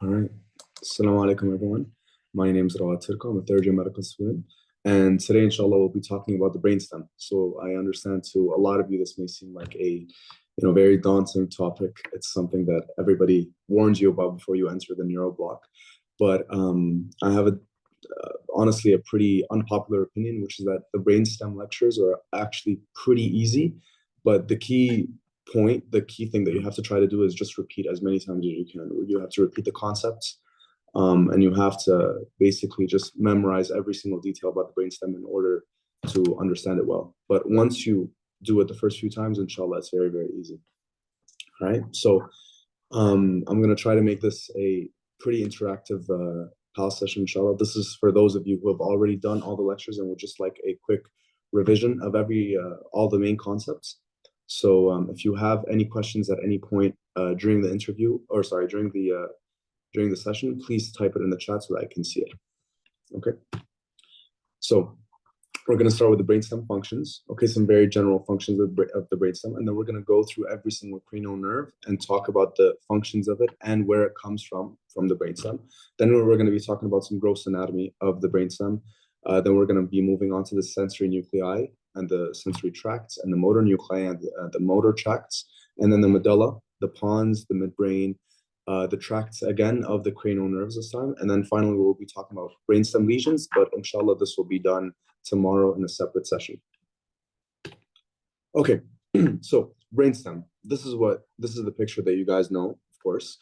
All right. Assalamu alaikum, everyone. My name is Rawad Turko. I'm a third-year medical student. And today, inshallah, we'll be talking about the brainstem. So I understand to a lot of you, this may seem like a very daunting topic. It's something that everybody warns you about before you enter the neuro block. But I have honestly a pretty unpopular opinion, which is that the brainstem lectures are actually pretty easy. But the key thing that you have to try to do is just repeat as many times as you can. You have to repeat the concepts, and you have to basically just memorize every single detail about the brainstem in order to understand it well. But once you do it the first few times, inshallah, it's very, very easy. All right. So I'm going to try to make this a pretty interactive PAL session, inshallah. This is for those of you who have already done all the lectures and would just like a quick revision of all the main concepts. So if you have any questions at any point during the interview, or sorry, during the session, please type it in the chat so that I can see it. Okay. So we're going to start with the brainstem functions. Okay, some very general functions of the brainstem, and then we're going to go through every single cranial nerve and talk about the functions of it and where it comes from the brainstem. Then we're going to be talking about some gross anatomy of the brainstem. Then we're going to be moving on to the sensory nuclei and the sensory tracts and the motor nuclei and the motor tracts, and then the medulla, the pons, the midbrain, the tracts again of the cranial nerves this time, and then finally we'll be talking about brainstem lesions, but inshallah this will be done tomorrow in a separate session. Okay, so brainstem. This is the picture that you guys know, of course.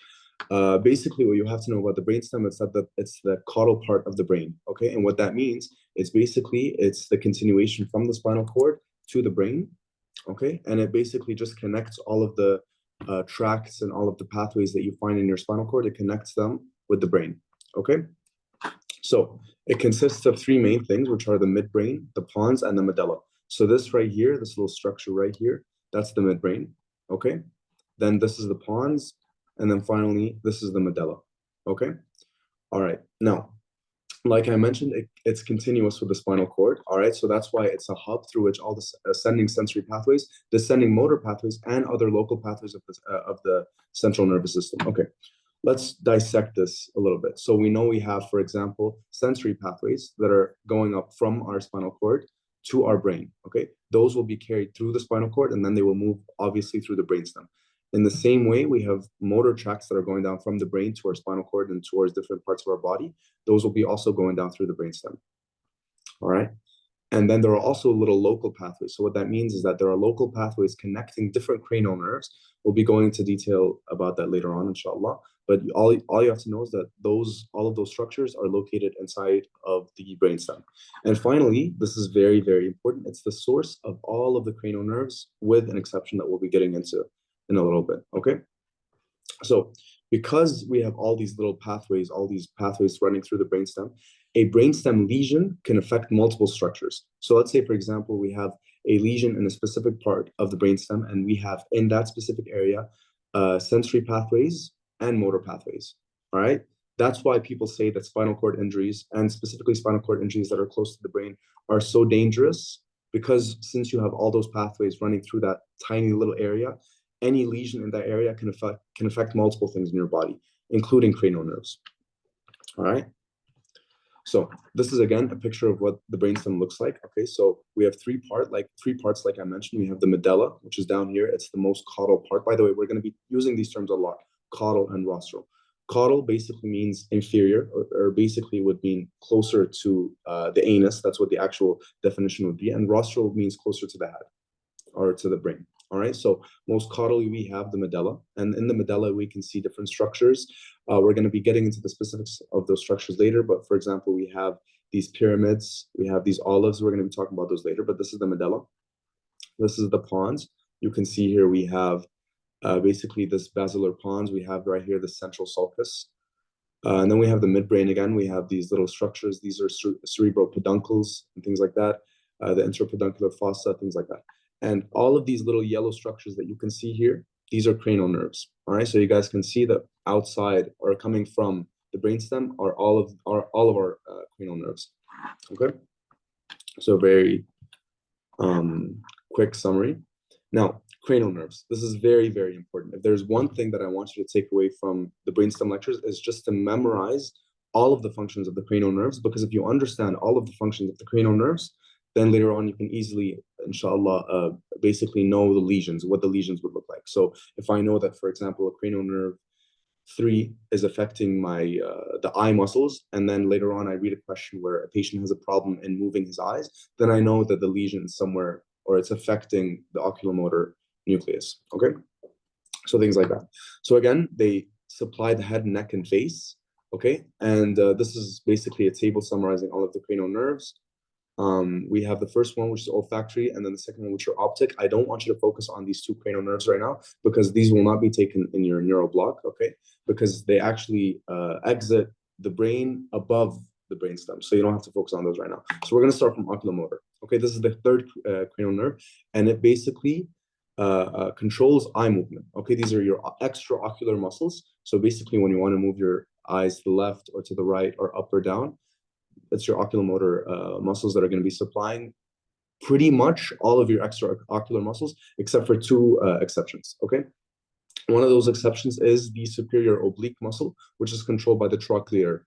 Basically, what you have to know about the brainstem is that it's the caudal part of the brain. Okay, and what that means is basically it's the continuation from the spinal cord to the brain. Okay, and it basically just connects all of the tracts and all of the pathways that you find in your spinal cord. It connects them with the brain. Okay, so it consists of three main things, which are the midbrain, the pons, and the medulla. So this right here, this little structure right here, that's the midbrain. Okay, then this is the pons, and then finally this is the medulla. Okay, all right. Now, like I mentioned, it's continuous with the spinal cord. All right, so that's why it's a hub through which all the ascending sensory pathways, descending motor pathways, and other local pathways of the central nervous system. Okay, let's dissect this a little bit. So we know we have, for example, sensory pathways that are going up from our spinal cord to our brain. Okay, those will be carried through the spinal cord, and then they will move obviously through the brainstem. In the same way, we have motor tracts that are going down from the brain to our spinal cord and towards different parts of our body. Those will be also going down through the brainstem. All right. And then there are also little local pathways. So what that means is that there are local pathways connecting different cranial nerves. We'll be going into detail about that later on, inshallah. But all you have to know is that all of those structures are located inside of the brainstem. And finally, this is very, very important. It's the source of all of the cranial nerves, with an exception that we'll be getting into in a little bit. Okay, so because we have all these little pathways, all these pathways running through the brainstem, a brainstem lesion can affect multiple structures. So let's say, for example, we have a lesion in a specific part of the brainstem, and we have in that specific area sensory pathways and motor pathways. All right, that's why people say that spinal cord injuries, and specifically spinal cord injuries that are close to the brain, are so dangerous, because since you have all those pathways running through that tiny little area, any lesion in that area can affect multiple things in your body, including cranial nerves. All right. So this is again a picture of what the brainstem looks like. Okay, so we have three parts, like I mentioned. We have the medulla, which is down here. It's the most caudal part. By the way, we're going to be using these terms a lot: caudal and rostral. Caudal basically means inferior, or basically would mean closer to the anus. That's what the actual definition would be. And rostral means closer to the head or to the brain. All right, so most caudally we have the medulla, and in the medulla we can see different structures. We're going to be getting into the specifics of those structures later, but for example, we have these pyramids, we have these olives. We're going to be talking about those later, but this is the medulla. This is the pons. You can see here we have basically this basilar pons. We have right here the central sulcus. And then we have the midbrain again. We have these little structures. These are cerebral peduncles and things like that, the interpeduncular fossa, things like that. And all of these little yellow structures that you can see here, these are cranial nerves. All right, so you guys can see that outside or coming from the brainstem are all of our cranial nerves. Okay, so very quick summary. Now, Cranial nerves. This is very, very important. If there's one thing that I want you to take away from the Brainstem lectures is just to memorize all of the functions of the cranial nerves, because if you understand all of the functions of the cranial nerves, then later on you can easily, inshallah, basically know the lesions, what the lesions would look like. So if I know that, for example, a cranial nerve 3 is affecting my the eye muscles, and then later on I read a question where a patient has a problem in moving his eyes, then I know that the lesion is somewhere, or it's affecting the oculomotor nucleus. Okay, so things like that. So again, they supply the head, neck, and face. Okay, and this is basically a table summarizing all of the cranial nerves. We have the first one, which is olfactory, and then the second one, which are optic. I don't want you to focus on these two cranial nerves right now, because these will not be taken in your neural block, okay? Because they actually exit the brain above the brainstem, so you don't have to focus on those right now. So we're going to start from oculomotor, okay? This is the third cranial nerve, and it basically controls eye movement, okay? These are your extraocular muscles. So basically, when you want to move your eyes to the left or to the right or up or down, it's your oculomotor muscles that are going to be supplying pretty much all of your extraocular muscles, except for two exceptions, okay? One of those exceptions is the superior oblique muscle, which is controlled by the trochlear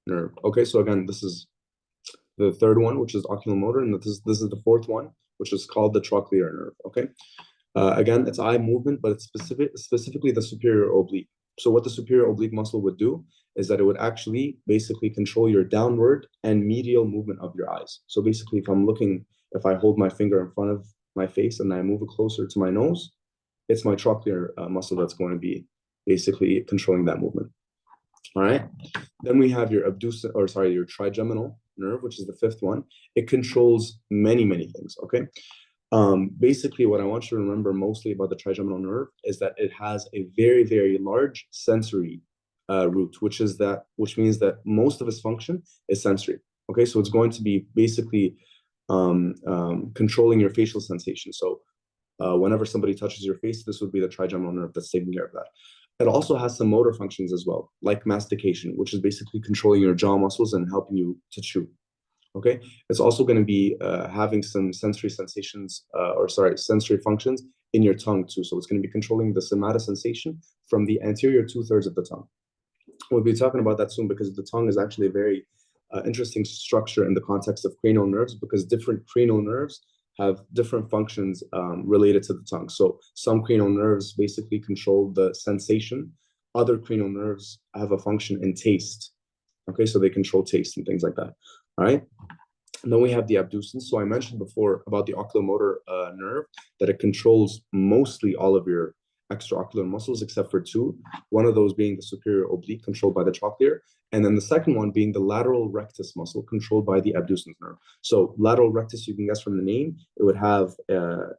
nerve, okay? So again, this is the third one, which is oculomotor, and this is the fourth one, which is called the trochlear nerve, okay? Again, it's eye movement, but it's specifically the superior oblique. So what the superior oblique muscle would do is that it would actually basically control your downward and medial movement of your eyes. So basically, if I hold my finger in front of my face and I move it closer to my nose, it's my trochlear muscle that's going to be basically controlling that movement. All right. Then we have your your trigeminal nerve, which is the fifth one. It controls many, many things. Okay. Basically, what I want you to remember mostly about the trigeminal nerve is that it has a very, very large sensory root, which means that most of its function is sensory. Okay, so it's going to be basically controlling your facial sensation. So whenever somebody touches your face, this would be the trigeminal nerve that's taking care of that. It also has some motor functions as well, like mastication, which is basically controlling your jaw muscles and helping you to chew. Okay, it's also going to be having some sensory functions in your tongue too. So it's going to be controlling the somatosensation from the anterior 2/3 of the tongue. We'll be talking about that soon, because the tongue is actually a very interesting structure in the context of cranial nerves, because different cranial nerves have different functions related to the tongue. So some cranial nerves basically control the sensation. Other cranial nerves have a function in taste. Okay, so they control taste and things like that. All right. And then we have the abducens. So I mentioned before about the oculomotor nerve, that it controls mostly all of your extraocular muscles except for two. One of those being the superior oblique, controlled by the trochlear, and then the second one being the lateral rectus muscle, controlled by the abducens nerve. So lateral rectus, you can guess from the name, it would have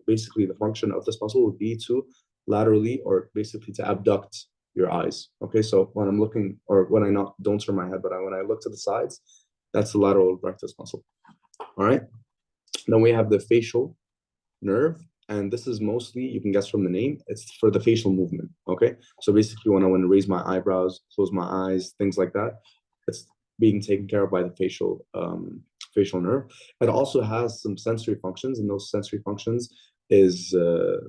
basically the function of this muscle would be to laterally, or basically to abduct your eyes. Okay, so when I'm looking, or when I don't turn my head, but when I look to the sides, that's the lateral rectus muscle. All right. Then we have the facial nerve, and this is mostly, you can guess from the name, it's for the facial movement. Okay. So basically, when I want to raise my eyebrows, close my eyes, things like that, it's being taken care of by the facial nerve. It also has some sensory functions, and those sensory functions is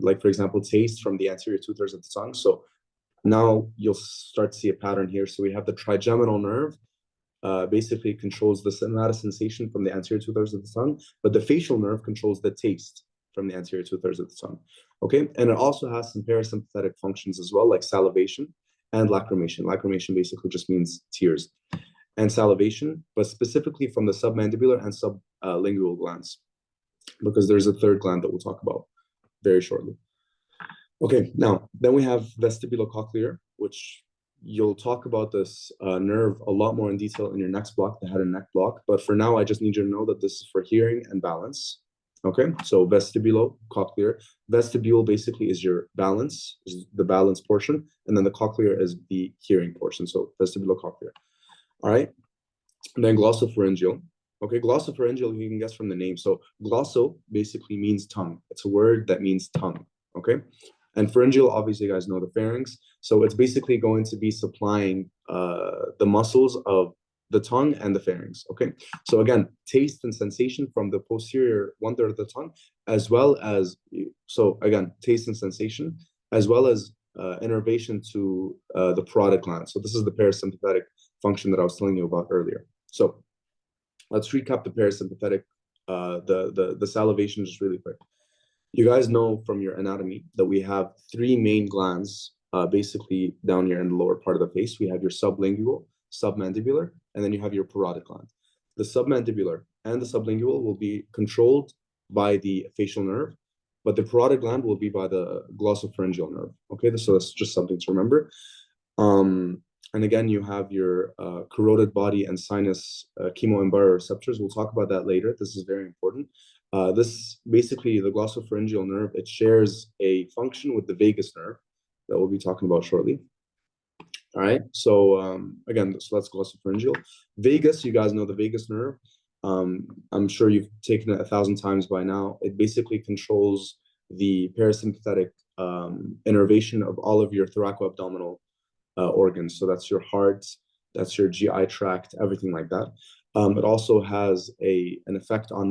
like, for example, taste from the anterior 2/3 of the tongue. So now you'll start to see a pattern here. So we have the trigeminal nerve. Basically controls the somatosensation from the anterior 2/3 of the tongue, but the facial nerve controls the taste from the anterior 2/3 of the tongue. Okay, and it also has some parasympathetic functions as well, like salivation and lacrimation. Lacrimation basically just means tears, and salivation, but specifically from the submandibular and sublingual glands, because there's a third gland that we'll talk about very shortly. Okay, now then we have vestibulocochlear, which you'll talk about this nerve a lot more in detail in your next block, the head and neck block. But for now, I just need you to know that this is for hearing and balance. Okay, so vestibulocochlear. Vestibule basically is your balance, is the balance portion, and then the cochlear is the hearing portion. So vestibulocochlear. All right, and then glossopharyngeal. Okay, glossopharyngeal, you can guess from the name. So glosso basically means tongue. It's a word that means tongue. Okay. And pharyngeal, obviously, you guys know the pharynx. So it's basically going to be supplying the muscles of the tongue and the pharynx. Okay, so again, taste and sensation from the posterior 1/3 of the tongue, as well as, so again, taste and sensation, as well as innervation to the parotid gland. So this is the parasympathetic function that I was telling you about earlier. So let's recap the parasympathetic, the salivation just really quick. You guys know from your anatomy that we have three main glands, basically down here in the lower part of the face. We have your sublingual, submandibular, and then you have your parotid gland. The submandibular and the sublingual will be controlled by the facial nerve, but the parotid gland will be by the glossopharyngeal nerve. Okay, so that's just something to remember. And again, you have your carotid body and sinus chemoembara receptors. We'll talk about that later. This is very important. This basically, the glossopharyngeal nerve, it shares a function with the vagus nerve that we'll be talking about shortly. All right, so again, so that's glossopharyngeal. Vagus, you guys know the vagus nerve. I'm sure you've taken it 1,000 times by now. It basically controls the parasympathetic innervation of all of your thoracoabdominal organs. So that's your heart, that's your GI tract, everything like that. It also has an effect on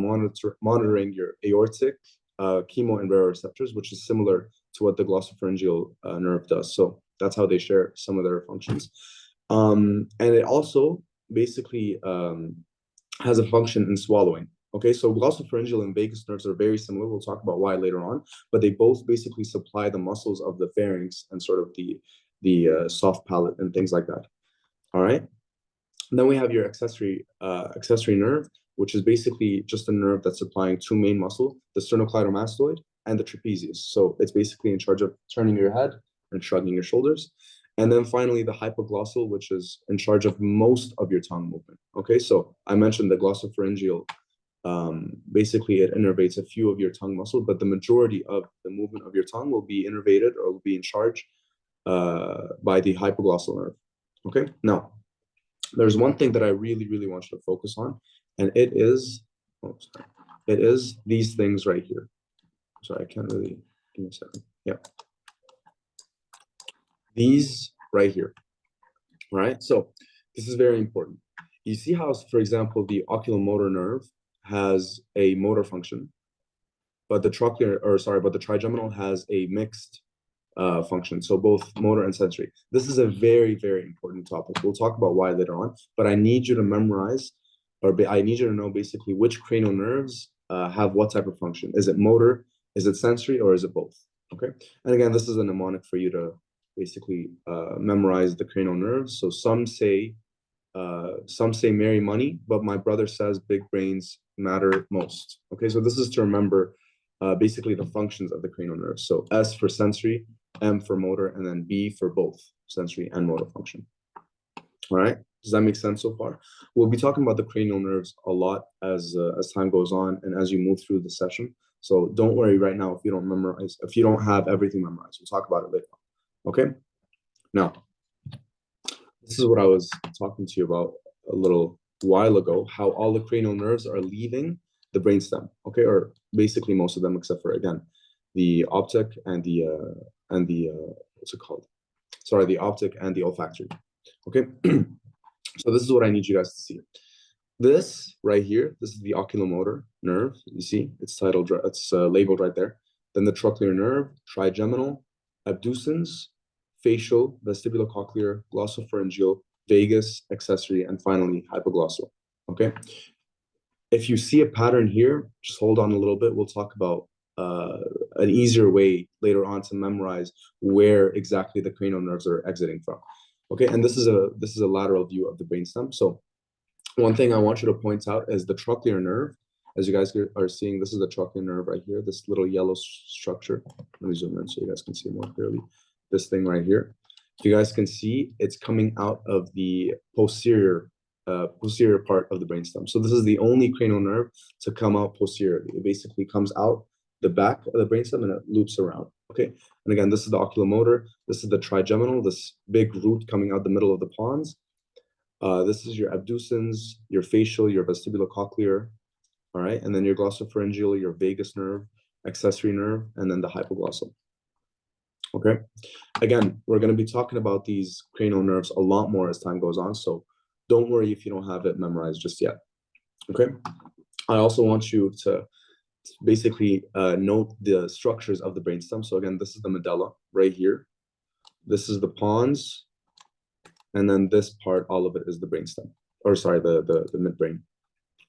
monitoring your aortic chemoembara receptors, which is similar to what the glossopharyngeal nerve does. So that's how they share some of their functions. And it also basically has a function in swallowing. Okay, so glossopharyngeal and vagus nerves are very similar. We'll talk about why later on, but they both basically supply the muscles of the pharynx and sort of the soft palate and things like that. All right. And then we have your accessory nerve, which is basically just a nerve that's supplying two main muscles, the sternocleidomastoid and the trapezius. So it's basically in charge of turning your head and shrugging your shoulders. And then finally, the hypoglossal, which is in charge of most of your tongue movement. Okay, so I mentioned the glossopharyngeal. Basically, it innervates a few of your tongue muscles, but the majority of the movement of your tongue will be innervated or will be in charge by the hypoglossal nerve. Okay, now there's one thing that I really, really want you to focus on, and it is these things right here. Sorry, I can't really, give me a second. Yeah. These right here. All right, so this is very important. You see how, for example, the oculomotor nerve has a motor function, but the trigeminal has a mixed function, so both motor and sensory. This is a very, very important topic. We'll talk about why later on, but I need you to memorize, I need you to know basically which cranial nerves have what type of function. Is it motor, is it sensory, or is it both? Okay, and again, this is a mnemonic for you to basically memorize the cranial nerves. So some say marry money, but my brother says big brains matter most. Okay, so this is to remember basically the functions of the cranial nerves. So S for sensory, M for motor, and then B for both sensory and motor function. All right, does that make sense so far? We'll be talking about the cranial nerves a lot as time goes on and as you move through the session. So don't worry right now if you don't have everything memorized. We'll talk about it later on. Okay, now this is what I was talking to you about a little while ago, how all the cranial nerves are leaving the brainstem, okay, or basically most of them except for, again, the optic and the what's it called? Sorry, the optic and the olfactory. Okay, so this is what I need you guys to see. This right here, this is the oculomotor nerve. You see, it's labeled right there. Then the trochlear nerve, trigeminal, abducens, facial, vestibulocochlear, glossopharyngeal, vagus, accessory, and finally hypoglossal. Okay. If you see a pattern here, just hold on a little bit. We'll talk about an easier way later on to memorize where exactly the cranial nerves are exiting from. Okay, and this is a lateral view of the brainstem. So one thing I want you to point out is the trochlear nerve. As you guys are seeing, this is the trochlear nerve right here, this little yellow structure. Let me zoom in so you guys can see more clearly. This thing right here. If you guys can see, it's coming out of the posterior part of the brainstem. So this is the only cranial nerve to come out posteriorly. It basically comes out the back of the brainstem and it loops around. Okay, and again, this is the oculomotor. This is the trigeminal, this big root coming out the middle of the pons. This is your abducens, your facial, your vestibulocochlear. All right, and then your glossopharyngeal, your vagus nerve, accessory nerve, and then the hypoglossal. Okay, again, we're going to be talking about these cranial nerves a lot more as time goes on. So Don't worry if you don't have it memorized just yet. Okay. I also want you to basically note the structures of the brainstem. So again, this is the medulla right here. This is the pons, and then this part, all of it is the brainstem, or sorry, the midbrain.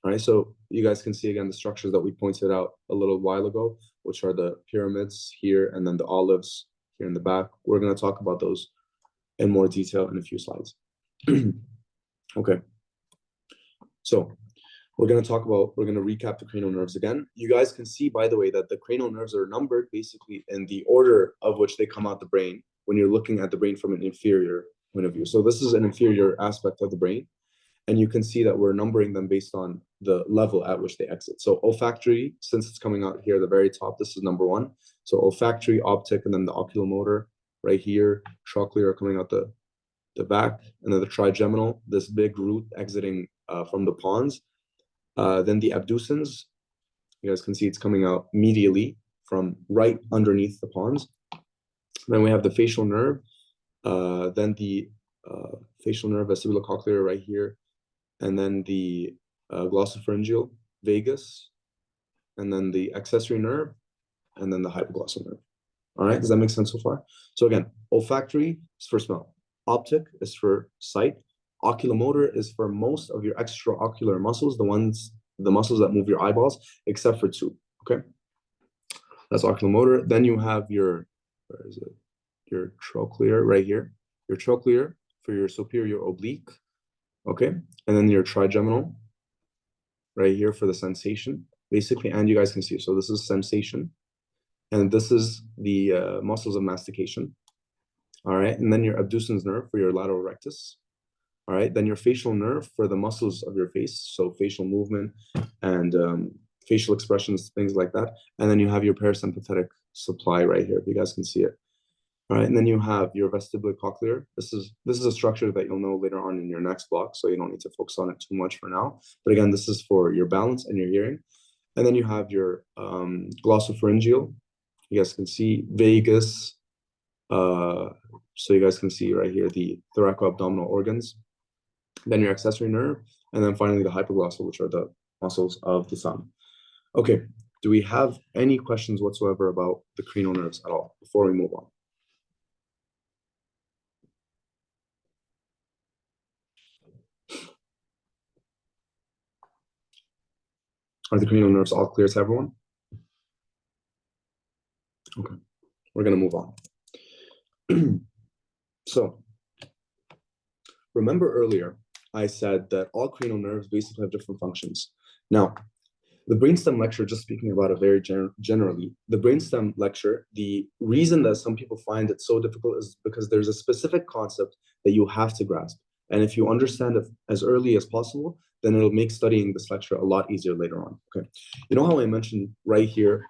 All right, so you guys can see again the structures that we pointed out a little while ago, which are the pyramids here and then the olives here in the back. We're going to talk about those in more detail in a few slides. Okay, so we're going to recap the cranial nerves again. You guys can see, by the way, that the cranial nerves are numbered basically in the order of which they come out the brain when you're looking at the brain from an inferior point of view. So this is an inferior aspect of the brain. And you can see that we're numbering them based on the level at which they exit. So olfactory, since it's coming out here at the very top, this is number one. So olfactory, optic, and then the oculomotor right here. Trochlear coming out the back, and then the trigeminal, this big root exiting from the pons. Then the abducens, you guys can see it's coming out medially from right underneath the pons. Then we have the facial nerve, then the facial nerve vestibulocochlear right here, and then the glossopharyngeal vagus, and then the accessory nerve, and then the hypoglossal nerve. All right, does that make sense so far? So again, olfactory is for smell, optic is for sight, oculomotor is for most of your extraocular muscles, the muscles that move your eyeballs, except for two. Okay, that's oculomotor. Then you have your, where is it? Your trochlear right here. Your trochlear for your superior oblique. Okay, and then your trigeminal right here for the sensation, basically, and you guys can see, so this is sensation, and this is the muscles of mastication. All right, and then your abducens nerve for your lateral rectus. All right, then your facial nerve for the muscles of your face, so facial movement and facial expressions, things like that. And then you have your parasympathetic supply right here, if you guys can see it. All right, and then you have your vestibulocochlear. This is a structure that you'll know later on in your next block, so you don't need to focus on it too much for now. But again, this is for your balance and your hearing. And then you have your glossopharyngeal. You guys can see vagus. So you guys can see right here the thoracoabdominal organs. Then your accessory nerve, and then finally the hypoglossal, which are the muscles of the thumb. Okay, do we have any questions whatsoever about the cranial nerves at all before we move on? Are the cranial nerves all clear to everyone? Okay, we're going to move on. So, remember earlier, I said that all cranial nerves basically have different functions. Now, the brainstem lecture, just speaking about it very generally, the brainstem lecture, the reason that some people find it so difficult is because there's a specific concept that you have to grasp. And if you understand it as early as possible, then it'll make studying this lecture a lot easier later on. Okay. You know how I mentioned right here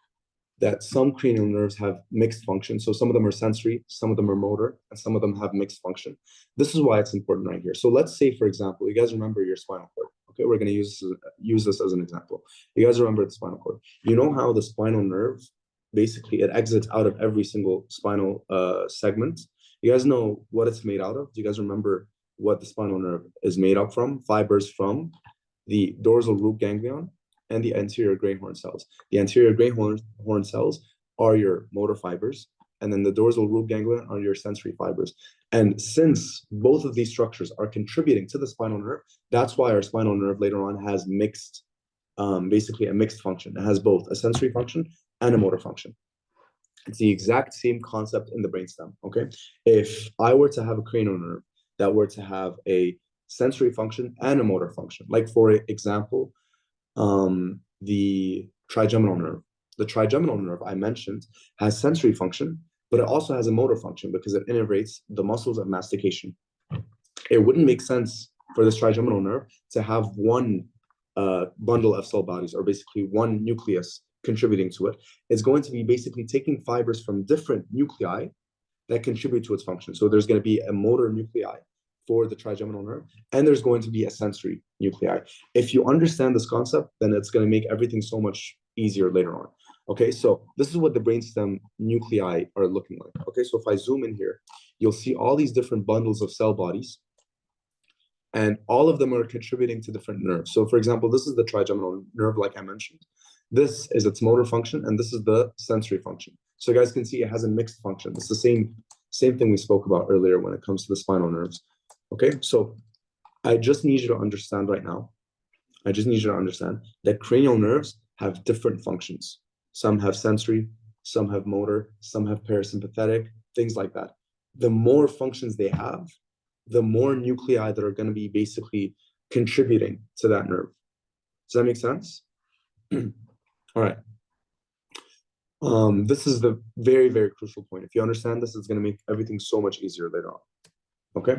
that some cranial nerves have mixed function. So some of them are sensory, some of them are motor, and some of them have mixed function. This is why it's important right here. So let's say, for example, you guys remember your spinal cord. Okay, we're going to use this as an example. You guys remember the spinal cord. You know how the spinal nerve, basically it exits out of every single spinal segment. You guys know what it's made out of? Do you guys remember what the spinal nerve is made up from? Fibers from the dorsal root ganglion and the anterior gray horn cells. The anterior gray horn cells are your motor fibers, and then the dorsal root ganglion are your sensory fibers. And since both of these structures are contributing to the spinal nerve, that's why our spinal nerve later on has mixed, basically a mixed function. It has both a sensory function and a motor function. It's the exact same concept in the brainstem, okay? If I were to have a cranial nerve that were to have a sensory function and a motor function, like for example, the trigeminal nerve. The trigeminal nerve I mentioned has sensory function, but it also has a motor function because it innervates the muscles of mastication. It wouldn't make sense for this trigeminal nerve to have one bundle of cell bodies, or basically one nucleus contributing to it. It's going to be basically taking fibers from different nuclei that contribute to its function. So there's going to be a motor nuclei for the trigeminal nerve, and there's going to be a sensory nuclei. If you understand this concept, then it's going to make everything so much easier later on. Okay, so this is what the brainstem nuclei are looking like. Okay, so if I zoom in here, you'll see all these different bundles of cell bodies. And all of them are contributing to different nerves. So for example, this is the trigeminal nerve, like I mentioned. This is its motor function, and this is the sensory function. So you guys can see it has a mixed function. It's the same thing we spoke about earlier when it comes to the spinal nerves. Okay, so I just need you to understand right now, I just need you to understand that cranial nerves have different functions. Some have sensory, some have motor, some have parasympathetic, things like that. The more functions they have, the more nuclei that are going to be basically contributing to that nerve. Does that make sense? All right. This is the very, very crucial point. If you understand this, it's going to make everything so much easier later on. Okay?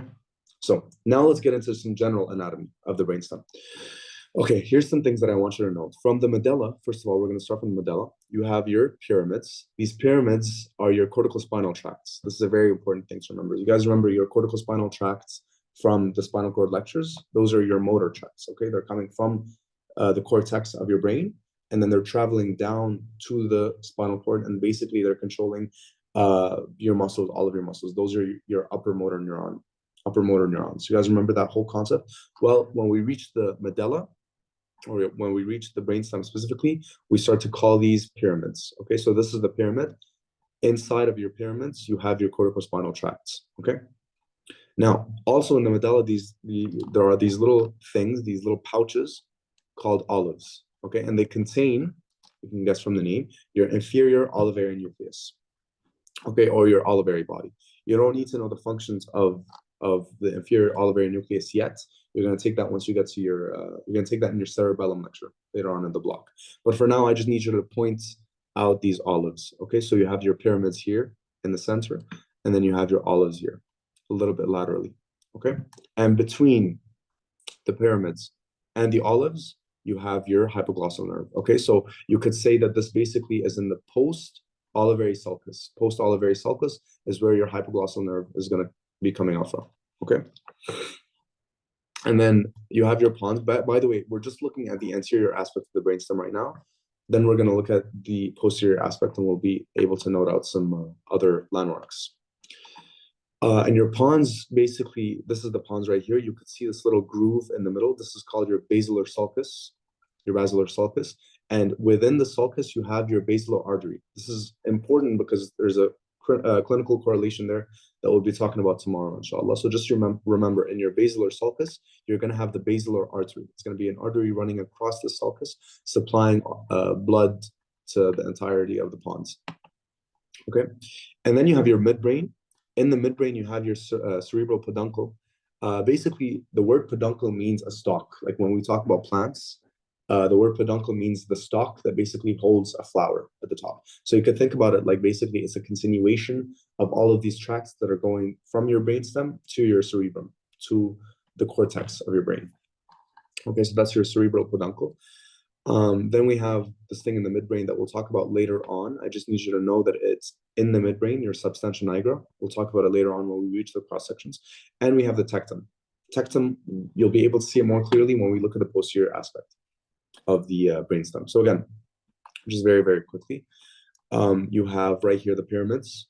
So now let's get into some general anatomy of the brainstem. Okay, here's some things that I want you to know. From the medulla, first of all, we're going to start from the medulla. You have your pyramids. These pyramids are your corticospinal tracts. This is a very important thing to remember. You guys remember your corticospinal tracts from the spinal cord lectures? Those are your motor tracts, okay? They're coming from the cortex of your brain, and then they're traveling down to the spinal cord, and basically they're controlling your muscles, all of your muscles. Those are your upper motor neurons. You guys remember that whole concept? Well, when we reach the medulla, or when we reach the brainstem specifically, we start to call these pyramids. Okay, so this is the pyramid. Inside of your pyramids, you have your corticospinal tracts. Okay. Now, also in the medulla, there are these little things, these little pouches called olives. Okay, and they contain, you can guess from the name, your inferior olivary nucleus. Okay, or your olivary body. You don't need to know the functions of the inferior olivary nucleus yet. You're going to take that once you get to your, you're going to take that in your cerebellum lecture later on in the block. But for now, I just need you to point out these olives. Okay, so you have your pyramids here in the center, and then you have your olives here, a little bit laterally. Okay, and between the pyramids and the olives, you have your hypoglossal nerve. Okay, so you could say that this basically is in the post-olivary sulcus. Post-olivary sulcus is where your hypoglossal nerve is going to be coming out from. Okay. And then you have your pons. By the way, we're just looking at the anterior aspect of the brainstem right now. Then we're going to look at the posterior aspect, and we'll be able to note out some other landmarks. And your pons, basically, this is the pons right here. You could see this little groove in the middle. This is called your basilar sulcus, And within the sulcus, you have your basilar artery. This is important because there's a clinical correlation there that we'll be talking about tomorrow, inshallah. So just remember, in your basilar sulcus, you're going to have the basilar artery. It's going to be an artery running across the sulcus, supplying blood to the entirety of the pons. Okay, and then you have your midbrain. In the midbrain, you have your cerebral peduncle. Basically, the word peduncle means a stalk. Like when we talk about plants, the word peduncle means the stalk that basically holds a flower at the top. So you could think about it like basically it's a continuation of all of these tracts that are going from your brainstem to your cerebrum, to the cortex of your brain. Okay, so that's your cerebral peduncle. Then we have this thing in the midbrain that we'll talk about later on. I just need you to know that it's in the midbrain, your substantia nigra. We'll talk about it later on when we reach the cross sections. And we have the tectum. Tectum, you'll be able to see it more clearly when we look at the posterior aspect of the brainstem. So again, just very, very quickly, you have right here the pyramids,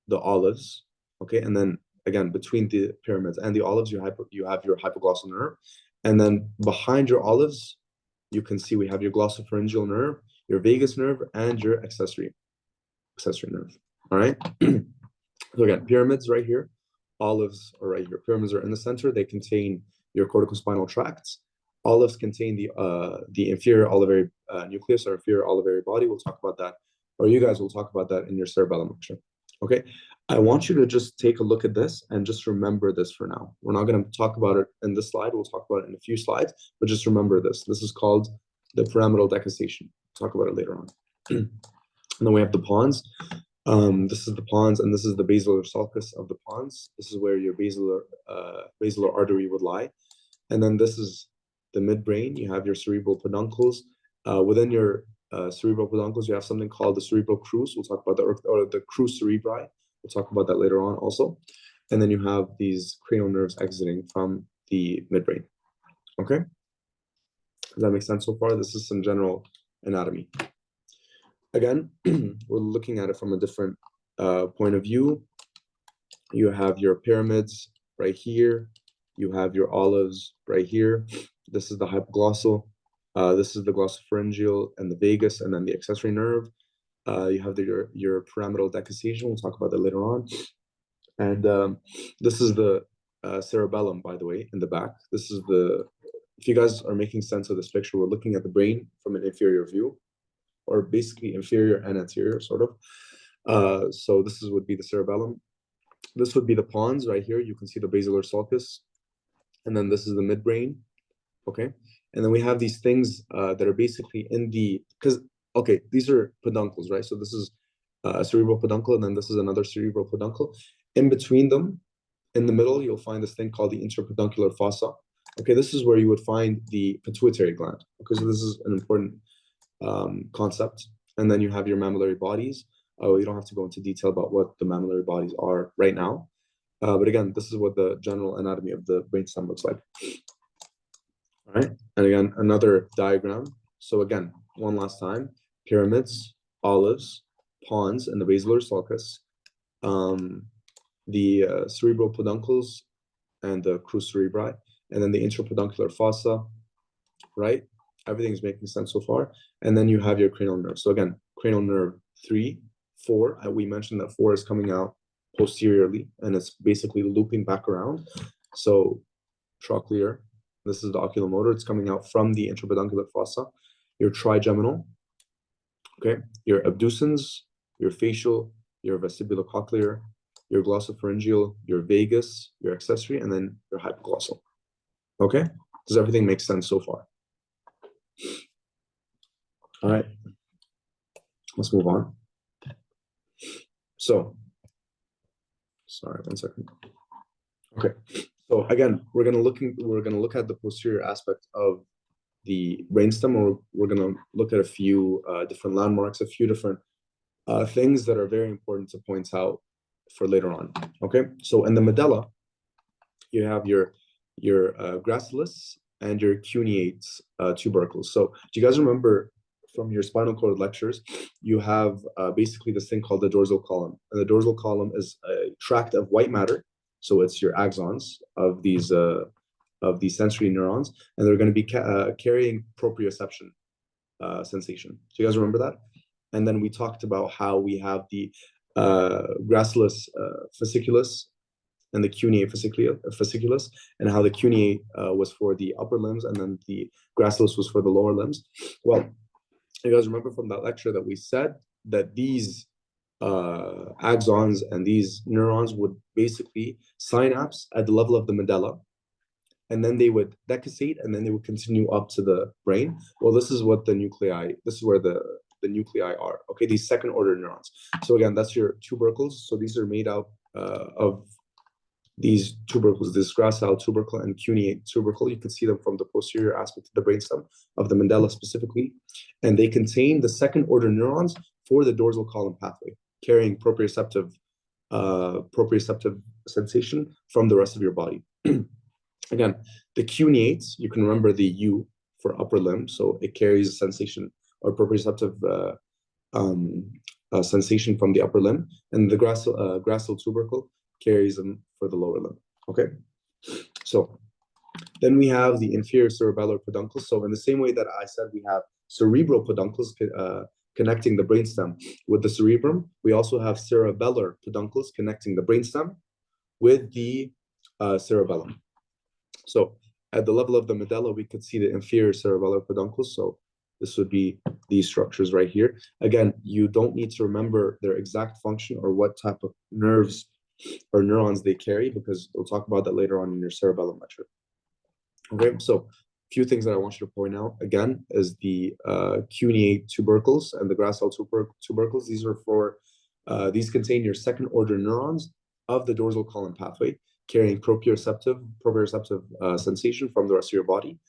the olives, okay, and then again between the pyramids and the olives, you have your hypoglossal nerve, and then behind your olives, you can see we have your glossopharyngeal nerve, your vagus nerve, and your accessory nerve. All right. So again, pyramids right here, olives are right here. Pyramids are in the center. They contain your corticospinal tracts. Olives contain the inferior olivary nucleus or inferior olivary body. We'll talk about that, or you guys will talk about that in your cerebellum lecture. Okay, I want you to just take a look at this and just remember this for now. We're not going to talk about it in this slide. We'll talk about it in a few slides, but just remember this. This is called the pyramidal decussation. We'll talk about it later on. And then we have the pons. This is the pons, and this is the basilar sulcus of the pons. This is where your basilar artery would lie. And then this is the midbrain. You have your cerebral peduncles. Within your cerebral peduncles, you have something called the cerebral crus. We'll talk about that, or the crus cerebri. We'll talk about that later on also. And then you have these cranial nerves exiting from the midbrain. Okay? Does that make sense so far? This is some general anatomy. Again, we're looking at it from a different point of view. You have your pyramids right here. You have your olives right here. This is the hypoglossal. This is the glossopharyngeal and the vagus, and then the accessory nerve. You have your pyramidal decussation. We'll talk about that later on. And this is the cerebellum, by the way, in the back. This is if you guys are making sense of this picture, we're looking at the brain from an inferior view, or basically inferior and anterior, sort of. So this would be the cerebellum. This would be the pons right here. You can see the basilar sulcus. And then this is the midbrain, okay? And then we have these things that are basically okay, these are peduncles, right? So this is a cerebral peduncle, and then this is another cerebral peduncle. In between them, in the middle, you'll find this thing called the interpeduncular fossa. Okay, this is where you would find the pituitary gland. Okay, so this is an important concept. And then you have your mammillary bodies. You don't have to go into detail about what the mammillary bodies are right now. But again, this is what the general anatomy of the brainstem looks like. All right, and again, another diagram. So again, one last time, pyramids, olives, pons, and the basilar sulcus, the cerebral peduncles and the crus cerebri, and then the interpeduncular fossa, right? Everything's making sense so far. And then you have your cranial nerve. So again, cranial nerve 3, 4, we mentioned that 4 is coming out posteriorly, and it's basically looping back around. So trochlear, this is the oculomotor, it's coming out from the interpeduncular fossa. Your trigeminal, okay, your abducens, your facial, your vestibulocochlear, your glossopharyngeal, your vagus, your accessory, and then your hypoglossal. Okay, does everything make sense so far? All right, let's move on. So, sorry, one second. Okay, so again, we're gonna look at the posterior aspect of the brainstem, or we're gonna look at a few different landmarks, a few different things that are very important to point out for later on. Okay, so in the medulla, you have your gracilis and your cuneate tubercles. So do you guys remember from your spinal cord lectures, you have basically this thing called the dorsal column, and the dorsal column is a tract of white matter. So it's your axons of these sensory neurons, and they're going to be carrying proprioception sensation. So you guys remember that? And then we talked about how we have the gracilis fasciculus and the cuneate fasciculus, and how the cuneate was for the upper limbs, and then the gracilis was for the lower limbs. Well, you guys remember from that lecture that we said that these axons and these neurons would basically synapse at the level of the medulla, and then they would decussate, and then they would continue up to the brain. Well, this is what this is where the nuclei are, okay, these second order neurons. So again, that's your tubercles. So these are made out of these tubercles, this gracile tubercle and cuneate tubercle. You can see them from the posterior aspect of the brainstem of the medulla specifically, and they contain the second order neurons for the dorsal column pathway, carrying proprioceptive sensation from the rest of your body. Again, the cuneates, you can remember the U for upper limb, so it carries a sensation or proprioceptive sensation from the upper limb, and the gracile tubercle carries them for the lower limb. Okay, so then we have the inferior cerebellar peduncles. So in the same way that I said we have cerebral peduncles connecting the brainstem with the cerebrum, we also have cerebellar peduncles connecting the brainstem with the cerebellum. So at the level of the medulla, we could see the inferior cerebellar peduncles. So this would be these structures right here. Again, you don't need to remember their exact function or what type of nerves or neurons they carry, because we'll talk about that later on in your cerebellum lecture. Okay, so a few things that I want you to point out again is the cuneate tubercles and the gracile tubercles. These are for these contain your second order neurons of the dorsal column pathway, carrying proprioceptive sensation from the rest of your body.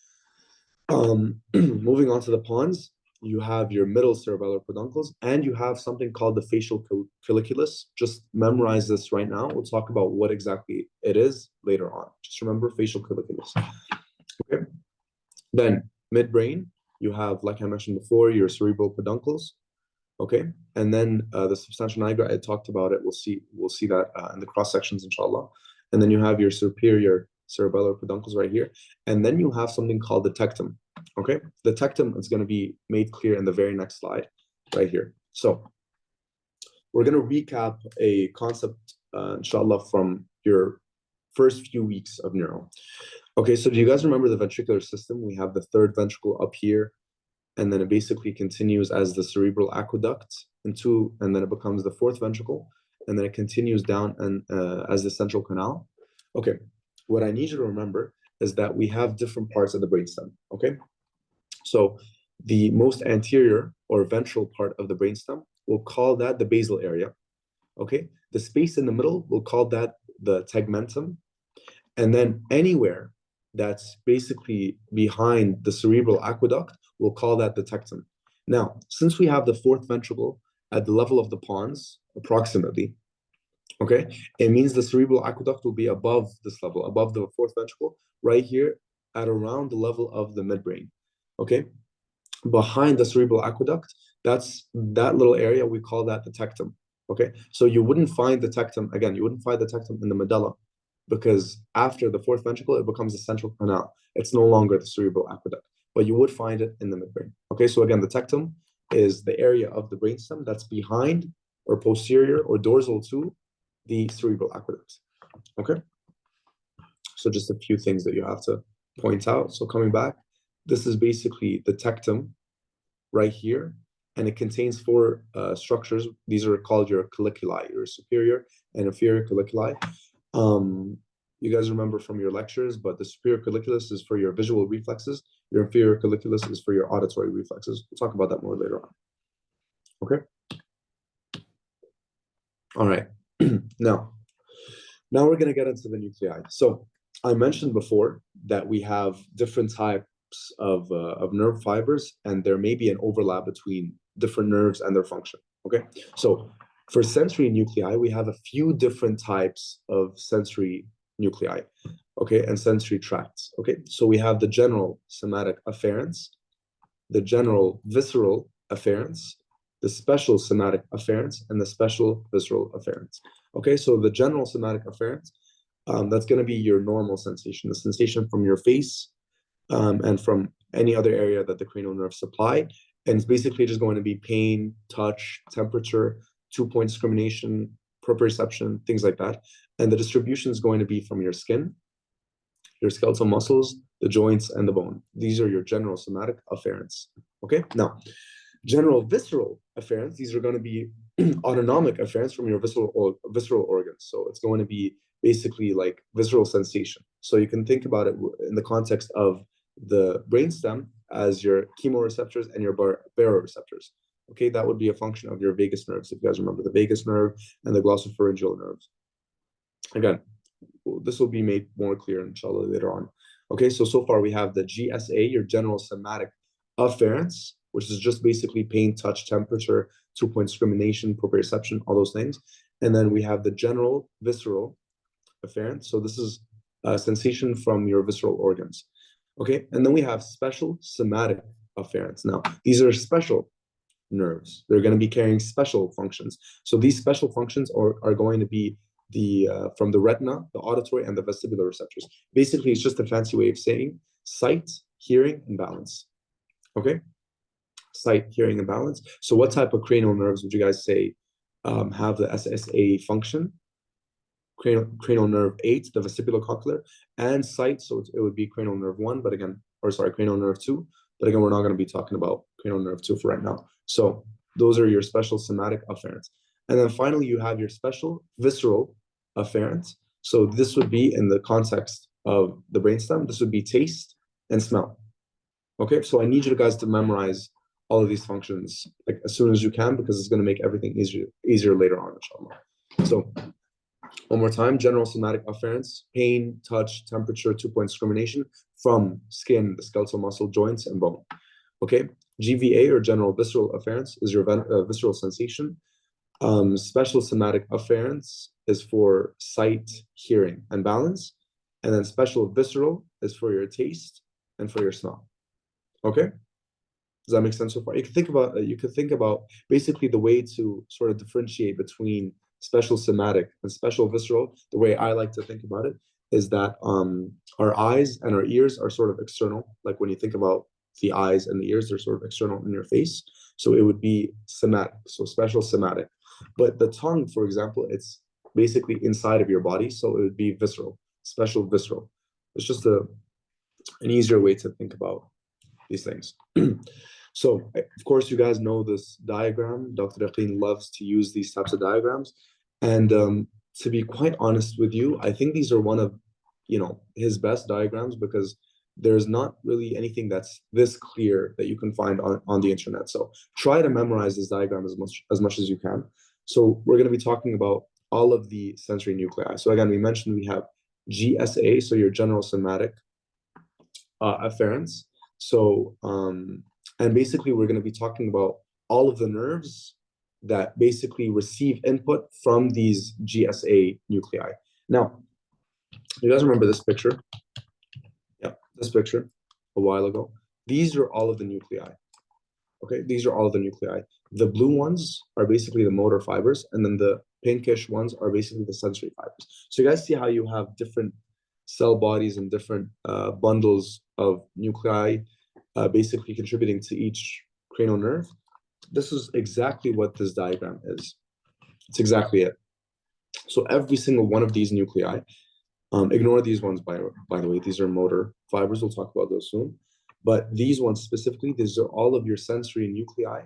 Moving on to the pons, you have your middle cerebellar peduncles, and you have something called the facial colliculus. Just memorize this right now. We'll talk about what exactly it is later on. Just remember facial colliculus. Okay. Then midbrain, you have, like I mentioned before, your cerebral peduncles. Okay, and then the substantia nigra, I talked about it. We'll see that in the cross sections, inshallah. And then you have your superior cerebellar peduncles right here. And then you have something called the tectum. Okay, the tectum is going to be made clear in the very next slide right here. So we're going to recap a concept, inshallah, from your first few weeks of neuro. Okay, so do you guys remember the ventricular system? We have the third ventricle up here, and then it basically continues as the cerebral aqueduct and then it becomes the fourth ventricle, and then it continues down and as the central canal. Okay, what I need you to remember is that we have different parts of the brainstem. Okay, so the most anterior or ventral part of the brainstem, we'll call that the basal area. Okay, the space in the middle, we'll call that the tegmentum, and then anywhere that's basically behind the cerebral aqueduct, we'll call that the tectum. Now, since we have the fourth ventricle at the level of the pons, approximately, okay, it means the cerebral aqueduct will be above this level, above the fourth ventricle, right here at around the level of the midbrain, okay? Behind the cerebral aqueduct, that's that little area, we call that the tectum, okay? So you wouldn't find the tectum, again, you wouldn't find the tectum in the medulla, because after the fourth ventricle, it becomes the central canal. It's no longer the cerebral aqueduct, but you would find it in the midbrain. Okay, so again, the tectum is the area of the brainstem that's behind or posterior or dorsal to the cerebral aqueduct. Okay, so just a few things that you have to point out. So coming back, this is basically the tectum right here, and it contains four structures. These are called your colliculi, your superior and inferior colliculi. You guys remember from your lectures, but the superior colliculus is for your visual reflexes. Your inferior colliculus is for your auditory reflexes. We'll talk about that more later on. Okay. All right. Now we're going to get into the nuclei. So I mentioned before that we have different types of nerve fibers, and there may be an overlap between different nerves and their function. Okay. So for sensory nuclei, we have a few different types of sensory nuclei, okay, and sensory tracts, okay? So we have the general somatic afferents, the general visceral afferents, the special somatic afferents, and the special visceral afferents, okay? So the general somatic afferents, that's going to be your normal sensation, the sensation from your face and from any other area that the cranial nerves supply, and it's basically just going to be pain, touch, temperature, 2-point discrimination, proprioception, things like that. And the distribution is going to be from your skin, your skeletal muscles, the joints, and the bone. These are your general somatic afferents. Okay, now, general visceral afferents, these are going to be autonomic afferents from your visceral organs. So it's going to be basically like visceral sensation. So you can think about it in the context of the brainstem as your chemoreceptors and your baroreceptors. Okay, that would be a function of your vagus nerves, if you guys remember the vagus nerve and the glossopharyngeal nerves. Again, this will be made more clear, inshallah, later on. Okay, so far we have the GSA, your general somatic afferents, which is just basically pain, touch, temperature, 2-point discrimination, proprioception, all those things. And then we have the general visceral afferents. So this is a sensation from your visceral organs. Okay, and then we have special somatic afferents. Now, these are special nerves. They're going to be carrying special functions. So these special functions are going to be from the retina, the auditory, and the vestibular receptors. Basically, it's just a fancy way of saying sight, hearing, and balance. Okay? Sight, hearing, and balance. So what type of cranial nerves would you guys say have the SSA function? Cranial nerve 8, the vestibulocochlear, and sight. So it would be cranial nerve 1, but again, cranial nerve 2. But again, we're not going to be talking about cranial nerve 2 for right now. So those are your special somatic afferents. And then finally, you have your special visceral afferents. So this would be in the context of the brainstem. This would be taste and smell. Okay, so I need you guys to memorize all of these functions like as soon as you can, because it's going to make everything easier later on, inshallah. So one more time, general somatic afferents, pain, touch, temperature, 2-point discrimination from skin, the skeletal muscle, joints, and bone. Okay, GVA or general visceral afferents is your visceral sensation. Special somatic afferents is for sight, hearing, and balance. And then special visceral is for your taste and for your smell. Okay? Does that make sense so far? You could think about basically the way to sort of differentiate between special somatic and special visceral. The way I like to think about it is that our eyes and our ears are sort of external. Like when you think about the eyes and the ears, they're sort of external in your face. So it would be somatic, so special somatic. But the tongue, for example, it's basically inside of your body, so it would be visceral, special visceral. It's just an easier way to think about these things. So, of course, you guys know this diagram. Dr. Yaqeen loves to use these types of diagrams. And to be quite honest with you, I think these are one of, his best diagrams because there's not really anything that's this clear that you can find on the internet. So try to memorize this diagram as much as you can. So we're going to be talking about all of the sensory nuclei. So again, we mentioned we have GSA, so your general somatic afferents. So, and basically we're going to be talking about all of the nerves that basically receive input from these GSA nuclei. Now, you guys remember this picture? Yeah, this picture a while ago. These are all of the nuclei. Okay, these are all of the nuclei. The blue ones are basically the motor fibers, and then the pinkish ones are basically the sensory fibers. So you guys see how you have different cell bodies and different bundles of nuclei basically contributing to each cranial nerve? This is exactly what this diagram is. It's exactly it. So every single one of these nuclei, ignore these ones, by the way, these are motor fibers. We'll talk about those soon. But these ones specifically, these are all of your sensory nuclei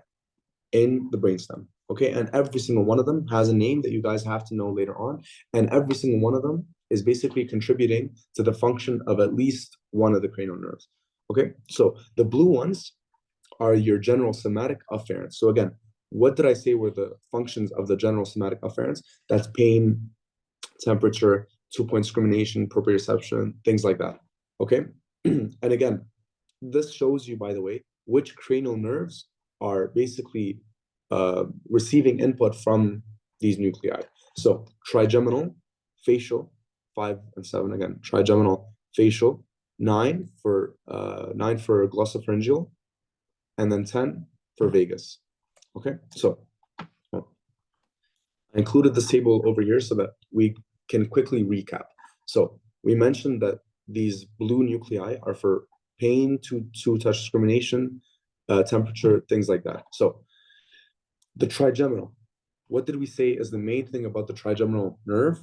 in the brainstem. Okay, and every single one of them has a name that you guys have to know later on. And every single one of them is basically contributing to the function of at least one of the cranial nerves. Okay, so the blue ones are your general somatic afferents. So again, what did I say were the functions of the general somatic afferents? That's pain, temperature, 2-point discrimination, proprioception, things like that. Okay, and again, this shows you, by the way, which cranial nerves are basically receiving input from these nuclei. So trigeminal, facial, 5 and 7 again. Trigeminal, facial, 9 for glossopharyngeal, and then 10 for vagus. Okay, so I included this table over here so that we can quickly recap. So we mentioned that these blue nuclei are for pain, to touch discrimination, temperature, things like that. So the trigeminal, what did we say is the main thing about the trigeminal nerve?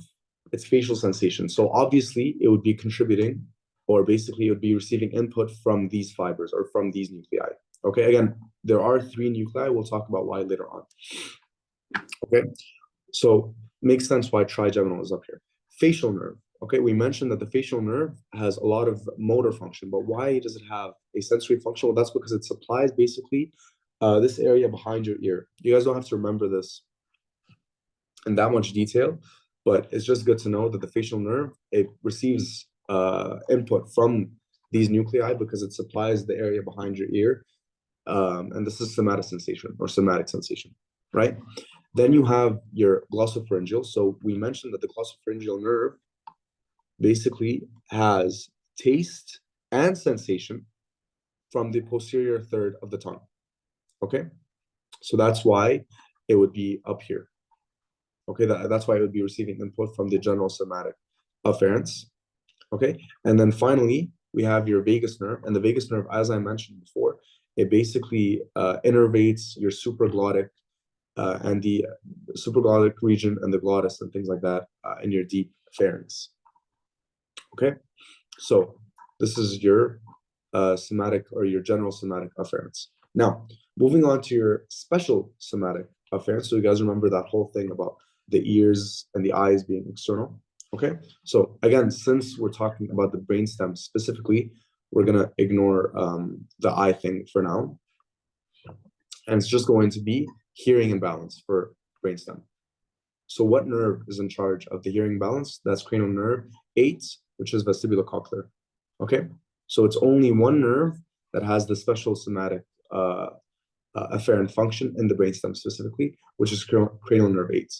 It's facial sensation. So obviously it would be contributing, or basically it would be receiving input from these fibers or from these nuclei. Okay, again, there are 3 nuclei. We'll talk about why later on. Okay, so makes sense why trigeminal is up here. Facial nerve. Okay, we mentioned that the facial nerve has a lot of motor function, but why does it have a sensory function? Well, that's because it supplies basically this area behind your ear. You guys don't have to remember this in that much detail, but it's just good to know that the facial nerve, it receives input from these nuclei because it supplies the area behind your ear. And this is somatic sensation or somatic sensation, right? Then you have your glossopharyngeal. So we mentioned that the glossopharyngeal nerve basically has taste and sensation from the posterior third of the tongue. Okay, so that's why it would be up here. Okay, that's why it would be receiving input from the general somatic afferents. Okay, and then finally we have your vagus nerve, and the vagus nerve, as I mentioned before, it basically innervates your supraglottic and the supraglottic region and the glottis and things like that in your deep pharynx. Okay, so this is your somatic or your general somatic afferents. Now, moving on to your special somatic afferents. So you guys remember that whole thing about the ears and the eyes being external. Okay, so again, since we're talking about the brainstem specifically, we're gonna ignore the eye thing for now, and it's just going to be hearing and balance for brainstem. So what nerve is in charge of the hearing balance? That's cranial nerve 8, which is vestibulocochlear. Okay, so it's only one nerve that has the special somatic afferent function in the brainstem specifically, which is cranial nerve 8.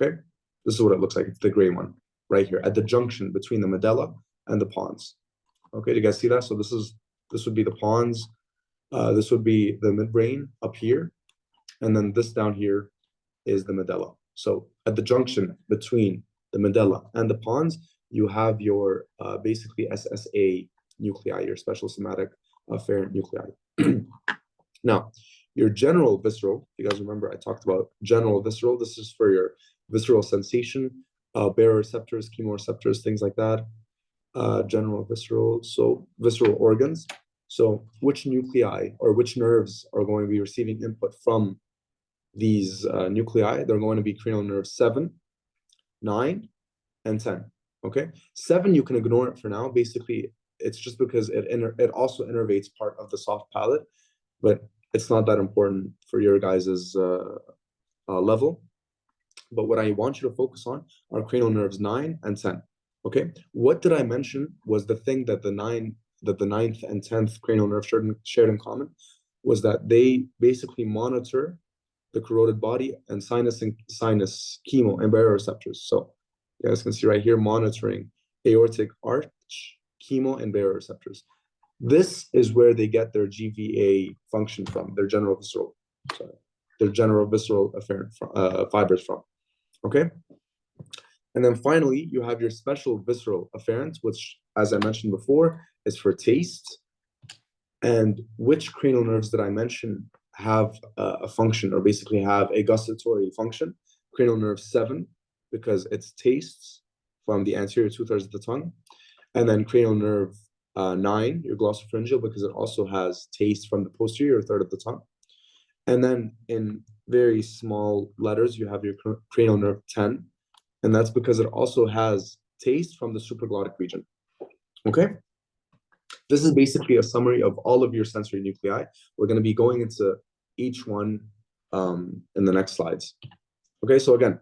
Okay, this is what it looks like. It's the gray one right here at the junction between the medulla and the pons. Okay, do you guys see that? So this would be the pons. This would be the midbrain up here, and then this down here is the medulla. So at the junction between the medulla and the pons, you have your basically SSA nuclei, your special somatic afferent nuclei. Now, your general visceral, if you guys remember, I talked about general visceral. This is for your visceral sensation, baroreceptors, chemoreceptors, things like that. General visceral, so visceral organs. So which nuclei or which nerves are going to be receiving input from these nuclei? They're going to be cranial nerves 7, 9, and 10. Okay, 7 you can ignore it for now. Basically, it's just because it also innervates part of the soft palate, but it's not that important for your guys's level. But what I want you to focus on are cranial nerves 9 and 10. Okay, what did I mention was the thing that the 9th and 10th cranial nerve shared in common was that they basically monitor the carotid body and sinus chemo and baroreceptors. So you guys can see right here monitoring aortic arch, chemo, and baroreceptors. This is where they get their GVA function from, their general visceral afferent fibers from. Okay. And then finally, you have your special visceral afferent, which, as I mentioned before, is for taste. And which cranial nerves did I mention have a function, or basically have a gustatory function? Cranial nerve 7, because it's tastes from the anterior 2/3 of the tongue. And then cranial nerve 9, your glossopharyngeal, because it also has taste from the posterior 1/3 of the tongue. And then in very small letters, you have your cranial nerve 10, and that's because it also has taste from the supraglottic region. Okay? This is basically a summary of all of your sensory nuclei. We're going to be going into each one in the next slides. Okay, so again,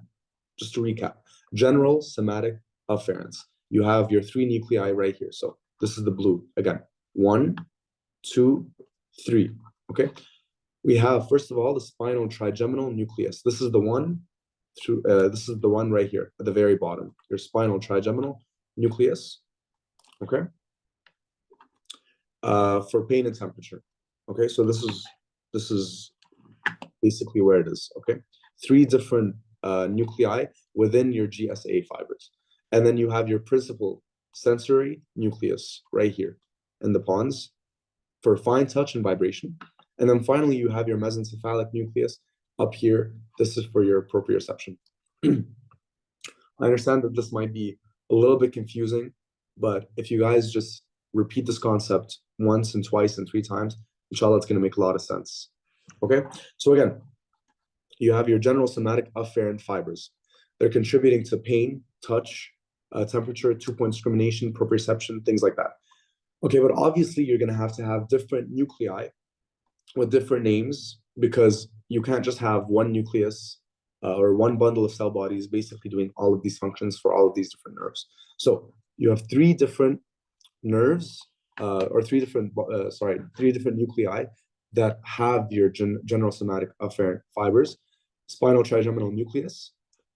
just to recap, general somatic afferents. You have your 3 nuclei right here. So this is the blue. Again, 1, 2, 3. Okay? We have, first of all, the spinal trigeminal nucleus. This is the one this is the one right here at the very bottom, your spinal trigeminal nucleus. Okay? For pain and temperature. Okay, so this is basically where it is. Okay, 3 different nuclei within your GSA fibers. And then you have your principal sensory nucleus right here in the pons for fine touch and vibration. And then finally, you have your mesencephalic nucleus up here. This is for your proprioception. I understand that this might be a little bit confusing, but if you guys just repeat this concept once and twice and 3 times, inshallah, it's going to make a lot of sense. Okay, so again, you have your general somatic afferent fibers. They're contributing to pain, touch, temperature, 2-point discrimination, proprioception, things like that. Okay, but obviously you're going to have different nuclei with different names, because you can't just have one nucleus or one bundle of cell bodies basically doing all of these functions for all of these different nerves. So you have 3 different nerves or 3 different nuclei that have your general somatic afferent fibers: spinal trigeminal nucleus,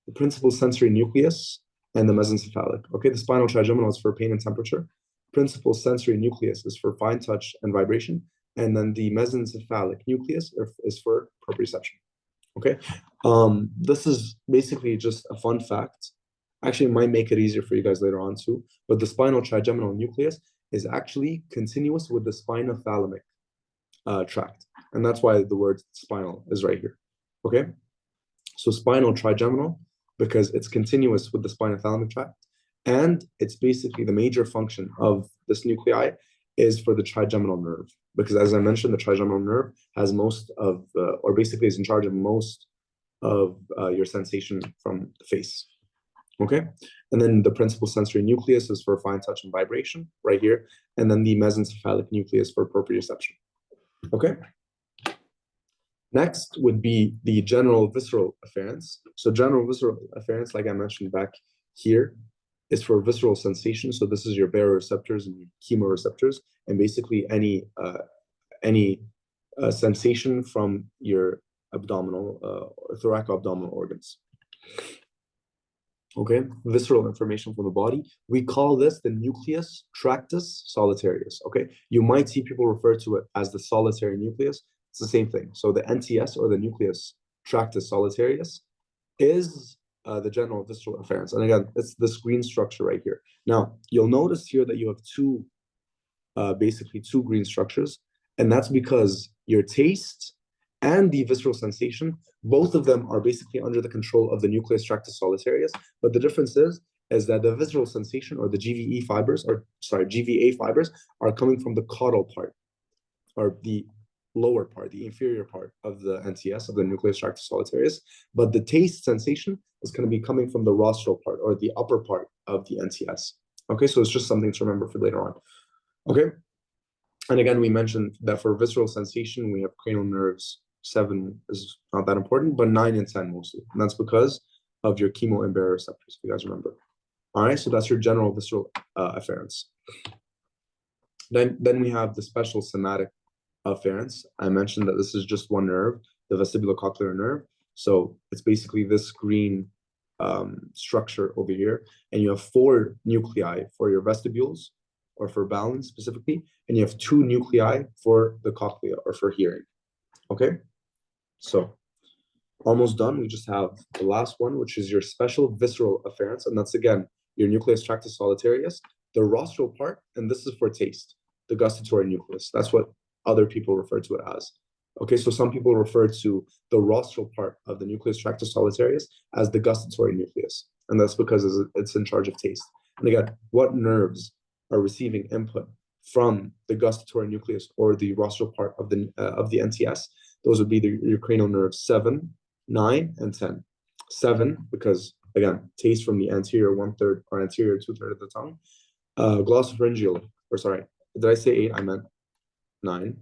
the principal sensory nucleus, and the mesencephalic. Okay, the spinal trigeminal is for pain and temperature. Principal sensory nucleus is for fine touch and vibration. And then the mesencephalic nucleus is for proprioception. Okay, this is basically just a fun fact. Actually, it might make it easier for you guys later on too. But the spinal trigeminal nucleus is actually continuous with the spinothalamic tract, and that's why the word spinal is right here. Okay, so spinal trigeminal because it's continuous with the spinothalamic tract, and it's basically the major function of this nuclei is for the trigeminal nerve, because as I mentioned, the trigeminal nerve has most of, or basically is in charge of most of your sensation from the face. Okay, and then the principal sensory nucleus is for fine touch and vibration right here, and then the mesencephalic nucleus for proprioception. Okay. Next would be the general visceral afferents. So general visceral afferents, like I mentioned back here, is for visceral sensation. So this is your baroreceptors and your chemoreceptors, and basically any sensation from your abdominal, thoraco-abdominal organs. Okay, visceral information from the body. We call this the nucleus tractus solitarius. Okay, you might see people refer to it as the solitary nucleus. It's the same thing. So the NTS, or the nucleus tractus solitarius, is the general visceral afferents. And again, it's this green structure right here. Now, you'll notice here that you have basically two green structures, and that's because your taste and the visceral sensation, both of them are basically under the control of the nucleus tractus solitarius. But the difference is that the visceral sensation, or the GVA fibers are coming from the caudal part, or the lower part, the inferior part of the NTS, of the nucleus tractus solitarius. But the taste sensation is going to be coming from the rostral part, or the upper part of the NTS. Okay, so it's just something to remember for later on. Okay, and again, we mentioned that for visceral sensation, we have cranial nerves. 7 is not that important, but 9 and 10 mostly. And that's because of your chemoimbaroreceptors, if you guys remember. All right, so that's your general visceral afferents. Then we have the special somatic afferents. I mentioned that this is just one nerve, the vestibulocochlear nerve. So it's basically this green structure over here. And you have 4 nuclei for your vestibules, or for balance specifically. And you have 2 nuclei for the cochlea, or for hearing. Okay, so almost done. We just have the last one, which is your special visceral afferents, and that's again your nucleus tractus solitarius, the rostral part, and this is for taste, the gustatory nucleus. That's what other people refer to it as. Okay, so some people refer to the rostral part of the nucleus tractus solitarius as the gustatory nucleus, and that's because it's in charge of taste. And again, what nerves are receiving input from the gustatory nucleus, or the rostral part of the NTS? Those would be your cranial nerves 7, 9, and 10. 7, because again, taste from the anterior 1/3 or anterior 2/3 of the tongue. Glossopharyngeal, or sorry, did I say 8? I meant 9.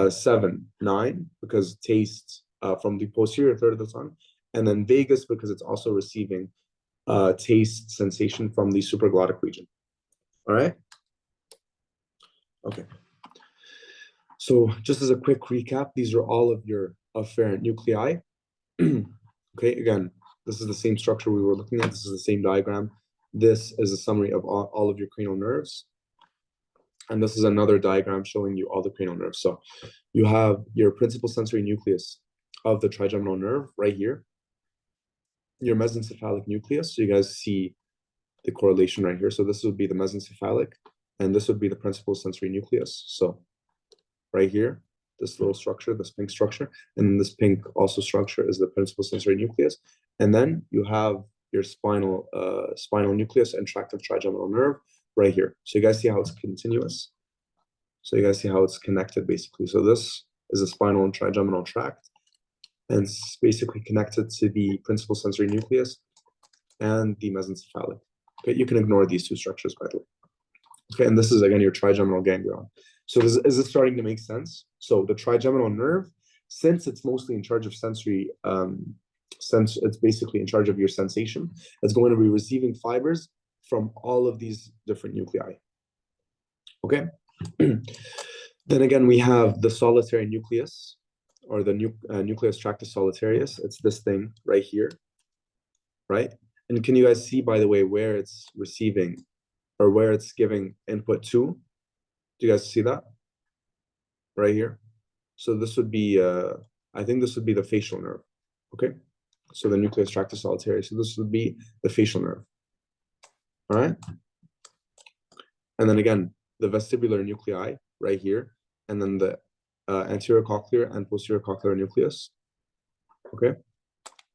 7, 9, because taste from the posterior third of the tongue. And then vagus, because it's also receiving taste sensation from the supraglottic region. All right? Okay. So just as a quick recap, these are all of your afferent nuclei. Okay, again, this is the same structure we were looking at. This is the same diagram. This is a summary of all of your cranial nerves. And this is another diagram showing you all the cranial nerves. So you have your principal sensory nucleus of the trigeminal nerve right here. Your mesencephalic nucleus. So you guys see the correlation right here. So this would be the mesencephalic, and this would be the principal sensory nucleus. So right here, this little structure, this pink structure, and this pink also structure is the principal sensory nucleus. And then you have your spinal nucleus and tract of trigeminal nerve right here. So you guys see how it's continuous. So you guys see how it's connected basically. So this is a spinal and trigeminal tract, and it's basically connected to the principal sensory nucleus and the mesencephalic. Okay, you can ignore these 2 structures, by the way. Okay, and this is again your trigeminal ganglion. So is this starting to make sense? So the trigeminal nerve, since it's mostly in charge of sensory, it's basically in charge of your sensation, it's going to be receiving fibers from all of these different nuclei. Okay. Then again, we have the solitary nucleus, or the nucleus tractus solitarius. It's this thing right here, right? And can you guys see, by the way, where it's receiving, or where it's giving input to? Do you guys see that? Right here. So this would be, I think this would be the facial nerve. Okay. So the nucleus tractus solitarius. So this would be the facial nerve. All right. And then again, the vestibular nuclei right here. And then the anterior cochlear and posterior cochlear nucleus. Okay.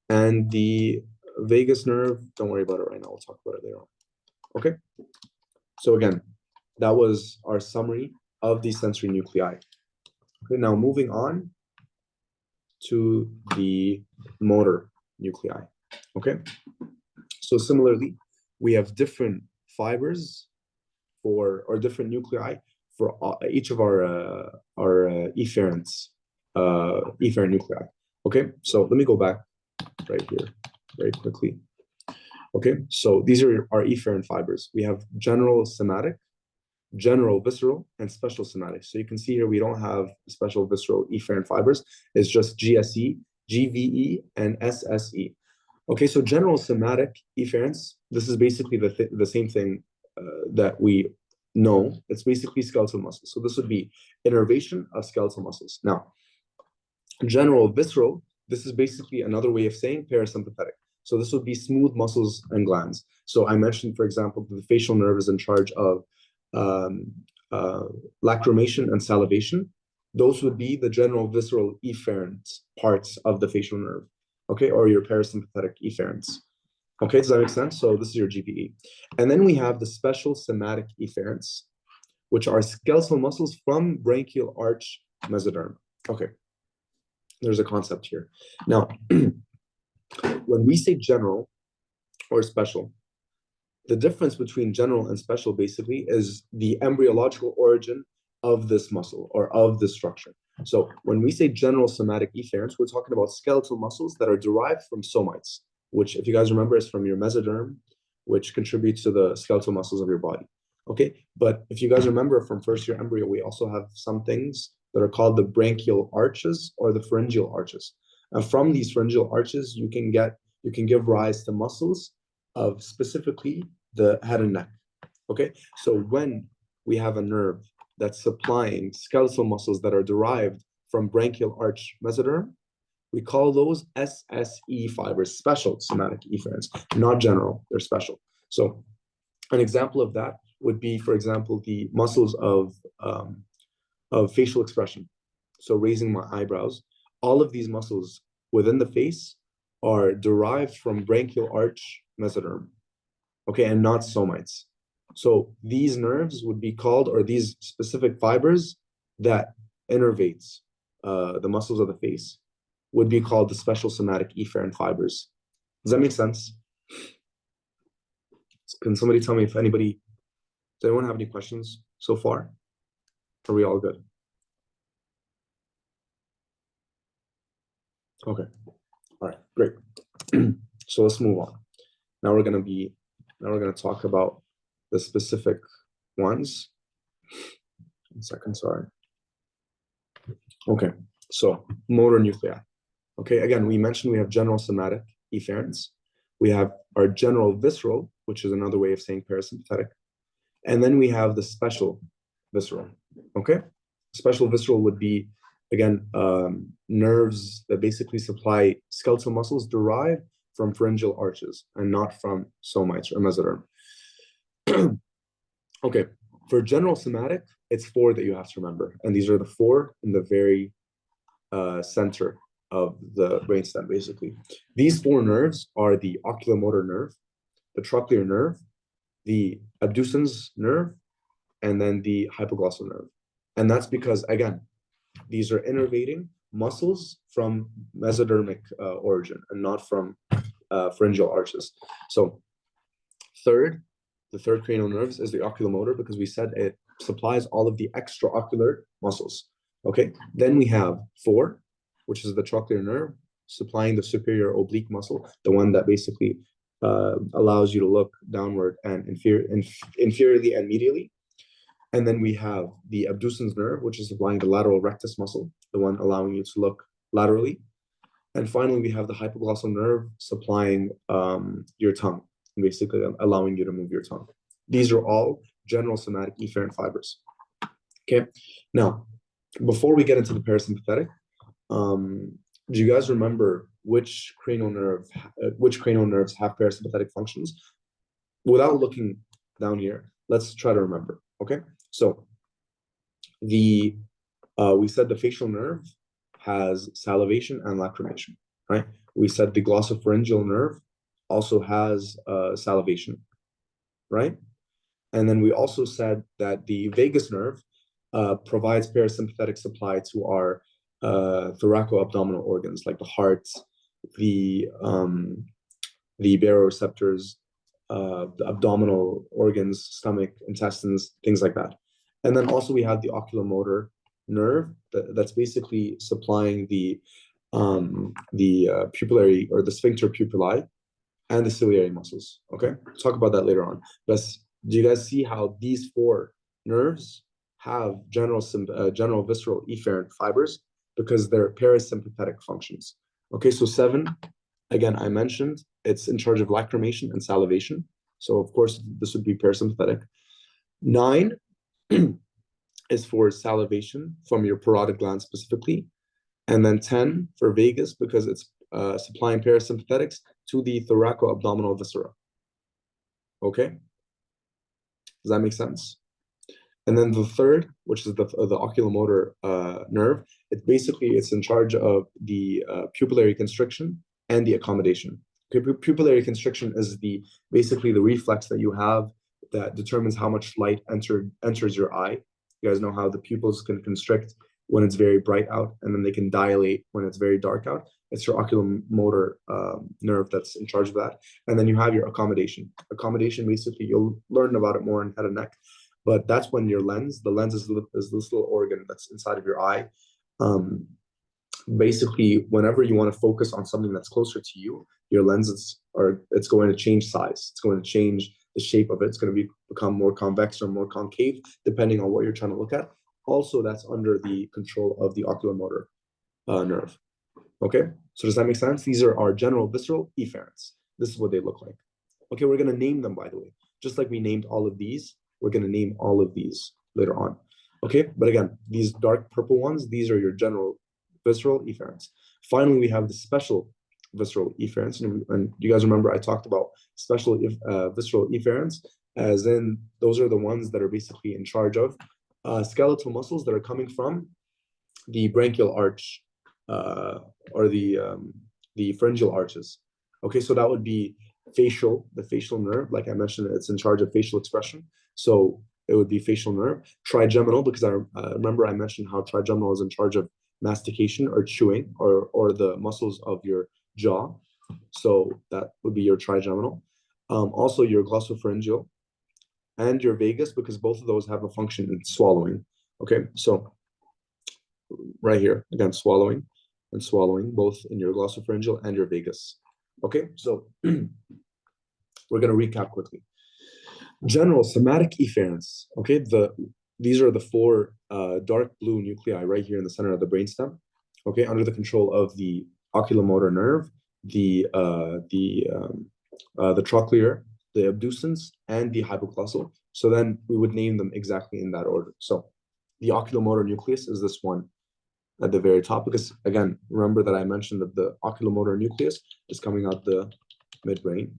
And the vagus nerve, don't worry about it right now. We'll talk about it later on. Okay. So again, that was our summary of the sensory nuclei. Okay, now moving on to the motor nuclei. Okay, so similarly, we have different fibers or different nuclei for each of our efferent nuclei. Okay, so let me go back right here very quickly. Okay, so these are our efferent fibers. We have general somatic, general visceral, and special somatic. So you can see here we don't have special visceral efferent fibers. It's just GSE, GVE, and SSE. Okay, so general somatic efferents, this is basically the same thing that we know. It's basically skeletal muscles. So this would be innervation of skeletal muscles. Now, general visceral, this is basically another way of saying parasympathetic. So this would be smooth muscles and glands. So I mentioned, for example, the facial nerve is in charge of um, lacrimation and salivation. Those would be the general visceral efferent parts of the facial nerve, okay, or your parasympathetic efferents. Okay, does that make sense? So this is your GPE. And then we have the special somatic efferents, which are skeletal muscles from branchial arch mesoderm. Okay, there's a concept here. Now, when we say general or special, the difference between general and special basically is the embryological origin of this muscle or of this structure. So when we say general somatic efferents, we're talking about skeletal muscles that are derived from somites, which, if you guys remember, is from your mesoderm, which contributes to the skeletal muscles of your body. Okay, but if you guys remember from first year embryo, we also have some things that are called the branchial arches or the pharyngeal arches. And from these pharyngeal arches, you can give rise to muscles of specifically the head and neck. Okay, so when we have a nerve that's supplying skeletal muscles that are derived from branchial arch mesoderm, we call those SSE fibers, special somatic efferents, not general, they're special. So an example of that would be, for example, the muscles of facial expression. So raising my eyebrows, all of these muscles within the face are derived from branchial arch mesoderm, okay, and not somites. So these nerves would be called, or these specific fibers that innervates the muscles of the face would be called the special somatic efferent fibers. Does that make sense? Can somebody tell me if anybody, does anyone have any questions so far? Are we all good? Okay. All right, great. So let's move on. Now we're going to talk about the specific ones. 1 second, sorry. Okay, so motor nuclei. Okay, again, we mentioned we have general somatic efferents. We have our general visceral, which is another way of saying parasympathetic. And then we have the special visceral, okay? Special visceral would be, again, nerves that basically supply skeletal muscles derived from pharyngeal arches and not from somites or mesoderm. Okay, for general somatic, it's 4 that you have to remember. And these are the 4 in the very center of the brainstem, basically. These 4 nerves are the oculomotor nerve, the trochlear nerve, the abducens nerve, and then the hypoglossal nerve. And that's because, again, these are innervating muscles from mesodermic origin and not from pharyngeal arches. So the third cranial nerves is the oculomotor, because we said it supplies all of the extraocular muscles. Okay, then we have 4, which is the trochlear nerve, supplying the superior oblique muscle, the one that basically allows you to look downward and inferiorly and medially. And then we have the abducens nerve, which is supplying the lateral rectus muscle, the one allowing you to look laterally. And finally, we have the hypoglossal nerve supplying your tongue, basically allowing you to move your tongue. These are all general somatic efferent fibers. Okay, now, before we get into the parasympathetic, do you guys remember which cranial nerves have parasympathetic functions? Without looking down here, let's try to remember. Okay, so we said the facial nerve has salivation and lacrimation, right? We said the glossopharyngeal nerve also has salivation, right? And then we also said that the vagus nerve provides parasympathetic supply to our thoraco-abdominal organs, like the heart, the baroreceptors, the abdominal organs, stomach, intestines, things like that. And then also we have the oculomotor nerve that's basically supplying the pupillary or the sphincter pupillae and the ciliary muscles. Okay, we'll talk about that later on. But do you guys see how these 4 nerves have general visceral efferent fibers? Because they're parasympathetic functions. Okay, so 7, again, I mentioned it's in charge of lacrimation and salivation. So of course, this would be parasympathetic. 9 is for salivation from your parotid gland specifically. And then 10 for vagus, because it's supplying parasympathetics to the thoraco-abdominal viscera. Okay? Does that make sense? And then the third, which is the oculomotor nerve, it's in charge of the pupillary constriction and the accommodation. Okay, pupillary constriction is basically the reflex that you have that determines how much light enters your eye. You guys know how the pupils can constrict when it's very bright out, and then they can dilate when it's very dark out. It's your oculomotor nerve that's in charge of that. And then you have your accommodation. Accommodation, basically, you'll learn about it more in head and neck, but that's when the lens is this little organ that's inside of your eye. Basically, whenever you want to focus on something that's closer to you, your lenses it's going to change size. It's going to change the shape of it. It's going to become more convex or more concave, depending on what you're trying to look at. Also, that's under the control of the oculomotor nerve. Okay, so does that make sense? These are our general visceral efferents. This is what they look like. Okay, we're going to name them, by the way. Just like we named all of these, we're going to name all of these later on. Okay, but again, these dark purple ones, these are your general visceral efferents. Finally, we have the special visceral efferents. And you guys remember I talked about special visceral efferents, as in those are the ones that are basically in charge of skeletal muscles that are coming from the branchial arch or the pharyngeal arches. Okay, so that would be the facial nerve. Like I mentioned, it's in charge of facial expression. So it would be facial nerve. Trigeminal, because I remember I mentioned how trigeminal is in charge of mastication or chewing or the muscles of your jaw. So that would be your trigeminal. Also your glossopharyngeal and your vagus, because both of those have a function in swallowing. Okay, so right here, again, swallowing and swallowing, both in your glossopharyngeal and your vagus. Okay, so we're going to recap quickly. General somatic efferents. Okay, these are the four dark blue nuclei right here in the center of the brainstem. Okay, under the control of the oculomotor nerve, the trochlear, the abducens, and the hypoglossal. So then we would name them exactly in that order. So the oculomotor nucleus is this one at the very top, because again, remember that I mentioned that the oculomotor nucleus is coming out the midbrain.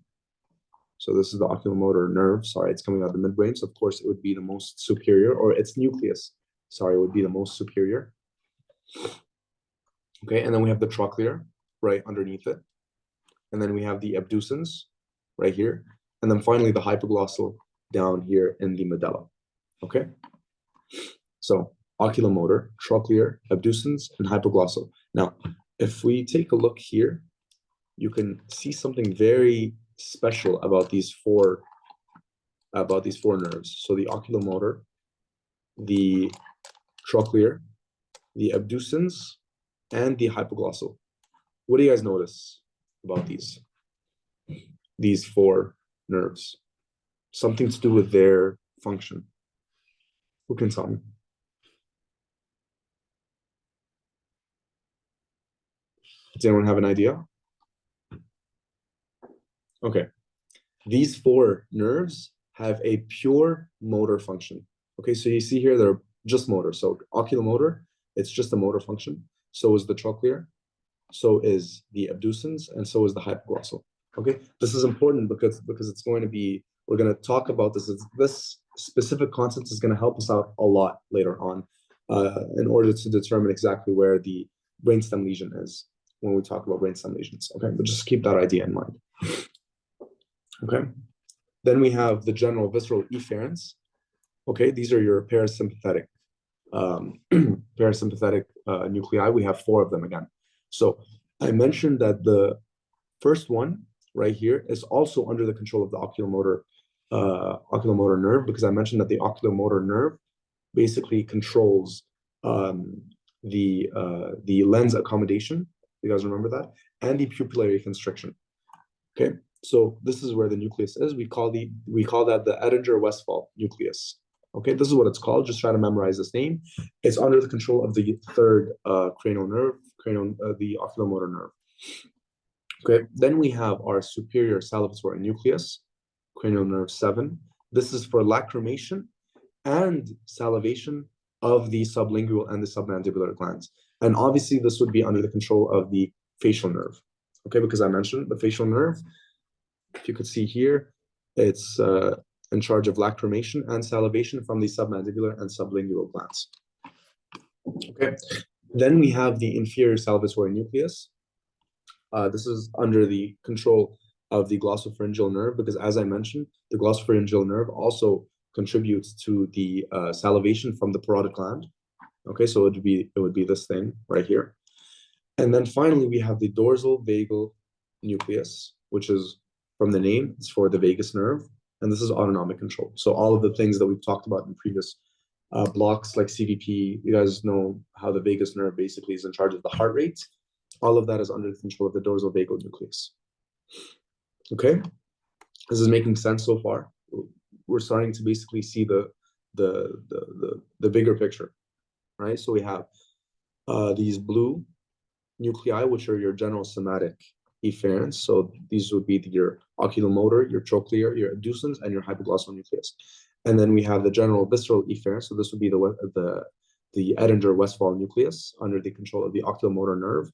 So this is the oculomotor nerve. Sorry, it's coming out the midbrain. So of course it would be the most superior, or its nucleus, sorry, would be the most superior. Okay, and then we have the trochlear right underneath it. And then we have the abducens right here. And then finally the hypoglossal down here in the medulla. Okay, so oculomotor, trochlear, abducens, and hypoglossal. Now, if we take a look here, you can see something very special about these four nerves. So the oculomotor, the trochlear, the abducens, and the hypoglossal. What do you guys notice about these four nerves? Something to do with their function. Who can tell me? Does anyone have an idea? Okay. These four nerves have a pure motor function. Okay, so you see here, they're just motor. So oculomotor, it's just a motor function. So is the trochlear, so is the abducens, and so is the hypoglossal. Okay, this is important because it's going to be, we're going to talk about this. This specific concept is going to help us out a lot later on in order to determine exactly where the brainstem lesion is when we talk about brainstem lesions. Okay, but just keep that idea in mind. Okay, then we have the general visceral efferents. Okay, these are your parasympathetic nuclei. We have four of them again. So I mentioned that the first one right here is also under the control of the oculomotor nerve, because I mentioned that the oculomotor nerve basically controls the lens accommodation. You guys remember that? And the pupillary constriction. Okay, so this is where the nucleus is. We call that the Edinger-Westphal nucleus. Okay, this is what it's called. Just try to memorize this name. It's under the control of the third cranial nerve, the oculomotor nerve. Okay, then we have our superior salivatory nucleus, cranial nerve 7. This is for lacrimation and salivation of the sublingual and the submandibular glands. And obviously, this would be under the control of the facial nerve. okay, because I mentioned the facial nerve. If you could see here, it's in charge of lacrimation and salivation from the submandibular and sublingual glands. Okay, then we have the inferior salivatory nucleus. This is under the control of the glossopharyngeal nerve, because as I mentioned, the glossopharyngeal nerve also contributes to the salivation from the parotid gland. Okay, so it would be this thing right here. And then finally, we have the dorsal vagal nucleus, which is from the name, it's for the vagus nerve, and this is autonomic control. So all of the things that we've talked about in previous blocks like CVP, you guys know how the vagus nerve basically is in charge of the heart rate. All of that is under the control of the dorsal vagal nucleus. Okay, this is making sense so far. We're starting to basically see the bigger picture, right? So we have these blue nuclei, which are your general somatic efferents. So these would be your oculomotor, your trochlear, your abducens, and your hypoglossal nucleus. And then we have the general visceral efferents. So this would be the Edinger-Westphal nucleus under the control of the oculomotor nerve.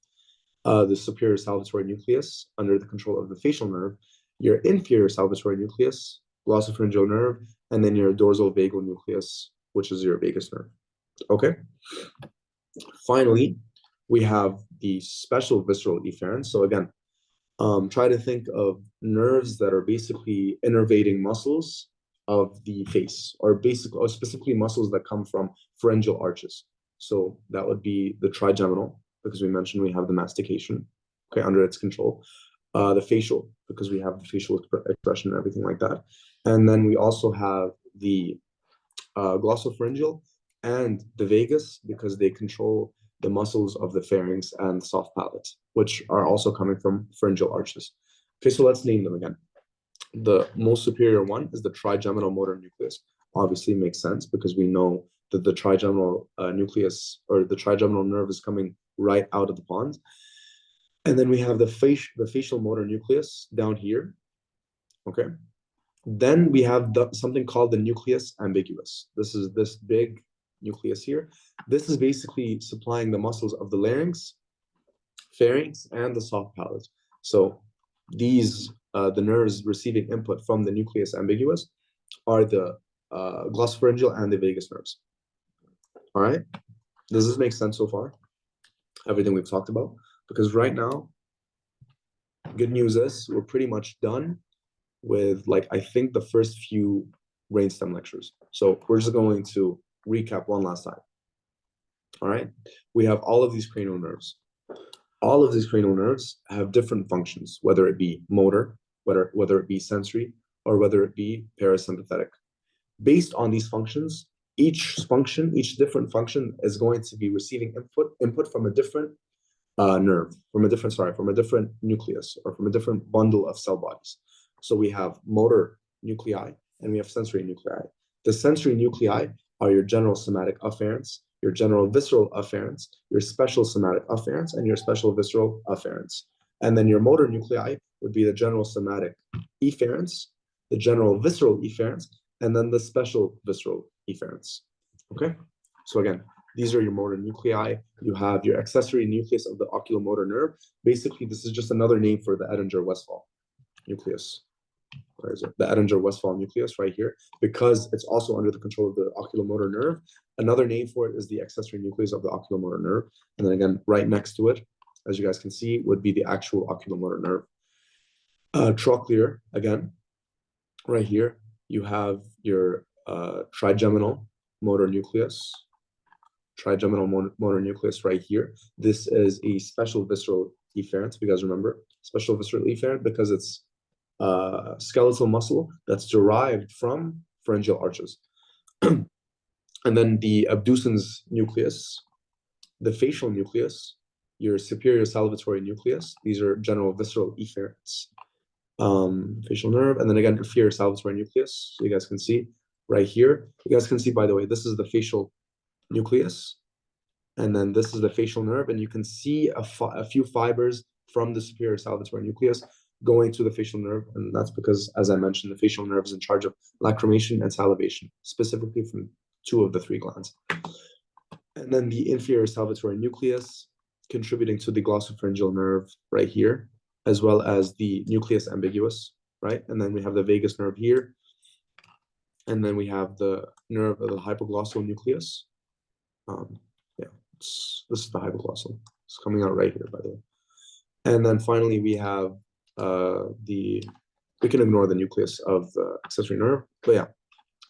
The superior salivatory nucleus under the control of the facial nerve, your inferior salivatory nucleus, glossopharyngeal nerve, and then your dorsal vagal nucleus, which is your vagus nerve. Okay. Finally, we have the special visceral efferents. So again, try to think of nerves that are basically innervating muscles of the face, or specifically muscles that come from pharyngeal arches. So that would be the trigeminal, because we mentioned we have the mastication, okay, under its control. The facial, because we have the facial expression and everything like that. And then we also have the glossopharyngeal and the vagus, because they control the muscles of the pharynx and soft palate, which are also coming from pharyngeal arches. Okay, so let's name them again. The most superior one is the trigeminal motor nucleus. Obviously makes sense because we know that the trigeminal nucleus, or the trigeminal nerve, is coming right out of the pons. And then we have the facial motor nucleus down here. Okay. Then we have something called the nucleus ambiguus. This is this big nucleus here. This is basically supplying the muscles of the larynx, pharynx, and the soft palate. So these, the nerves receiving input from the nucleus ambiguus are the glossopharyngeal and the vagus nerves. All right. Does this make sense so far? Everything we've talked about? Because right now, good news is we're pretty much done with, like, I think the first few Brainstem lectures. So we're just going to recap one last time. All right. We have all of these cranial nerves. All of these cranial nerves have different functions, whether it be motor, whether it be sensory, or whether it be parasympathetic. Based on these functions, each different function is going to be receiving input from a different nerve, from a different nucleus, or from a different bundle of cell bodies. So we have motor nuclei and we have sensory nuclei. The sensory nuclei are your general somatic afferents, your general visceral afferents, your special somatic afferents, and your special visceral afferents. And then your motor nuclei would be the general somatic efferents, the general visceral efferents, and then the special visceral efferents. Okay? So again, these are your motor nuclei. You have your accessory nucleus of the oculomotor nerve. Basically, this is just another name for the Edinger-Westphal nucleus. Where is it? The Edinger-Westphal nucleus right here, because it's also under the control of the oculomotor nerve. Another name for it is the accessory nucleus of the oculomotor nerve. And then again, right next to it, as you guys can see, would be the actual oculomotor nerve. Trochlear, again, right here, you have your trigeminal motor nucleus. Trigeminal motor nucleus right here. This is a special visceral efferent. If you guys remember, special visceral efferent, because it's skeletal muscle that's derived from pharyngeal arches. And then the abducens nucleus, the facial nucleus, your superior salivatory nucleus. These are general visceral efferents. Facial nerve, and then again, inferior salivatory nucleus. So you guys can see right here. You guys can see, by the way, this is the facial nucleus, and then this is the facial nerve, and you can see a few fibers from the superior salivatory nucleus going to the facial nerve, and that's because, as I mentioned, the facial nerve is in charge of lacrimation and salivation, specifically from 2 of the 3 glands. And then the inferior salivatory nucleus, contributing to the glossopharyngeal nerve right here. as well as the nucleus ambiguous, right? And then we have the vagus nerve here. And then we have the nerve of the hypoglossal nucleus. Yeah, this is the hypoglossal. It's coming out right here, by the way. And then finally, we have we can ignore the nucleus of the accessory nerve, but yeah,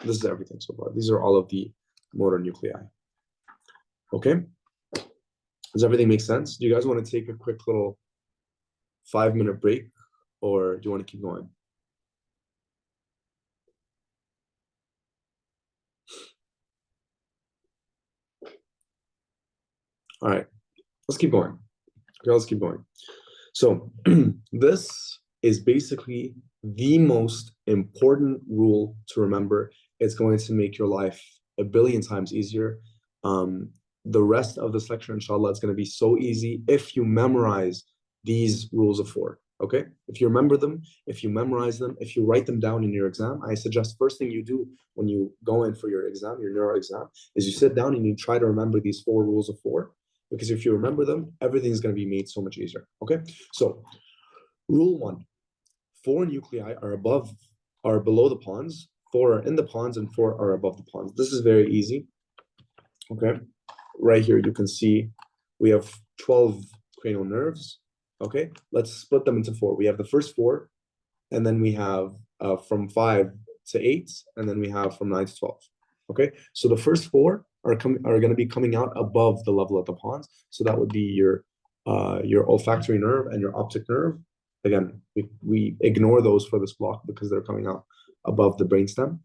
this is everything so far. These are all of the motor nuclei. Okay, does everything make sense? Do you guys want to take a quick little 5-minute break, or do you want to keep going? All right, let's keep going. Okay, let's keep going. So this is basically the most important rule to remember. It's going to make your life a billion times easier. The rest of this lecture, inshallah, it's going to be so easy if you memorize these rules of 4. Okay, if you remember them, if you memorize them, if you write them down in your exam, I suggest first thing you do when you go in for your exam, your neuro exam, is you sit down and you try to remember these 4 rules of 4. Because if you remember them, everything's going to be made so much easier. Okay, so rule 1: 4 nuclei are below the pons, 4 are in the pons, and 4 are above the pons. This is very easy. Okay, right here you can see we have 12 cranial nerves. Okay, let's split them into 4. We have the first 4, and then we have from 5 to 8, and then we have from 9 to 12. Okay, so the first 4 are going to be coming out above the level of the pons. So that would be your olfactory nerve and your optic nerve. Again, we ignore those for this block because they're coming out above the brainstem.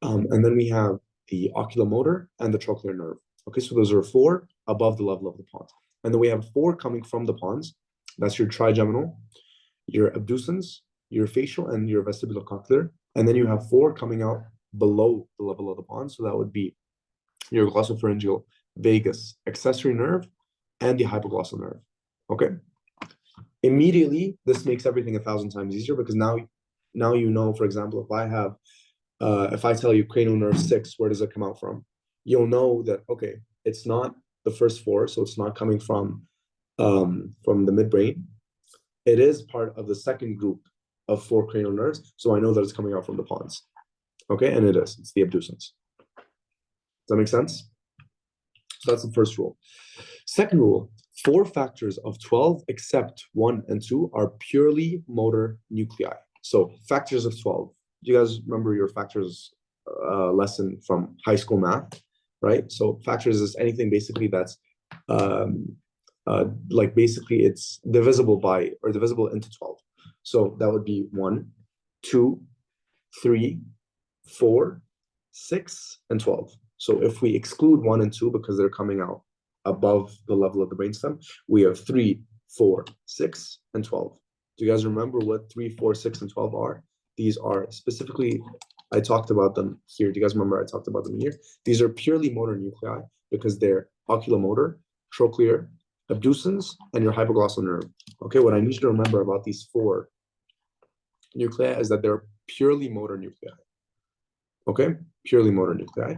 And then we have the oculomotor and the trochlear nerve. Okay, so those are 4 above the level of the pons. And then we have 4 coming from the pons. That's your trigeminal, your abducens, your facial, and your vestibulocochlear. And then you have 4 coming out below the level of the pons. So that would be your glossopharyngeal, vagus, accessory nerve, and the hypoglossal nerve. Okay. Immediately, this makes everything 1,000 times easier because now you know, for example, if I tell you cranial nerve 6, where does it come out from? You'll know that, okay, it's not the first 4, so it's not coming from the midbrain. It is part of the second group of 4 cranial nerves, so I know that it's coming out from the pons. Okay, and it is. It's the abducens. Does that make sense? So that's the first rule. Second rule: 4 factors of 12 except 1 and 2 are purely motor nuclei. So factors of 12. Do you guys remember your factors lesson from high school math, right? So factors is anything basically that's like basically it's divisible by or divisible into 12. So that would be 1, 2, 3, 4, 6, and 12. So if we exclude 1 and 2 because they're coming out above the level of the brainstem, we have 3, 4, 6, and 12. Do you guys remember what 3, 4, 6, and 12 are? These are specifically, I talked about them here. Do you guys remember I talked about them here? These are purely motor nuclei because they're oculomotor, trochlear, abducens, and your hypoglossal nerve. Okay, what I need you to remember about these 4 nuclei is that they're purely motor nuclei. Okay, purely motor nuclei.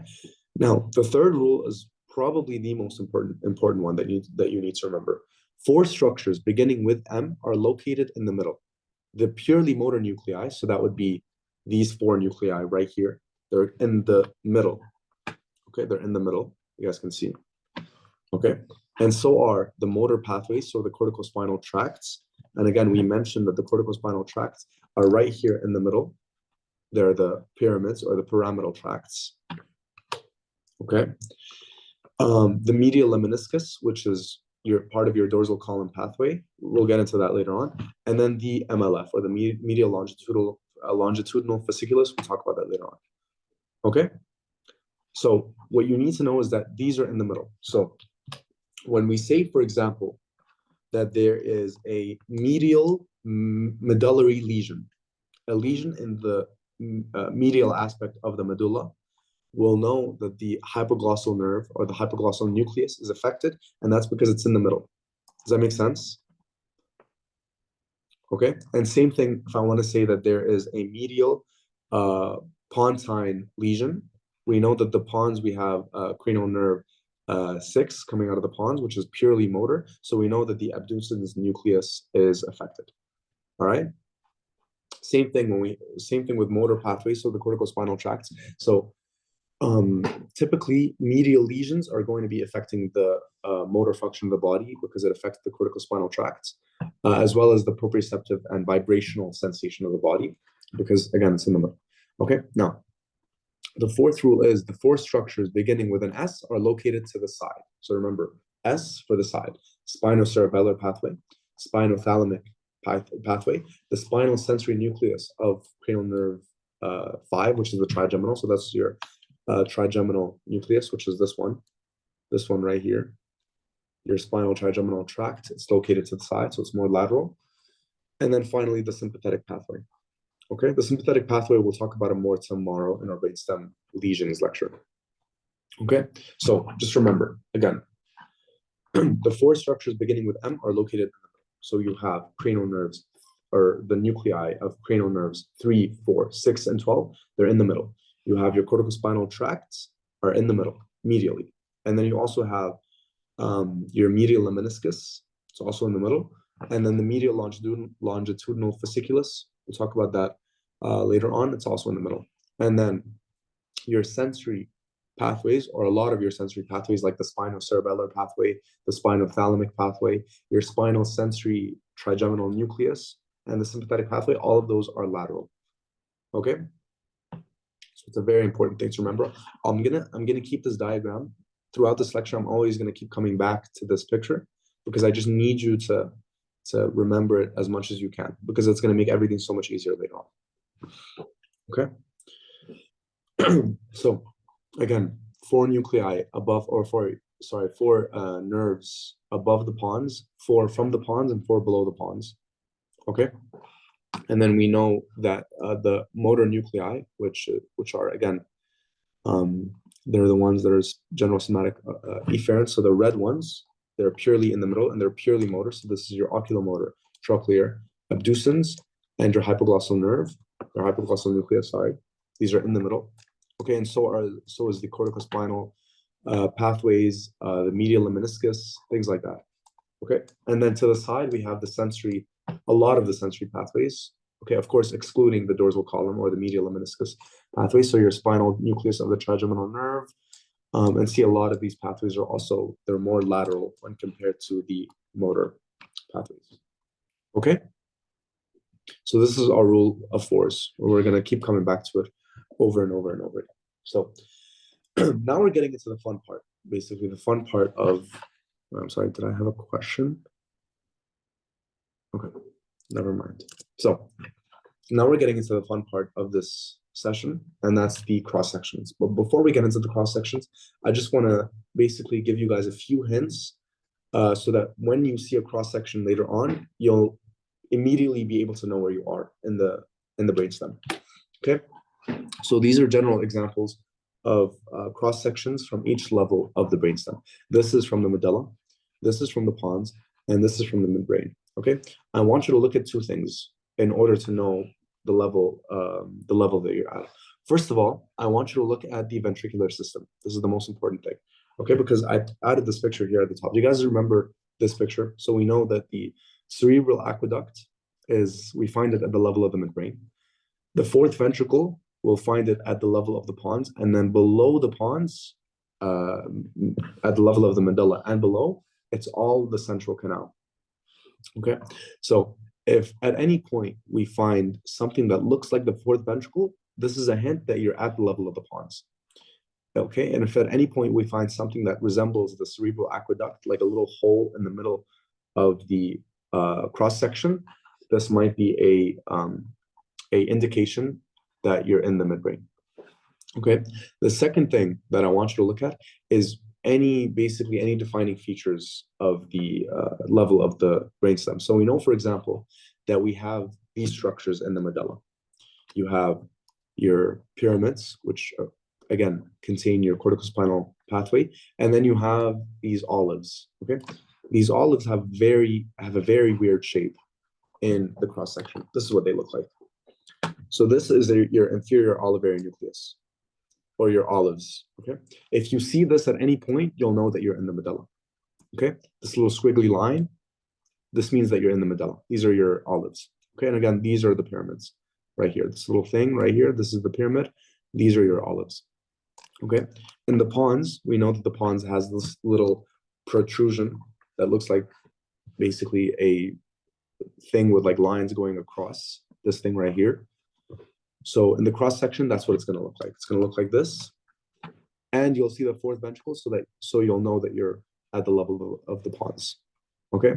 Now, the third rule is probably the most important one that you need to remember. 4 structures beginning with M are located in the middle. The purely motor nuclei, so that would be these 4 nuclei right here. They're in the middle. Okay, they're in the middle. You guys can see. Okay, and so are the motor pathways, so the corticospinal tracts. And again, we mentioned that the corticospinal tracts are right here in the middle. They're the pyramids or the pyramidal tracts. Okay. The medial lemniscus, which is part of your dorsal column pathway. We'll get into that later on. And then the MLF, or the medial longitudinal fasciculus. We'll talk about that later on. Okay. So what you need to know is that these are in the middle. So when we say, for example, that there is a medial medullary lesion, a lesion in the medial aspect of the medulla, we'll know that the hypoglossal nerve or the hypoglossal nucleus is affected, and that's because it's in the middle. Does that make sense? Okay, and same thing if I want to say that there is a medial pontine lesion. We know that the pons, we have cranial nerve 6 coming out of the pons, which is purely motor. So we know that the abducens nucleus is affected. All right. Same thing with motor pathways, so the corticospinal tracts. So typically medial lesions are going to be affecting the motor function of the body because it affects the corticospinal tracts, as well as the proprioceptive and vibrational sensation of the body, because again, it's in the middle. Okay, now the fourth rule is the four structures beginning with an S are located to the side. So remember, S for the side: spinocerebellar pathway, spinothalamic pathway, the spinal sensory nucleus of cranial nerve 5, which is the trigeminal. So that's your trigeminal nucleus, which is this one right here. Your spinal trigeminal tract, it's located to the side, so it's more lateral. And then finally, the sympathetic pathway. Okay, the sympathetic pathway, we'll talk about it more tomorrow in our brainstem lesions lecture. Okay, so just remember, again, the four structures beginning with M are located in the middle. So you have cranial nerves, or the nuclei of cranial nerves 3, 4, 6, and 12. They're in the middle. You have your corticospinal tracts are in the middle, medially. And then you also have your medial lemniscus, it's also in the middle. And then the medial longitudinal fasciculus, we'll talk about that later on, it's also in the middle. And then your sensory pathways, or a lot of your sensory pathways, like the spinocerebellar pathway, the spinothalamic pathway, your spinal sensory trigeminal nucleus, and the sympathetic pathway, all of those are lateral. Okay? So it's a very important thing to remember. I'm gonna keep this diagram throughout this lecture. I'm always gonna keep coming back to this picture because I just need you to remember it as much as you can, because it's gonna make everything so much easier later on. Okay? So again, 4 nuclei above, or four nerves above the pons, 4 from the pons, and 4 below the pons. Okay? And then we know that the motor nuclei, which are again, they're the ones that are general somatic efferents. So the red ones, they're purely in the middle and they're purely motor. So this is your oculomotor, trochlear, abducens, and your hypoglossal nerve, or hypoglossal nucleus. Sorry, these are in the middle. Okay, and so is the corticospinal pathways, the medial lemniscus, things like that. Okay, and then to the side we have the sensory, a lot of the sensory pathways. Okay, of course, excluding the dorsal column or the medial lemniscus pathway. So your spinal nucleus of the trigeminal nerve, and see a lot of these pathways are also, they're more lateral when compared to the motor pathways. Okay, so this is our rule of 4s. We're gonna keep coming back to it over and over and over again. So now we're getting into the fun part, basically the fun part of, I'm sorry, did I have a question? Okay, never mind. So now we're getting into the fun part of this session, and that's the cross sections. But before we get into the cross sections, I just want to basically give you guys a few hints so that when you see a cross section later on, you'll immediately be able to know where you are in the brainstem. Okay, so these are general examples of cross sections from each level of the brainstem. This is from the medulla, this is from the pons, and this is from the midbrain. Okay, I want you to look at 2 things in order to know the level that you're at. First of all, I want you to look at the ventricular system. This is the most important thing. Okay, because I added this picture here at the top. Do you guys remember this picture? So we know that the cerebral aqueduct we find it at the level of the midbrain. The 4th ventricle, we'll find it at the level of the pons, and then below the pons, at the level of the medulla and below, it's all the central canal. Okay, so if at any point we find something that looks like the 4th ventricle, this is a hint that you're at the level of the pons. Okay, and if at any point we find something that resembles the cerebral aqueduct, like a little hole in the middle of the cross section, this might be a indication that you're in the midbrain. Okay, the second thing that I want you to look at is basically any defining features of the level of the brainstem. So we know, for example, that we have these structures in the medulla. You have your pyramids, which again contain your corticospinal pathway, and then you have these olives. Okay, these olives have a very weird shape in the cross section. This is what they look like. So this is your inferior olivary nucleus, or your olives. Okay, if you see this at any point, you'll know that you're in the medulla. Okay, this little squiggly line, this means that you're in the medulla. These are your olives. Okay, and again, these are the pyramids right here. This little thing right here, this is the pyramid. These are your olives. Okay, in the pons, we know that the pons has this little protrusion that looks like basically a thing with like lines going across this thing right here. So in the cross section, that's what it's going to look like. It's going to look like this, and you'll see the fourth ventricle, so you'll know that you're at the level of the pons. Okay,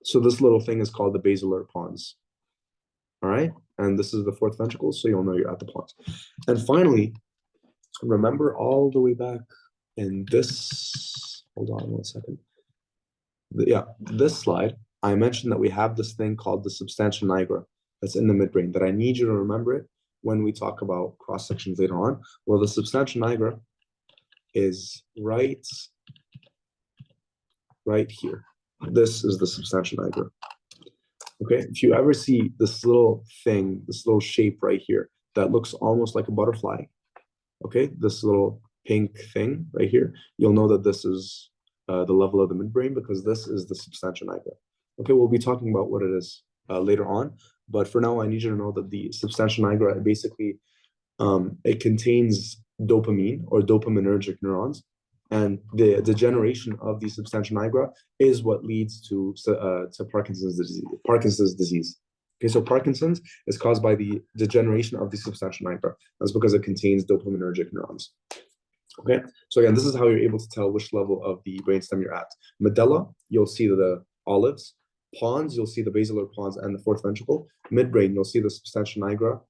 so this little thing is called the basilar pons. All right, and this is the fourth ventricle, so you'll know you're at the pons. And finally, remember all the way back in this. Hold on 1 second. Yeah, this slide, I mentioned that we have this thing called the substantia nigra that's in the midbrain, that I need you to remember it when we talk about cross sections later on. Well, the substantia nigra is right here. This is the substantia nigra. Okay, if you ever see this little thing, this little shape right here that looks almost like a butterfly, okay, this little pink thing right here, you'll know that this is the level of the midbrain, because this is the substantia nigra. Okay, we'll be talking about what it is later on, but for now, I need you to know that the substantia nigra basically it contains dopamine or dopaminergic neurons, and the degeneration of the substantia nigra is what leads to Parkinson's disease. Parkinson's disease. Okay, so Parkinson's is caused by the degeneration of the substantia nigra. That's because it contains dopaminergic neurons. Okay, so again, this is how you're able to tell which level of the brainstem you're at. Medulla, you'll see the olives. Pons, you'll see the basilar pons and the fourth ventricle. Midbrain, you'll see the substantia nigra,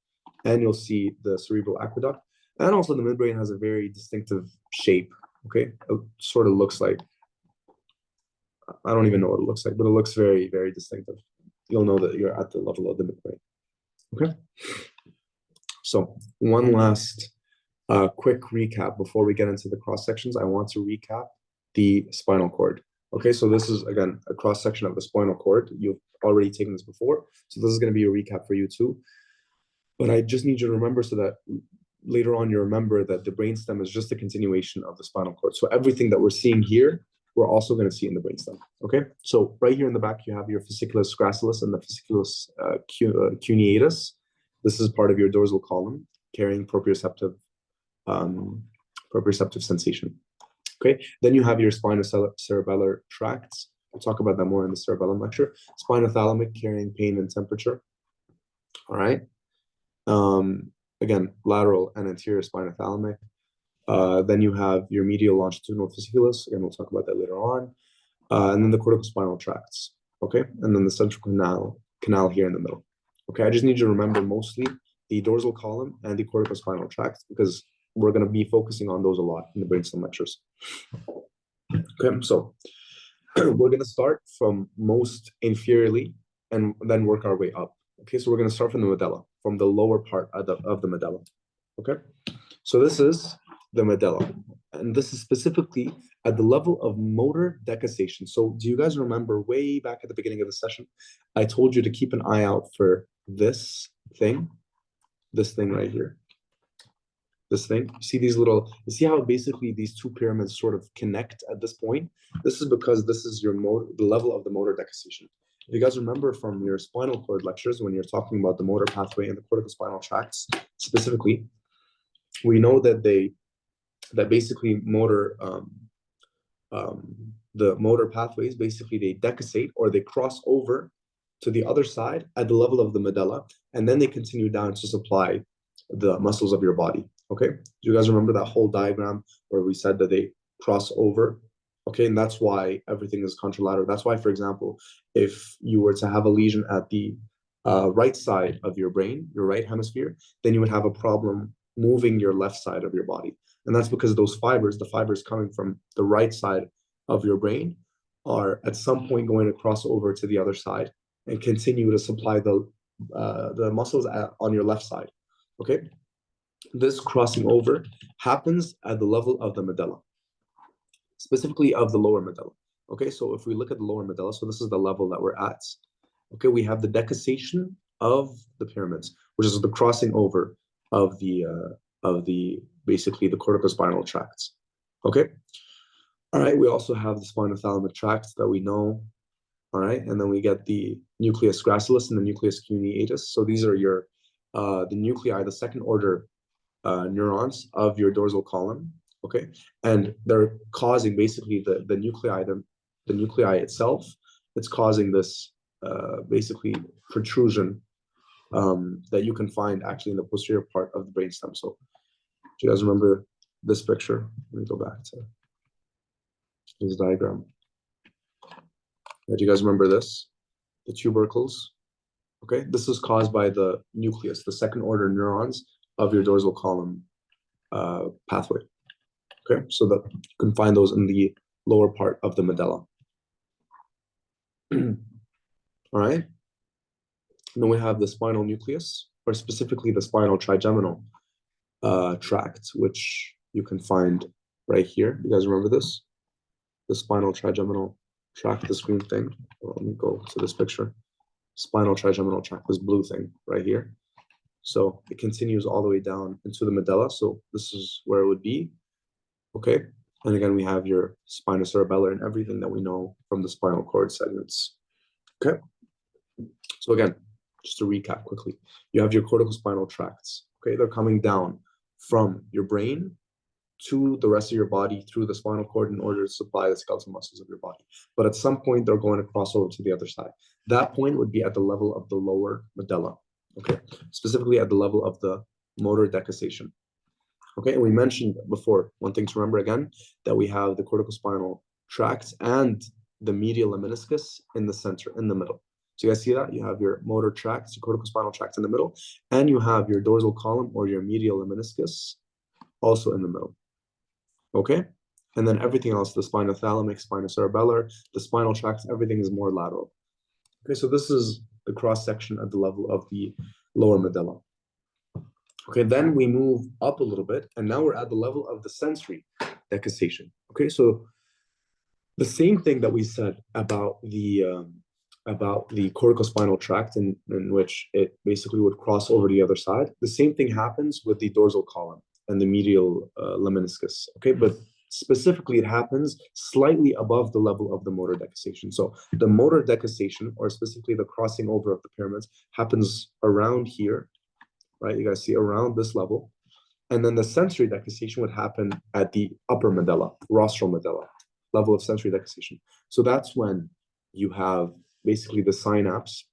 and you'll see the cerebral aqueduct. And also the midbrain has a very distinctive shape. Okay, it sort of looks like, I don't even know what it looks like, but it looks very, very distinctive. You'll know that you're at the level of the midbrain. Okay, so one last quick recap before we get into the cross sections. I want to recap the spinal cord. Okay, so this is again a cross section of the spinal cord. You've already taken this before, so this is going to be a recap for you too. But I just need you to remember so that later on you remember that the brainstem is just a continuation of the spinal cord. So everything that we're seeing here, we're also going to see in the brainstem. Okay, so right here in the back you have your fasciculus gracilis and the fasciculus cuneatus. This is part of your dorsal column, carrying proprioceptive sensation. Okay, then you have your spinocerebellar tracts. We'll talk about that more in the cerebellum lecture. Spinothalamic, carrying pain and temperature. All right. Again, lateral and anterior spinothalamic. Then you have your medial longitudinal fasciculus. Again, we'll talk about that later on. And then the corticospinal tracts. Okay, and then the central canal here in the middle. Okay, I just need you to remember mostly the dorsal column and the corticospinal tract, because we're going to be focusing on those a lot in the brainstem lectures. Okay, so we're going to start from most inferiorly and then work our way up. Okay, so we're going to start from the medulla, from the lower part of the medulla. Okay, so this is the medulla, and this is specifically at the level of motor decussation. So do you guys remember way back at the beginning of the session, I told you to keep an eye out for this thing right here. This thing, you see these little, you see how basically these two pyramids sort of connect at this point? This is because this is your the level of the motor decussation. If you guys remember from your spinal cord lectures, when you're talking about the motor pathway and the corticospinal tracts specifically, we know that basically the motor pathways, basically they decussate or they cross over to the other side at the level of the medulla, and then they continue down to supply the muscles of your body. Okay, do you guys remember that whole diagram where we said that they cross over? Okay, and that's why everything is contralateral. That's why, for example, if you were to have a lesion at the right side of your brain, your right hemisphere, then you would have a problem moving your left side of your body. And that's because those fibers, the fibers coming from the right side of your brain, are at some point going to cross over to the other side and continue to supply the muscles on your left side. Okay, this crossing over happens at the level of the medulla, specifically of the lower medulla. Okay, so if we look at the lower medulla, so this is the level that we're at. Okay, we have the decussation of the pyramids, which is the crossing over of the basically the corticospinal tracts. Okay, all right. We also have the spinothalamic tracts that we know. all right? And then we get the nucleus gracilis and the nucleus cuneatus. So these are your the nuclei, the second order neurons of your dorsal column, okay? And they're causing basically the nuclei itself. It's causing this basically protrusion that you can find actually in the posterior part of the brainstem. So do you guys remember this picture? Let me go back to this diagram. Do you guys remember this? The tubercles. Okay, this is caused by the nucleus, the second order neurons of your dorsal column pathway. Okay, so that you can find those in the lower part of the medulla. All right. And then we have the spinal nucleus, or specifically the spinal trigeminal tract, which you can find right here. You guys remember this? The spinal trigeminal tract, this green thing. Well, let me go to this picture. Spinal trigeminal tract, this blue thing right here. So it continues all the way down into the medulla. So this is where it would be. Okay. And again, we have your spinocerebellar and everything that we know from the spinal cord segments. Okay. So again, just to recap quickly, you have your corticospinal tracts. Okay. They're coming down from your brain to the rest of your body through the spinal cord in order to supply the skeletal muscles of your body. But at some point, they're going to cross over to the other side. That point would be at the level of the lower medulla, okay? Specifically at the level of the motor decussation. Okay, and we mentioned before, one thing to remember again, that we have the corticospinal tract and the medial lemniscus in the center, in the middle. So you guys see that? You have your motor tract, your corticospinal tract in the middle, and you have your dorsal column or your medial lemniscus also in the middle. Okay, and then everything else, the spinothalamic, spinocerebellar, the spinal tracts, everything is more lateral. Okay, so this is the cross section at the level of the lower medulla. Okay, then we move up a little bit, and now we're at the level of the sensory decussation. Okay, so the same thing that we said about the corticospinal tract, in which it basically would cross over the other side. The same thing happens with the dorsal column and the medial lemniscus, okay? But specifically, it happens slightly above the level of the motor decussation. So the motor decussation, or specifically the crossing over of the pyramids, happens around here, right? You guys see around this level. And then the sensory decussation would happen at the upper medulla, rostral medulla, level of sensory decussation. So that's when you have basically the synapse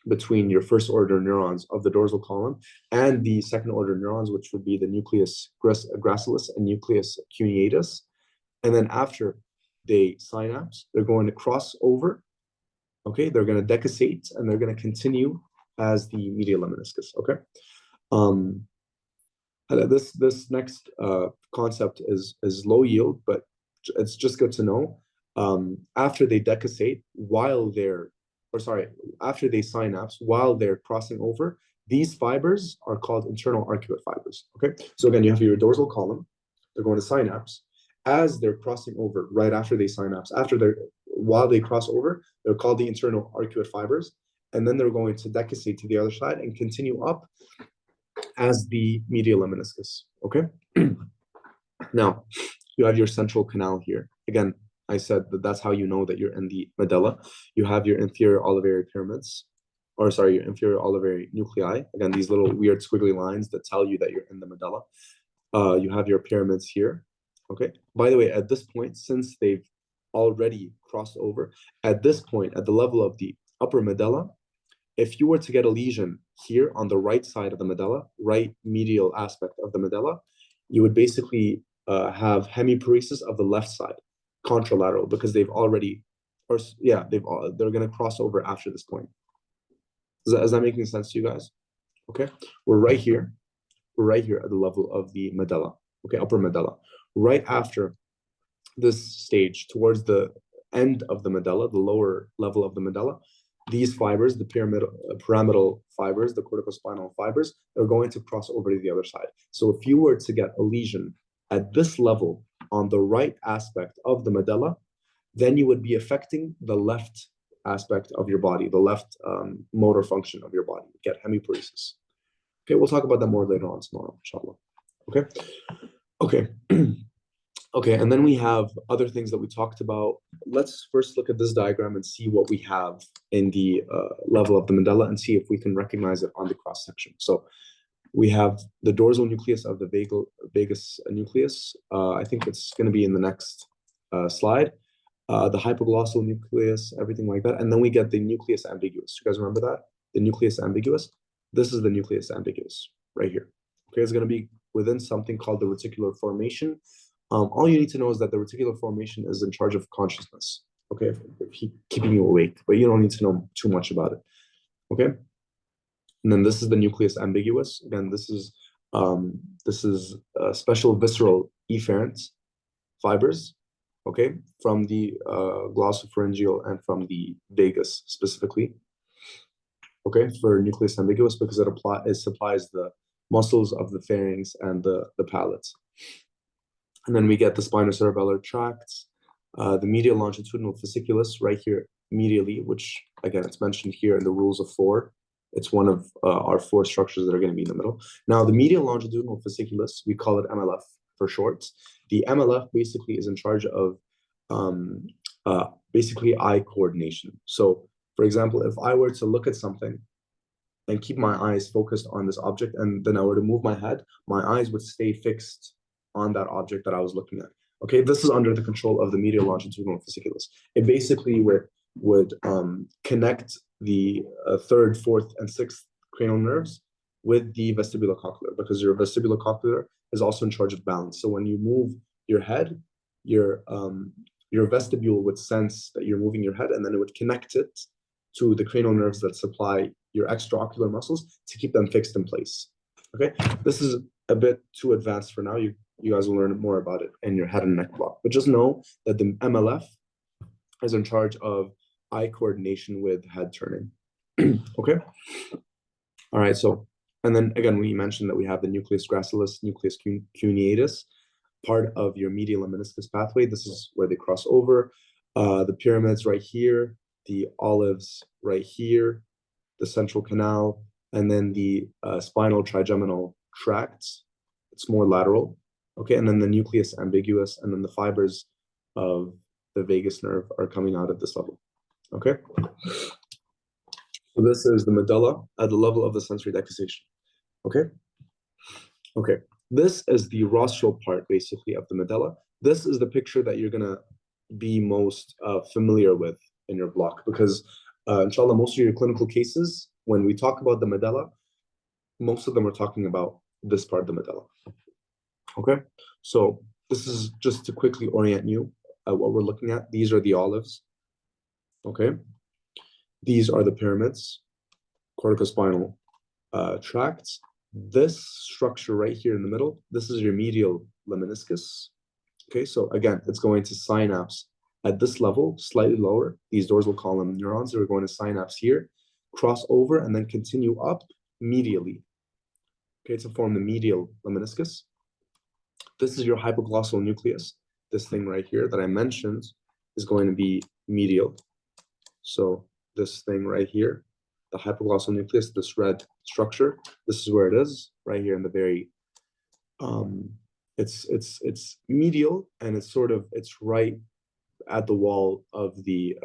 between your first order neurons of the dorsal column and the second order neurons, which would be the nucleus gracilis and nucleus cuneatus. And then after they synapse, they're going to cross over. Okay, they're going to decussate and they're going to continue as the medial lemniscus. Okay. This next concept is low yield, but it's just good to know. After they decussate, after they synapse, while they're crossing over, these fibers are called internal arcuate fibers. Okay, so again, you have your dorsal column, they're going to synapse. As they're crossing over, right after they synapse, while they cross over, they're called the internal arcuate fibers, and then they're going to decussate to the other side and continue up as the medial lemniscus. Okay, now you have your central canal here. Again, I said that's how you know that you're in the medulla. You have your inferior olivary pyramids, your inferior olivary nuclei. Again, these little weird squiggly lines that tell you that you're in the medulla. You have your pyramids here. Okay. By the way, at this point, since they've already crossed over, at this point, at the level of the upper medulla, if you were to get a lesion here on the right side of the medulla, right medial aspect of the medulla, you would basically have hemiparesis of the left side, contralateral, because they're going to cross over after this point. Is that making sense to you guys? Okay, we're right here at the level of the medulla. Okay, upper medulla. Right after this stage, towards the end of the medulla, the lower level of the medulla, these fibers, the pyramidal fibers, the corticospinal fibers, are going to cross over to the other side. So if you were to get a lesion at this level on the right aspect of the medulla, then you would be affecting the left aspect of your body, the left motor function of your body. You get hemiparesis. Okay, we'll talk about that more later on tomorrow, inshallah. Okay. Okay, and then we have other things that we talked about. Let's first look at this diagram and see what we have in the level of the medulla and see if we can recognize it on the cross section. So we have the dorsal nucleus of the vagus nucleus. I think it's going to be in the next slide. The hypoglossal nucleus, everything like that. And then we get the nucleus ambiguus. You guys remember that? The nucleus ambiguus. This is the nucleus ambiguus right here. Okay, it's going to be within something called the reticular formation. All you need to know is that the reticular formation is in charge of consciousnness. Okay, if keeping you awake, but you don't need to know too much about it. Okay, and then this is the nucleus ambiguus. Again, this is special visceral efferent fibers. Okay, from the glossopharyngeal and from the vagus specifically. Okay, for nucleus ambiguus because it supplies the muscles of the pharynx and the palate. And then we get the spinocerebellar tracts, the medial longitudinal fasciculus right here medially, which again, it's mentioned here in the rules of 4. It's one of our 4 structures that are going to be in the middle. Now, the medial longitudinal fasciculus, we call it MLF for short. The MLF basically is in charge of basically eye coordination. So, for example, if I were to look at something and keep my eyes focused on this object, and then I were to move my head, my eyes would stay fixed on that object that I was looking at. Okay, this is under the control of the medial longitudinal fasciculus. It basically would connect the 3rd, 4th, and 6th cranial nerves with the vestibulocochlear, because your vestibulocochlear is also in charge of balance. So when you move your head, your vestibule would sense that you're moving your head, and then it would connect it to the cranial nerves that supply your extraocular muscles to keep them fixed in place. Okay, this is a bit too advanced for now. You guys will learn more about it in your head and neck block. But just know that the MLF is in charge of eye coordination with head turning. Okay? All right, so, and then again, we mentioned that we have the nucleus gracilis, nucleus cuneatus, part of your medial lemniscus pathway. This is where they cross over. The pyramids right here, the olives right here, the central canal, and then the spinal trigeminal tracts. It's more lateral. Okay, and then the nucleus ambiguus, and then the fibers of the vagus nerve are coming out at this level. Okay, so this is the medulla at the level of the sensory decussation. Okay, okay, this is the rostral part basically of the medulla. This is the picture that you're gonna be most familiar with in your block, because inshallah, most of your clinical cases, when we talk about the medulla, most of them are talking about this part of the medulla. Okay, so this is just to quickly orient you at what we're looking at. These are the olives. Okay, these are the pyramids, corticospinal tracts. This structure right here in the middle, this is your medial lemniscus. Okay, so again, it's going to synapse at this level, slightly lower. These dorsal column neurons are going to synapse here, cross over, and then continue up medially. Okay, to form the medial lemniscus. This is your hypoglossal nucleus. This thing right here that I mentioned is going to be medial. So this thing right here, the hypoglossal nucleus, this red structure, this is where it is, right here in the very, it's medial, and it's right at the wall of the,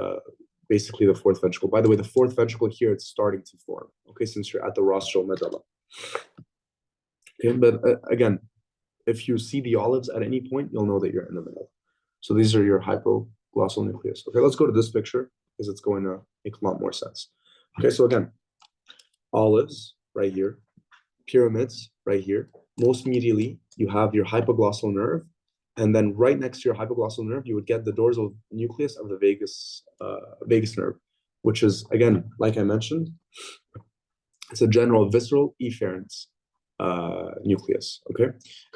basically the 4th ventricle. By the way, the 4th ventricle here, it's starting to form, okay, since you're at the rostral medulla. Okay, but again, if you see the olives at any point, you'll know that you're in the middle. So these are your hypoglossal nucleus. Okay, let's go to this picture because it's going to make a lot more sense. Okay, so again, olives right here, pyramids right here. Most medially, you have your hypoglossal nerve, and then right next to your hypoglossal nerve, you would get the dorsal nucleus of the vagus nerve, which is, again, like I mentioned, it's a general visceral efferent nucleus, okay?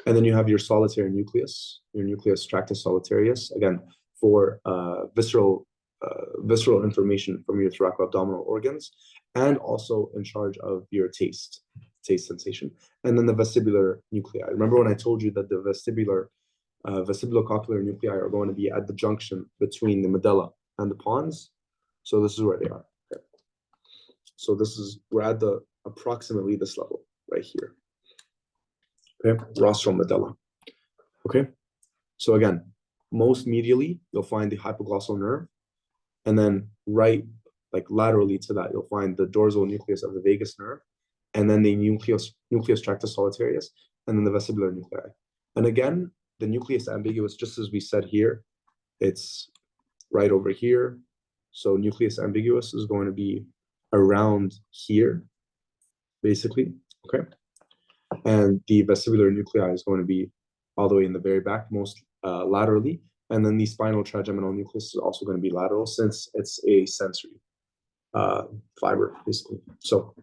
And then you have your solitary nucleus, your nucleus tractus solitarius, again, for visceral information from your thoracoabdominal organs, and also in charge of your taste sensation. And then the vestibular nuclei. Remember when I told you that the vestibulocochlear nuclei are going to be at the junction between the medulla and the pons? So this is where they are. Okay. So we're at approximately this level right here. Okay, rostral medulla. Okay, So again, most medially, you'll find the hypoglossal nerve, and then right, like laterally to that, you'll find the dorsal nucleus of the vagus nerve, and then the nucleus tractus solitarius, and then the vestibular nuclei. And again, the nucleus ambiguous, just as we said here, it's right over here. So nucleus ambiguous is going to be around here, basically, okay? And the vestibular nuclei is going to be all the way in the very back, most laterally. And then the spinal trigeminal nucleus is also going to be lateral since it's a sensory fiber, basically. So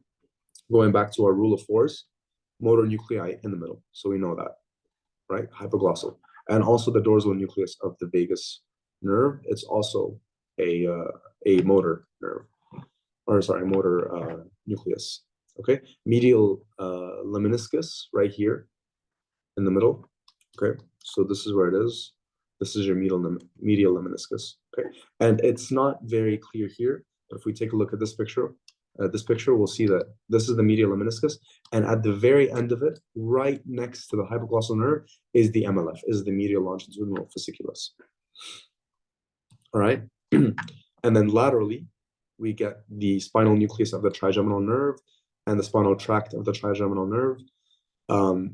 going back to our rule of fours, motor nuclei in the middle. So we know that, right? Hypoglossal. And also the dorsal nucleus of the vagus nerve. It's also a motor nerve, or sorry, motor nucleus. Okay, medial lemniscus right here in the middle. Okay, so this is where it is. This is your medial lemniscus. Okay, and it's not very clear here, but if we take a look at this picture, we'll see that this is the medial lemniscus, and at the very end of it, right next to the hypoglossal nerve, is the MLF, is the medial longitudinal fasciculus. All right, and then laterally, we get the spinal nucleus of the trigeminal nerve and the spinal tract of the trigeminal nerve.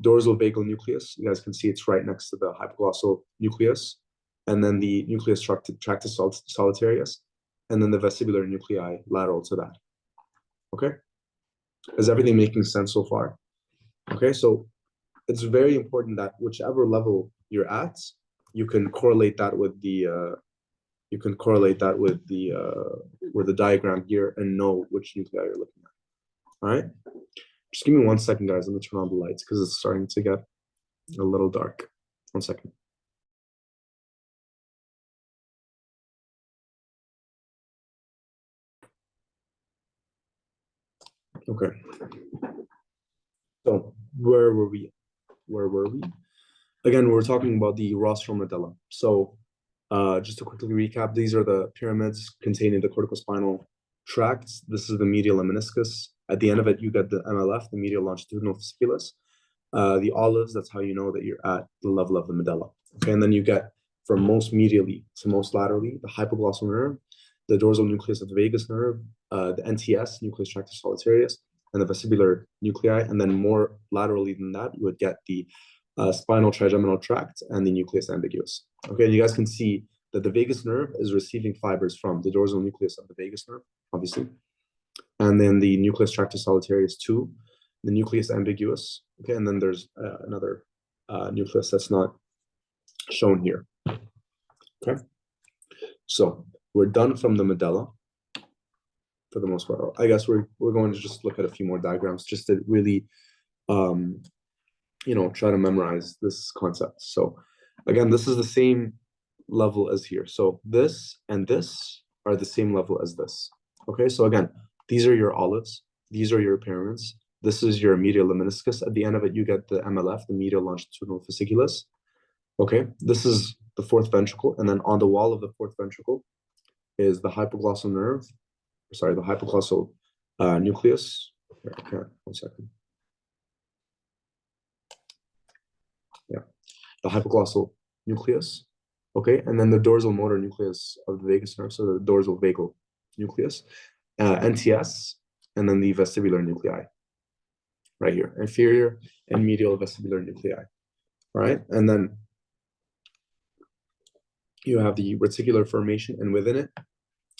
Dorsal vagal nucleus, you guys can see it's right next to the hypoglossal nucleus, and then the nucleus tractus solitarius, and then the vestibular nuclei lateral to that. Okay, is everything making sense so far? Okay, so it's very important that whichever level you're at, you can correlate that with the diagram here and know which nuclei you're looking at. All right, just give me 1 second, guys. Let me turn on the lights because it's starting to get a little dark. 1 second. Okay. So where were we? Again, we're talking about the rostral medulla. So just to quickly recap, these are the pyramids containing the corticospinal tracts. This is the medial lemniscus. At the end of it, you get the MLF, the medial longitudinal fasciculus. The olives, that's how you know that you're at the level of the medulla. Okay, and then you get from most medially to most laterally, the hypoglossal nerve, the dorsal nucleus of the vagus nerve, the NTS, nucleus tractus solitarius, and the vestibular nuclei. And then more laterally than that, you would get the spinal trigeminal tract and the nucleus ambiguous. Okay, and you guys can see that the vagus nerve is receiving fibers from the dorsal nucleus of the vagus nerve, obviously. And then the nucleus tractus solitarius too, the nucleus ambiguous. Okay, and then there's another nucleus that's not shown here. Okay, so we're done from the medulla for the most part. I guess we're going to just look at a few more diagrams just to really try to memorize this concept. So again, this is the same level as here. So this and this are the same level as this. Okay, so again, these are your olives, these are your pyramids, this is your medial lemniscus. At the end of it, you get the MLF, the medial longitudinal fasciculus. Okay, this is the fourth ventricle, and then on the wall of the fourth ventricle is the hypoglossal nerve, sorry, the hypoglossal nucleus. Okay, 1 second. Yeah, the hypoglossal nucleus. Okay, and then the dorsal motor nucleus of the vagus nerve, so the dorsal vagal nucleus, NTS, and then the vestibular nuclei right here, inferior and medial vestibular nuclei. All right, and then you have the reticular formation, and within it,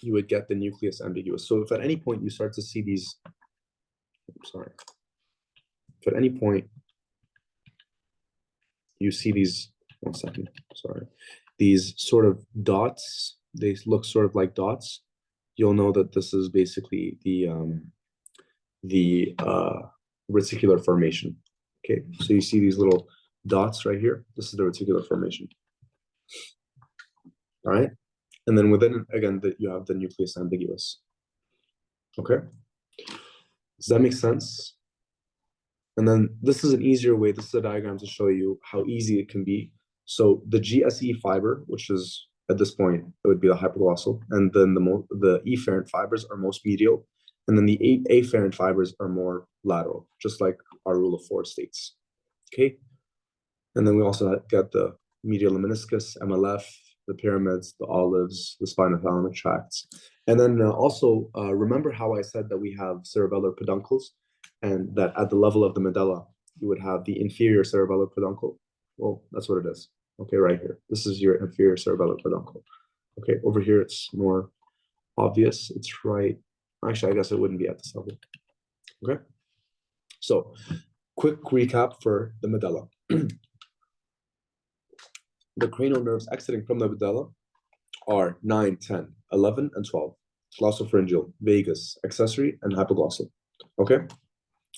you would get the nucleus ambiguous. So if at any point you start to see these, if at any point you see these, 1 second, these sort of dots, they look sort of like dots, you'll know that this is basically the reticular formation. Okay, so you see these little dots right here. This is the reticular formation. All right, and then within it, again, you have the nucleus ambiguous. Okay, does that make sense? And then this is an easier way. This is a diagram to show you how easy it can be. So the GSE fiber, which is at this point, it would be the hypoglossal, and then the efferent fibers are most medial, and then the afferent fibers are more lateral, just like our rule of four states. Okay, and then we also get the medial meniscus, MLF, the pyramids, the olives, the spinothalamic tracts. And then also remember how I said that we have cerebellar peduncles, and that at the level of the medulla, you would have the inferior cerebellar peduncle. Well, that's what it is. Okay, right here. This is your inferior cerebellar peduncle. Okay, over here it's more obvious. It's right. Actually, I guess it wouldn't be at this level. Okay. So, quick recap for the medulla. The cranial nerves exiting from the medulla are 9, 10, 11, and 12. Glossopharyngeal, vagus, accessory, and hypoglossal. Okay.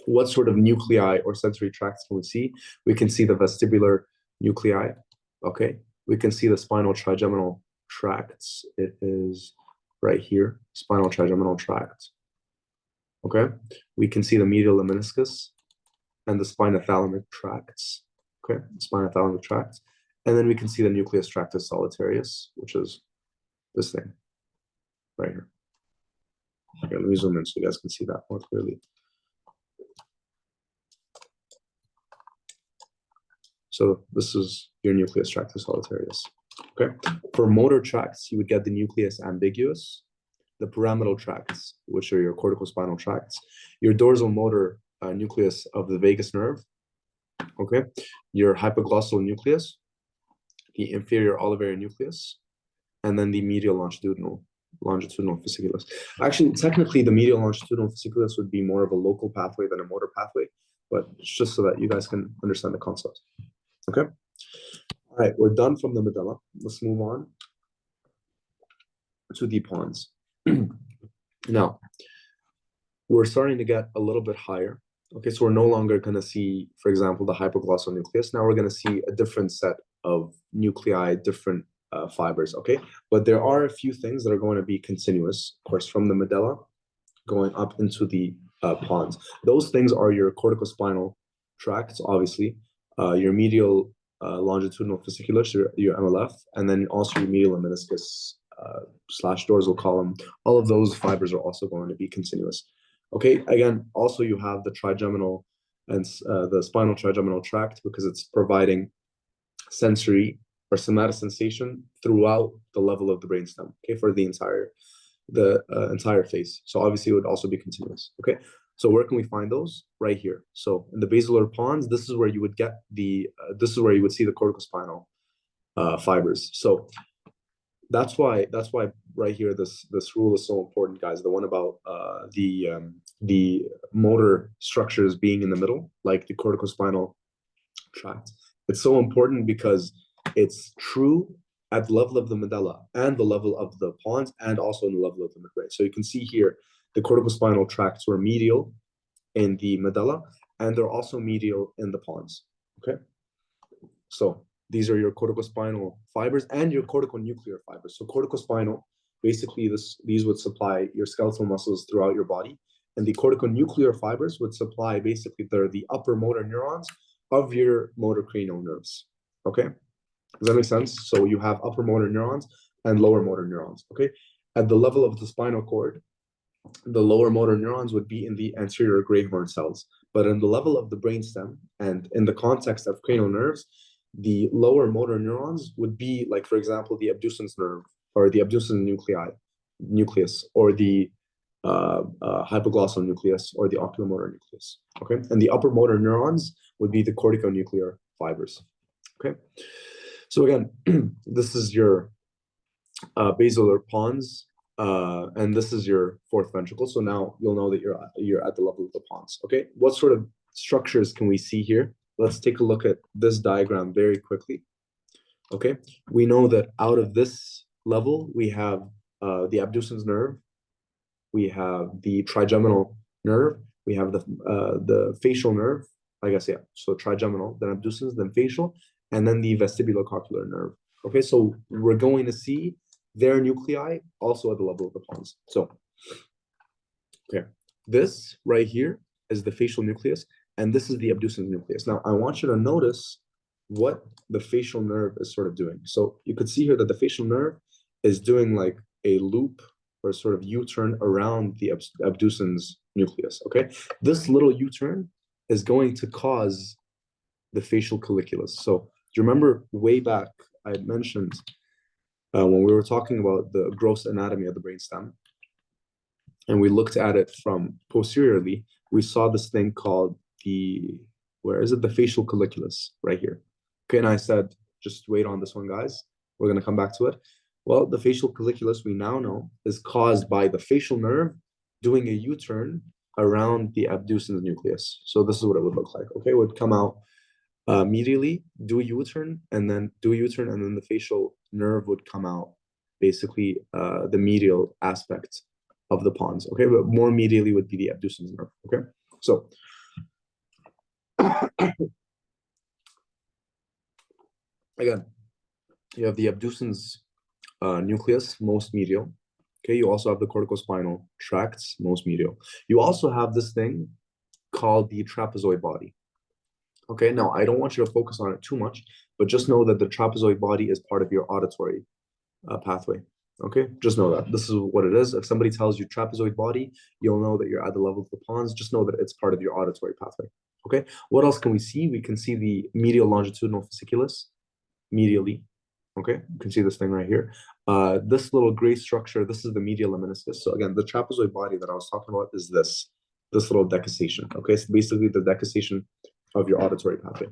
What sort of nuclei or sensory tracts can we see? We can see the vestibular nuclei. Okay. We can see the spinal trigeminal tracts. It is right here, spinal trigeminal tract. Okay. We can see the medial meniscus and the spinothalamic tracts. Okay. Spinothalamic tracts. And then we can see the nucleus tractus solitarius, which is this thing right here. Okay, let me zoom in so you guys can see that more clearly. So this is your nucleus tractus solitarius. Okay. For motor tracts, you would get the nucleus ambiguus, the pyramidal tracts, which are your corticospinal tracts, your dorsal motor nucleus of the vagus nerve. Okay. Your hypoglossal nucleus, the inferior olivary nucleus, and then the medial longitudinal fasciculus. Actually, technically, the medial longitudinal fasciculus would be more of a local pathway than a motor pathway, but it's just so that you guys can understand the concept. Okay. All right, we're done from the medulla. Let's move on to the pons. Now, we're starting to get a little bit higher. Okay, so we're no longer going to see, for example, the hypoglossal nucleus. Now we're going to see a different set of nuclei, different fibers, okay? But there are a few things that are going to be continuous, of course, from the medulla going up into the pons. Those things are your corticospinal tracts, obviously, your medial longitudinal fasciculus, your MLF, and then also your medial meniscus / dorsal column. All of those fibers are also going to be continuous. Okay, again, also you have the trigeminal and the spinal trigeminal tract, because it's providing sensory or somatosensation throughout the level of the brainstem, okay, for the entire face. So obviously it would also be continuous. Okay, so where can we find those? Right here. So in the basilar pons, this is where you would get this is where you would see the corticospinal fibers. So that's why right here this rule is so important, guys. The one about the motor structures being in the middle, like the corticospinal tract. It's so important because it's true at the level of the medulla and the level of the pons, and also in the level of the midbrain. So you can see here the corticospinal tracts were medial in the medulla, and they're also medial in the pons. Okay, so these are your corticospinal fibers and your corticonuclear fibers. So corticospinal, basically these would supply your skeletal muscles throughout your body, and the corticonuclear fibers would supply basically the upper motor neurons of your motor cranial nerves. Okay, does that make sense? So you have upper motor neurons and lower motor neurons. Okay, at the level of the spinal cord, the lower motor neurons would be in the anterior gray horn cells, but in the level of the brainstem and in the context of cranial nerves, the lower motor neurons would be, like, for example, the abducens nerve or the abducens nucleus, or the hypoglossal nucleus, or the oculomotor nucleus. Okay, and the upper motor neurons would be the corticonuclear fibers. Okay, so again, this is your basilar pons, and this is your fourth ventricle. So now you'll know that you're at the level of the pons. Okay, what sort of structures can we see here? Let's take a look at this diagram very quickly. Okay, we know that out of this level, we have the abducens nerve, we have the trigeminal nerve, we have the facial nerve, I guess, yeah. So trigeminal, then abducens, then facial, and then the vestibulocochlear nerve. Okay, so we're going to see their nuclei also at the level of the pons. So, okay, this right here is the facial nucleus, and this is the abducens nucleus. Now, I want you to notice what the facial nerve is sort of doing. So you could see here that the facial nerve is doing like a loop or sort of U-turn around the abducens nucleus, okay? This little U-turn is going to cause the facial colliculus. So you remember way back I had mentioned when we were talking about the gross anatomy of the brainstem, and we looked at it from posteriorly, we saw this thing called where is it? The facial colliculus right here. Okay, and I said, just wait on this one, guys. We're going to come back to it. Well, the facial colliculus, we now know, is caused by the facial nerve doing a U-turn around the abducens nucleus. So this is what it would look like. Okay, it would come out medially, do a U-turn, and then the facial nerve would come out, basically the medial aspect of the pons. Okay, but more medially would be the abducens nerve. Okay, so again, you have the abducens nucleus, most medial. Okay, you also have the corticospinal tracts, most medial. You also have this thing called the trapezoid body. Okay, now I don't want you to focus on it too much, but just know that the trapezoid body is part of your auditory pathway. Okay, just know that. This is what it is. If somebody tells you trapezoid body, you'll know that you're at the level of the pons. Just know that it's part of your auditory pathway. Okay, what else can we see? We can see the medial longitudinal fasciculus, medially. Okay, you can see this thing right here. This little gray structure, this is the medial lemniscus. So again, the trapezoid body that I was talking about is this little decussation. Okay, so basically the decussation of your auditory pathway.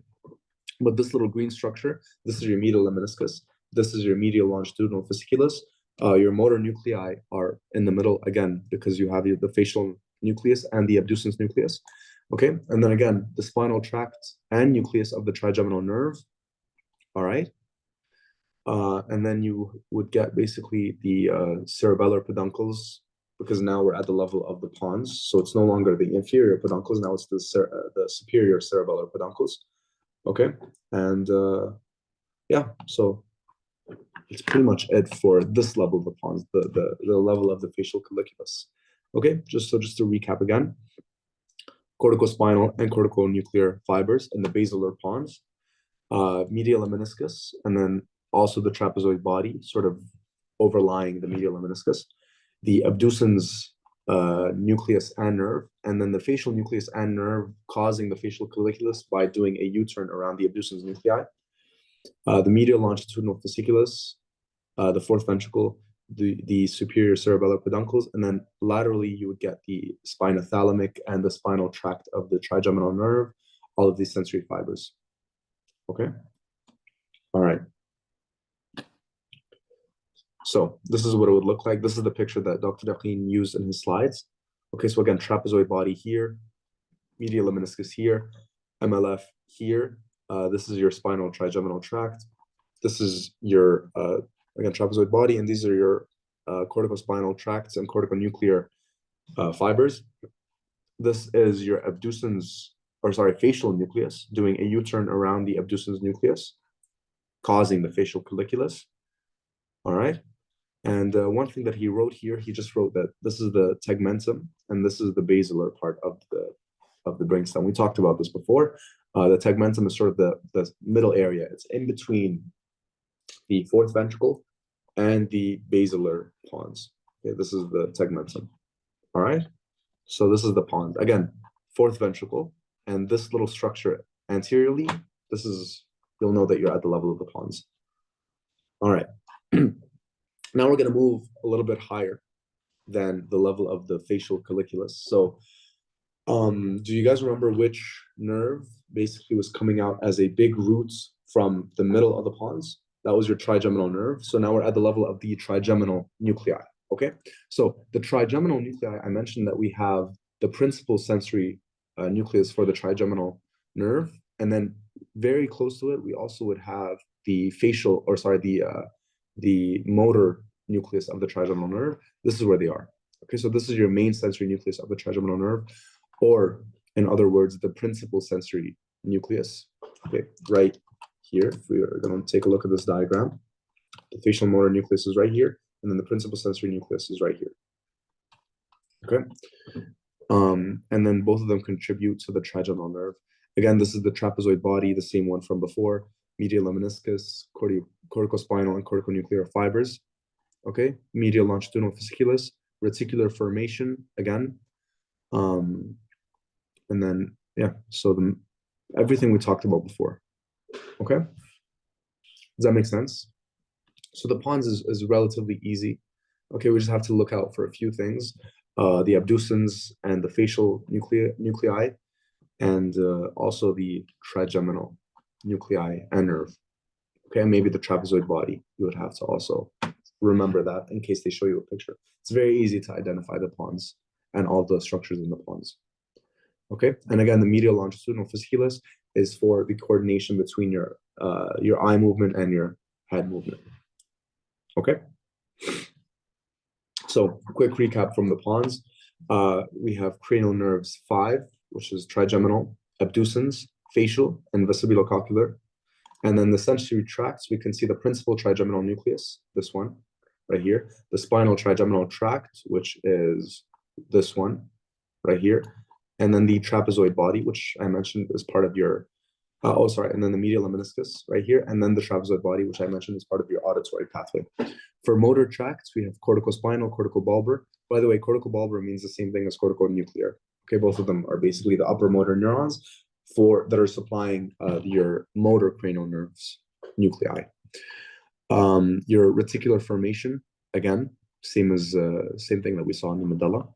But this little green structure, this is your medial lemniscus. This is your medial longitudinal fasciculus. Your motor nuclei are in the middle again because you have the facial nucleus and the abducens nucleus. Okay, and then again, the spinal tract and nucleus of the trigeminal nerve. All right. And then you would get basically the cerebellar peduncles, because now we're at the level of the pons. So it's no longer the inferior peduncles, now it's the superior cerebellar peduncles. Okay, and yeah, so it's pretty much it for this level of the pons, the level of the facial colliculus. Okay, just to recap again, corticospinal and corticonuclear fibers in the basilar pons, medial lemniscus, and then also the trapezoid body sort of overlying the medial lemniscus, the abducens nucleus and nerve, and then the facial nucleus and nerve causing the facial colliculus by doing a U-turn around the abducens nuclei, the medial longitudinal fasciculus, the fourth ventricle, the superior cerebellar peduncles, and then laterally you would get the spinothalamic and the spinal tract of the trigeminal nerve, all of these sensory fibers. Okay, all right. So this is what it would look like. This is the picture that Dr. Daqin used in his slides. Okay, so again, trapezoid body here, medial lemniscus here, MLF here. This is your spinal trigeminal tract. This is your, again, trapezoid body, and these are your corticospinal tracts and corticonuclear fibers. This is your facial nucleus doing a U-turn around the abducens nucleus, causing the facial colliculus. All right. And one thing that he wrote here, he just wrote that this is the tegmentum and this is the basilar part of the brainstem. We talked about this before. The tegmentum is sort of the middle area. It's in between the fourth ventricle and the basilar pons. Okay, this is the tegmentum. All right. So this is the pons. Again, fourth ventricle, and this little structure anteriorly, you'll know that you're at the level of the pons. All right. Now we're going to move a little bit higher than the level of the facial colliculus. So do you guys remember which nerve basically was coming out as a big root from the middle of the pons? That was your trigeminal nerve. So now we're at the level of the trigeminal nuclei. Okay, so the trigeminal nuclei, I mentioned that we have the principal sensory nucleus for the trigeminal nerve, and then very close to it, we also would have the the motor nucleus of the trigeminal nerve. This is where they are. Okay, so this is your main sensory nucleus of the trigeminal nerve, or in other words, the principal sensory nucleus. Okay, right here. If we are going to take a look at this diagram, the facial motor nucleus is right here, and then the principal sensory nucleus is right here. Okay, and then both of them contribute to the trigeminal nerve. Again, this is the trapezoid body, the same one from before. Medial lemniscus, corticospinal and corticonuclear fibers. Okay, medial longitudinal fasciculus, reticular formation again, and then yeah, so everything we talked about before. Okay, Does that make sense? So the pons is relatively easy. Okay, we just have to look out for a few things. The abducens and the facial nuclei, and also the trigeminal nuclei and nerve. Okay, and maybe the trapezoid body. You would have to also remember that in case they show you a picture. It's very easy to identify the pons and all the structures in the pons. Okay, and again, the medial longitudinal fasciculus is for the coordination between your eye movement and your head movement. Okay, so quick recap from the pons. We have cranial nerves 5, which is trigeminal, abducens, facial, and vestibulocochlear. And then the sensory tracts, we can see the principal trigeminal nucleus, this one right here, the spinal trigeminal tract, which is this one right here, and then the trapezoid body, which I mentioned is part of your, and then the medial lemniscus right here, and then the trapezoid body, which I mentioned is part of your auditory pathway. For motor tracts, we have corticospinal, corticobulbar. By the way, corticobulbar means the same thing as corticonuclear. Okay, both of them are basically the upper motor neurons that are supplying your motor cranial nerves nuclei. Your reticular formation, again, same thing that we saw in the medulla.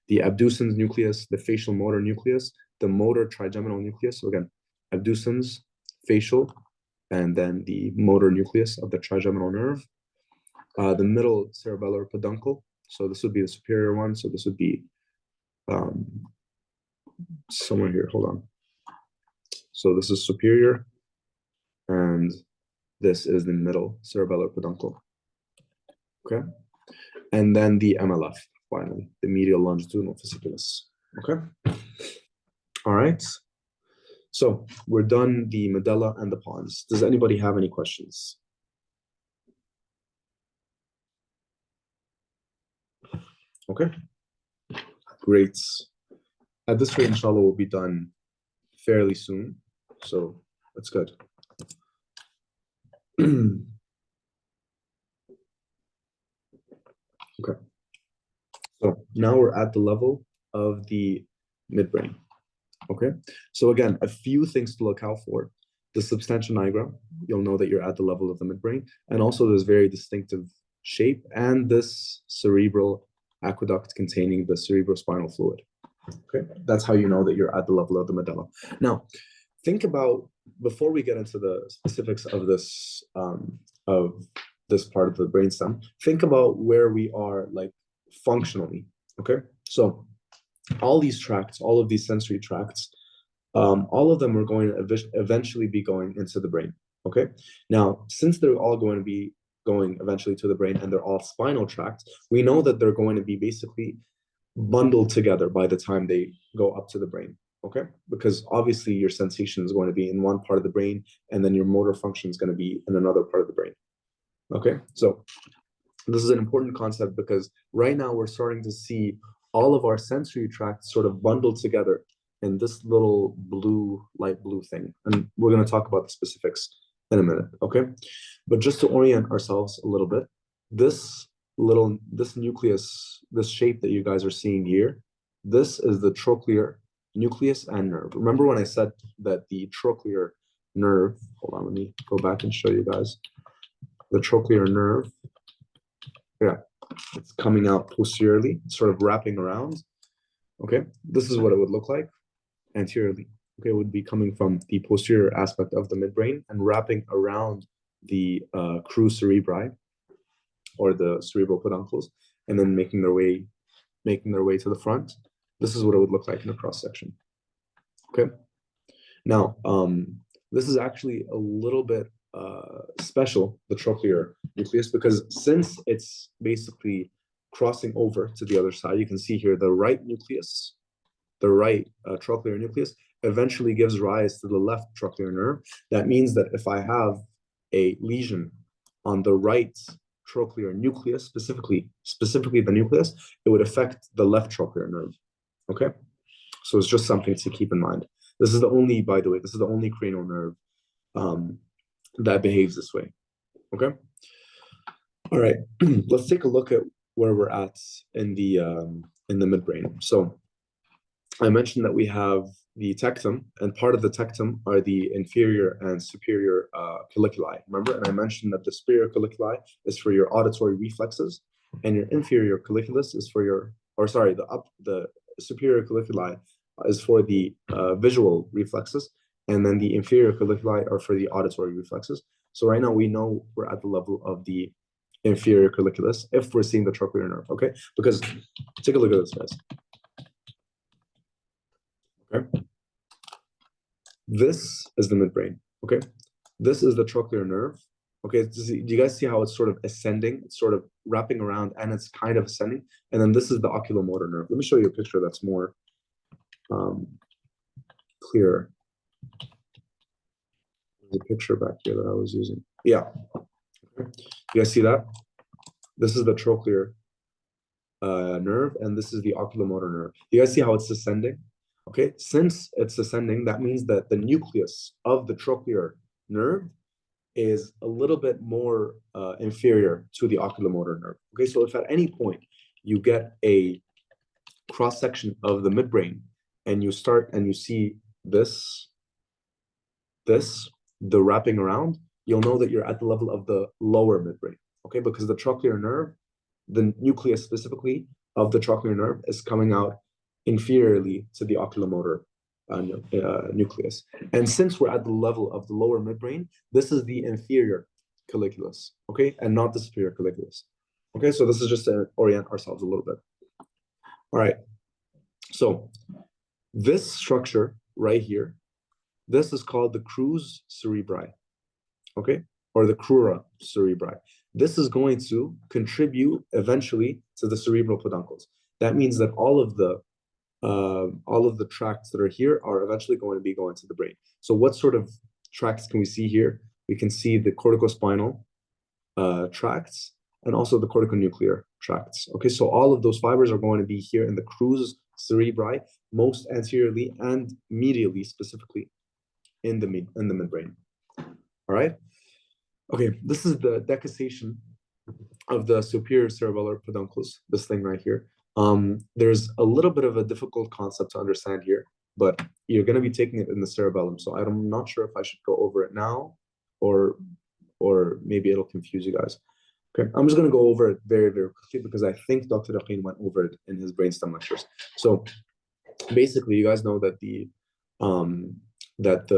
The abducens nucleus, the facial motor nucleus, the motor trigeminal nucleus. So again, abducens, facial, and then the motor nucleus of the trigeminal nerve. The middle cerebellar peduncle. So this would be the superior one. So this would be somewhere here. Hold on. So this is superior, and this is the middle cerebellar peduncle. Okay, and then the MLF, finally, the medial longitudinal fasciculus. Okay, all right. So we're done the medulla and the pons. Does anybody have any questions? Okay, great. At this rate, inshallah, we'll be done fairly soon. So that's good. Okay. So now we're at the level of the midbrain. Okay. So again, a few things to look out for. The substantia nigra, you'll know that you're at the level of the midbrain. And also this very distinctive shape and this cerebral aqueduct containing the cerebrospinal fluid. Okay. That's how you know that you're at the level of the medulla. Now, think about, before we get into the specifics of this part of the brainstem, think about where we are like functionally. Okay, so all these tracts, all of these sensory tracts, all of them are going to eventually be going into the brain. Okay, now since they're all going to be going eventually to the brain and they're all spinal tracts, we know that they're going to be basically bundled together by the time they go up to the brain. Okay, because obviously your sensation is going to be in one part of the brain, and then your motor function is going to be in another part of the brain. Okay, so this is an important concept because right now we're starting to see all of our sensory tracts sort of bundled together in this little blue, light blue thing. And we're going to talk about the specifics in a minute. Okay, but just to orient ourselves a little bit, this nucleus, this shape that you guys are seeing here, this is the trochlear nucleus and nerve. Remember when I said that the trochlear nerve, hold on, let me go back and show you guys. The trochlear nerve, yeah, it's coming out posteriorly, sort of wrapping around. Okay, this is what it would look like anteriorly. Okay, it would be coming from the posterior aspect of the midbrain and wrapping around the crus cerebri, or the cerebral peduncles, and then making their way to the front. This is what it would look like in a cross section. Okay. Now, this is actually a little bit special, the trochlear nucleus, because since it's basically crossing over to the other side, you can see here the right nucleus, the right trochlear nucleus eventually gives rise to the left trochlear nerve. That means that if I have a lesion on the right trochlear nucleus, specifically the nucleus, it would affect the left trochlear nerve. Okay, so it's just something to keep in mind. This is the only, by the way, this is the only cranial nerve that behaves this way. Okay, all right. Let's take a look at where we're at in the midbrain. So I mentioned that we have the tectum, and part of the tectum are the inferior and superior colliculi. Remember, and I mentioned that the superior colliculi is for your auditory reflexes, and your inferior colliculus is for your, or sorry, the superior colliculi is for the visual reflexes, and then the inferior colliculi are for the auditory reflexes. So right now we know we're at the level of the inferior colliculus if we're seeing the trochlear nerve, okay? Because take a look at this, guys. Okay. This is the midbrain, okay? This is the trochlear nerve, okay? Do you guys see how it's sort of ascending? It's sort of wrapping around and it's kind of ascending. And then this is the oculomotor nerve. Let me show you a picture that's more clearer. There's a picture back here that I was using. Yeah. Okay. You guys see that? This is the trochlear nerve, and this is the oculomotor nerve. You guys see how it's ascending? Okay, since it's ascending, that means that the nucleus of the trochlear nerve is a little bit more inferior to the oculomotor nerve. Okay, so if at any point you get a cross-section of the midbrain and you start and you see this, the wrapping around, you'll know that you're at the level of the lower midbrain. Okay, because the trochlear nerve, the nucleus specifically of the trochlear nerve is coming out inferiorly to the oculomotor nucleus. And since we're at the level of the lower midbrain, this is the inferior colliculus, okay, and not the superior colliculus. Okay, so this is just to orient ourselves a little bit. All right, so this structure right here, this is called the crus cerebri, okay, or the crura cerebri. This is going to contribute eventually to the cerebral peduncles. That means that all of the tracts that are here are eventually going to be going to the brain. So what sort of tracts can we see here? We can see the corticospinal tracts and also the corticonuclear tracts. Okay, so all of those fibers are going to be here in the crus cerebri, most anteriorly and medially, specifically in the midbrain. All right. Okay, this is the decussation of the superior cerebellar peduncles, this thing right here. There's a little bit of a difficult concept to understand here, but you're going to be taking it in the cerebellum. So I'm not sure if I should go over it now or maybe it'll confuse you guys. Okay, I'm just going to go over it very, very quickly because I think Dr. Raqeen went over it in his Brainstem lectures. So basically, you guys know that the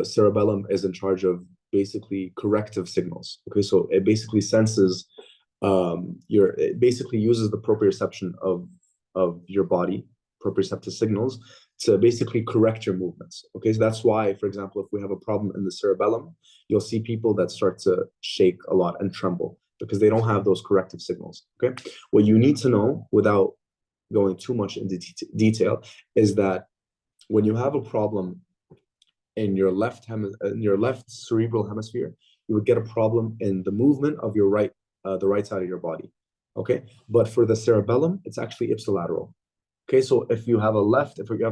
cerebellum is in charge of basically corrective signals. Okay, so it basically senses it basically uses the proprioception of your body, proprioceptive signals, to basically correct your movements. Okay, so that's why, for example, if we have a problem in the cerebellum, you'll see people that start to shake a lot and tremble because they don't have those corrective signals. Okay, what you need to know without going too much into detail is that when you have a problem in your left cerebral hemisphere, you would get a problem in the movement of your the right side of your body. Okay, but for the cerebellum, it's actually ipsilateral. Okay, so if you have a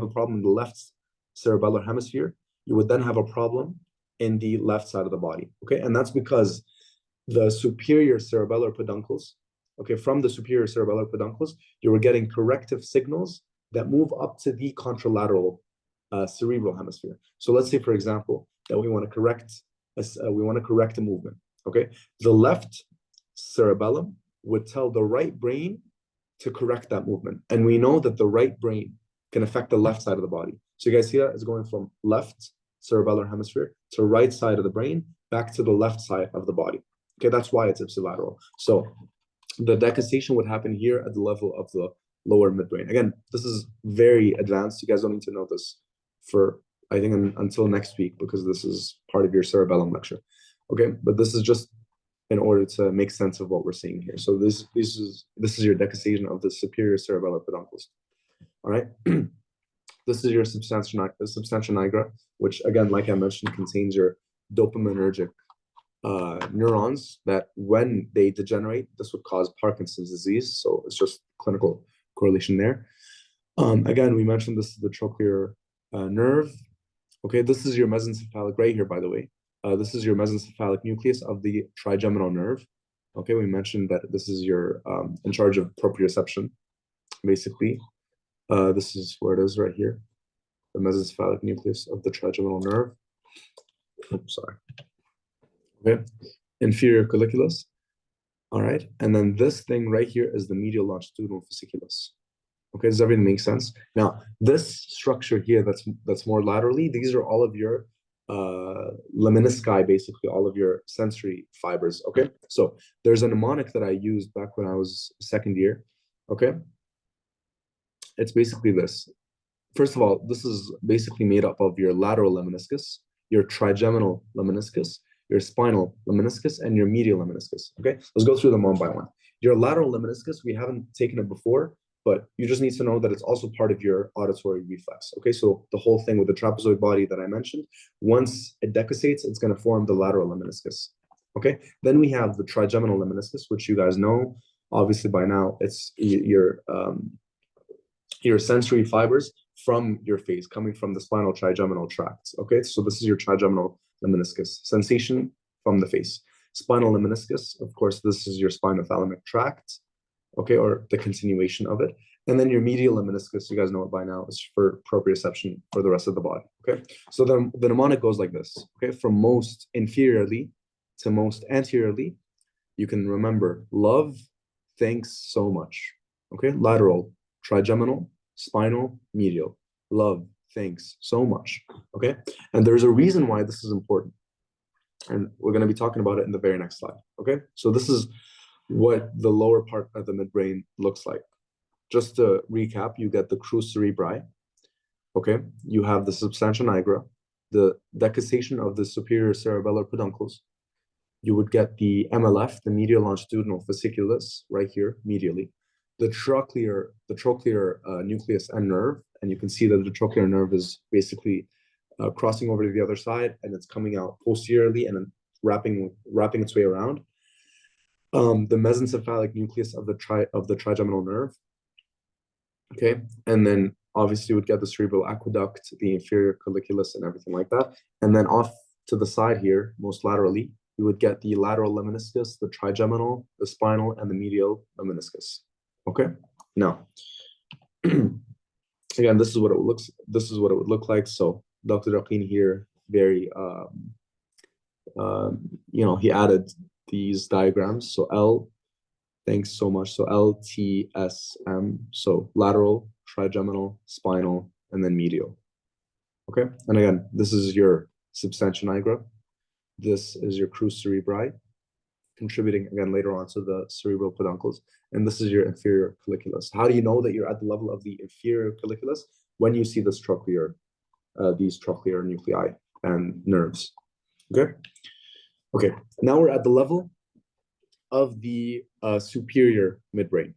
problem in the left cerebellar hemisphere, you would then have a problem in the left side of the body. Okay, and that's because the superior cerebellar peduncles, okay, from the superior cerebellar peduncles, you were getting corrective signals that move up to the contralateral cerebral hemisphere. So let's say, for example, that we want to correct a movement. Okay, the left cerebellum would tell the right brain to correct that movement, and we know that the right brain can affect the left side of the body. So you guys see that it's going from left cerebellar hemisphere to right side of the brain back to the left side of the body. Okay, that's why it's ipsilateral. So the decussation would happen here at the level of the lower midbrain. Again, this is very advanced. You guys don't need to know this for, I think, until next week, because this is part of your cerebellum lecture. Okay, but this is just in order to make sense of what we're seeing here. So this is your decussation of the superior cerebellar peduncles. All right, this is your substantia nigra, which, again, like I mentioned, contains your dopaminergic neurons that, when they degenerate, this would cause Parkinson's disease. So it's just clinical correlation there. Again, we mentioned this is the trochlear nerve. Okay, this is your mesencephalic right here, by the way. This is your mesencephalic nucleus of the trigeminal nerve. Okay, we mentioned that this is your in charge of proprioception, basically. This is where it is right here. the mesencephalic nucleus of the trigeminal nerve. Oops, sorry. Okay, inferior colliculus. All right, and then this thing right here is the medial longitudinal fasciculus. Okay, does everything make sense? Now, this structure here that's more laterally, these are all of your lemnisci, basically all of your sensory fibers. Okay, so there's a mnemonic that I used back when I was second year. Okay, it's basically this. First of all, this is basically made up of your lateral lemniscus, your trigeminal lemniscus, your spinal lemniscus, and your medial lemniscus. Okay, let's go through them one by one. Your lateral lemniscus, we haven't taken it before, but you just need to know that it's also part of your auditory reflex. Okay, so the whole thing with the trapezoid body that I mentioned, once it decussates, it's going to form the lateral lemniscus. Okay, then we have the trigeminal lemniscus, which you guys know, obviously by now, it's your sensory fibers from your face, coming from the spinal trigeminal tracts. Okay, so this is your trigeminal lemniscus, sensation from the face. Spinal lemniscus, of course, this is your spinothalamic tract, okay, or the continuation of it. And then your medial lemniscus, you guys know it by now, is for proprioception for the rest of the body. Okay, so the mnemonic goes like this. Okay, from most inferiorly to most anteriorly, you can remember love, thanks so much. Okay, lateral, trigeminal, spinal, medial. Love, thanks so much. Okay, and there's a reason why this is important, and we're going to be talking about it in the very next slide. Okay, so this is what the lower part of the midbrain looks like. Just to recap, you get the crus cerebri. Okay, you have the substantia nigra, the decussation of the superior cerebellar peduncles. You would get the MLF, the medial longitudinal fasciculus, right here, medially. The trochlear nucleus and nerve, and you can see that the trochlear nerve is basically crossing over to the other side, and it's coming out posteriorly and then wrapping its way around. The mesencephalic nucleus of the trigeminal nerve. Okay, and then obviously you would get the cerebral aqueduct, the inferior colliculus, and everything like that. And then off to the side here, most laterally, you would get the lateral lemniscus, the trigeminal, the spinal, and the medial lemniscus. Okay, now again, this is what it would look like. So Dr. Raqin here, very he added these diagrams. So L, thanks so much. So LTSM, so lateral, trigeminal, spinal, and then medial. Okay, and again, this is your substantia nigra. This is your crus cerebri, contributing again later on to the cerebral peduncles. And this is your inferior colliculus. How do you know that you're at the level of the inferior colliculus? When you see this these trochlear nuclei and nerves. Okay. Okay. Now we're at the level of the superior midbrain.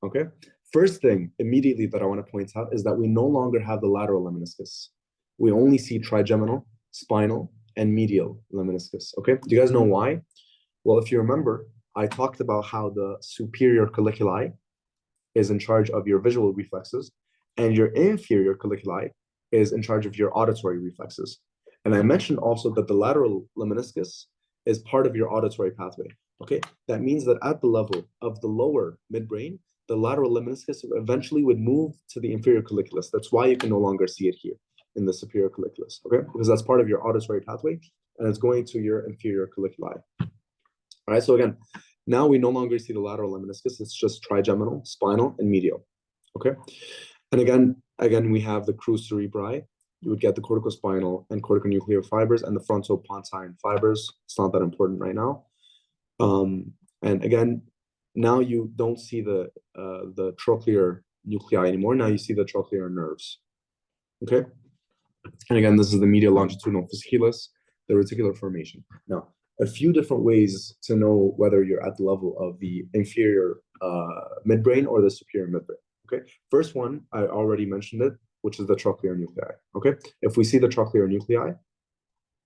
Okay. First thing immediately that I want to point out is that we no longer have the lateral lemniscus. We only see trigeminal, spinal, and medial lemniscus. Okay. Do you guys know why? Well, if you remember, I talked about how the superior colliculi is in charge of your visual reflexes, and your inferior colliculi is in charge of your auditory reflexes. And I mentioned also that the lateral lemniscus is part of your auditory pathway. Okay, that means that at the level of the lower midbrain, the lateral lemniscus eventually would move to the inferior colliculus. That's why you can no longer see it here in the superior colliculus. Okay, because that's part of your auditory pathway, and it's going to your inferior colliculi. All right, so again, now we no longer see the lateral lemniscus. It's just trigeminal, spinal, and medial. Okay, and again, we have the crus cerebri. You would get the corticospinal and corticonuclear fibers and the frontopontine fibers. It's not that important right now. And again, now you don't see the trochlear nuclei anymore. Now you see the trochlear nerves. Okay, and again, this is the medial longitudinal fasciculus, the reticular formation. Now, a few different ways to know whether you're at the level of the inferior midbrain or the superior midbrain. Okay, first one, I already mentioned it, which is the trochlear nuclei. Okay, if we see the trochlear nuclei,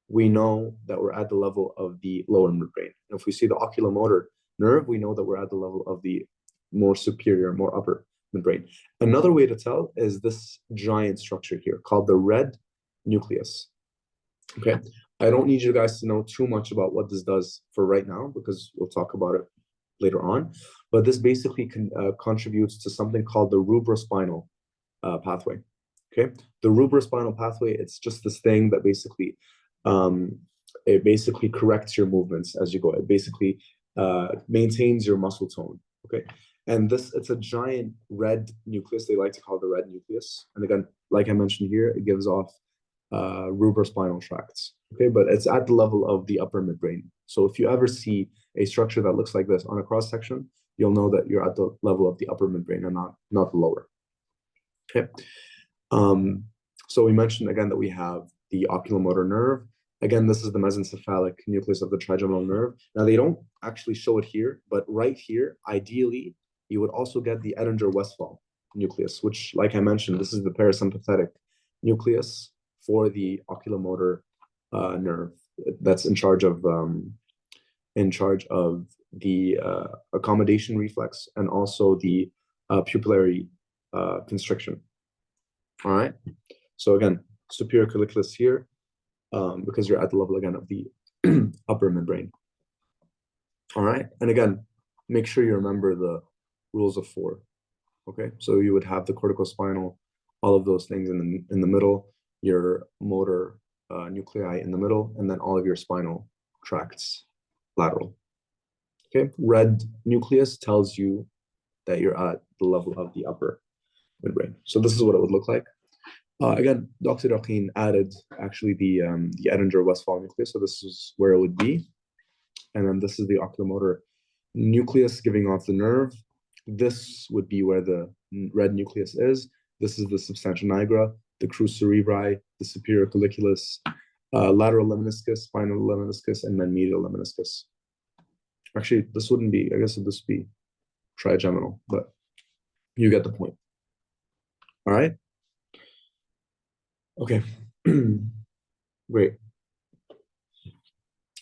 we know that we're at the level of the lower midbrain. And if we see the oculomotor nerve, we know that we're at the level of the more superior, more upper midbrain. Another way to tell is this giant structure here called the red nucleus. Okay, I don't need you guys to know too much about what this does for right now, because we'll talk about it later on. But this basically contributes to something called the rubrospinal pathway. Okay, the rubrospinal pathway, it's just this thing that basically it basically corrects your movements as you go. It basically maintains your muscle tone. Okay, and this, it's a giant red nucleus. They like to call it the red nucleus. And again, like I mentioned here, it gives off rubrospinal tracts. Okay, but it's at the level of the upper midbrain. So if you ever see a structure that looks like this on a cross section, you'll know that you're at the level of the upper midbrain and not the lower. Okay. So we mentioned again that we have the oculomotor nerve. Again, this is the mesencephalic nucleus of the trigeminal nerve. Now, they don't actually show it here, but right here, ideally, you would also get the Edinger-Westphal nucleus, which, like I mentioned, this is the parasympathetic nucleus for the oculomotor nerve that's in charge of the accommodation reflex and also the pupillary constriction. All right. So again, superior colliculus here, because you're at the level again of the upper midbrain. All right. And again, make sure you remember the rules of 4. Okay. So you would have the corticospinal, all of those things in the middle, your motor nuclei in the middle, and then all of your spinal tracts lateral. Okay. Red nucleus tells you that you're at the level of the upper midbrain. So this is what it would look like. Again, Dr. Raqeen added actually the Edinger-Westphal nucleus, so this is where it would be. And then this is the oculomotor nucleus giving off the nerve. This would be where the red nucleus is. This is the substantia nigra, the crus cerebri, the superior colliculus, lateral lemniscus, spinal lemniscus, and then medial lemniscus. Actually, this wouldn't be, I guess it would just be trigeminal, but you get the point. All right. Okay, great.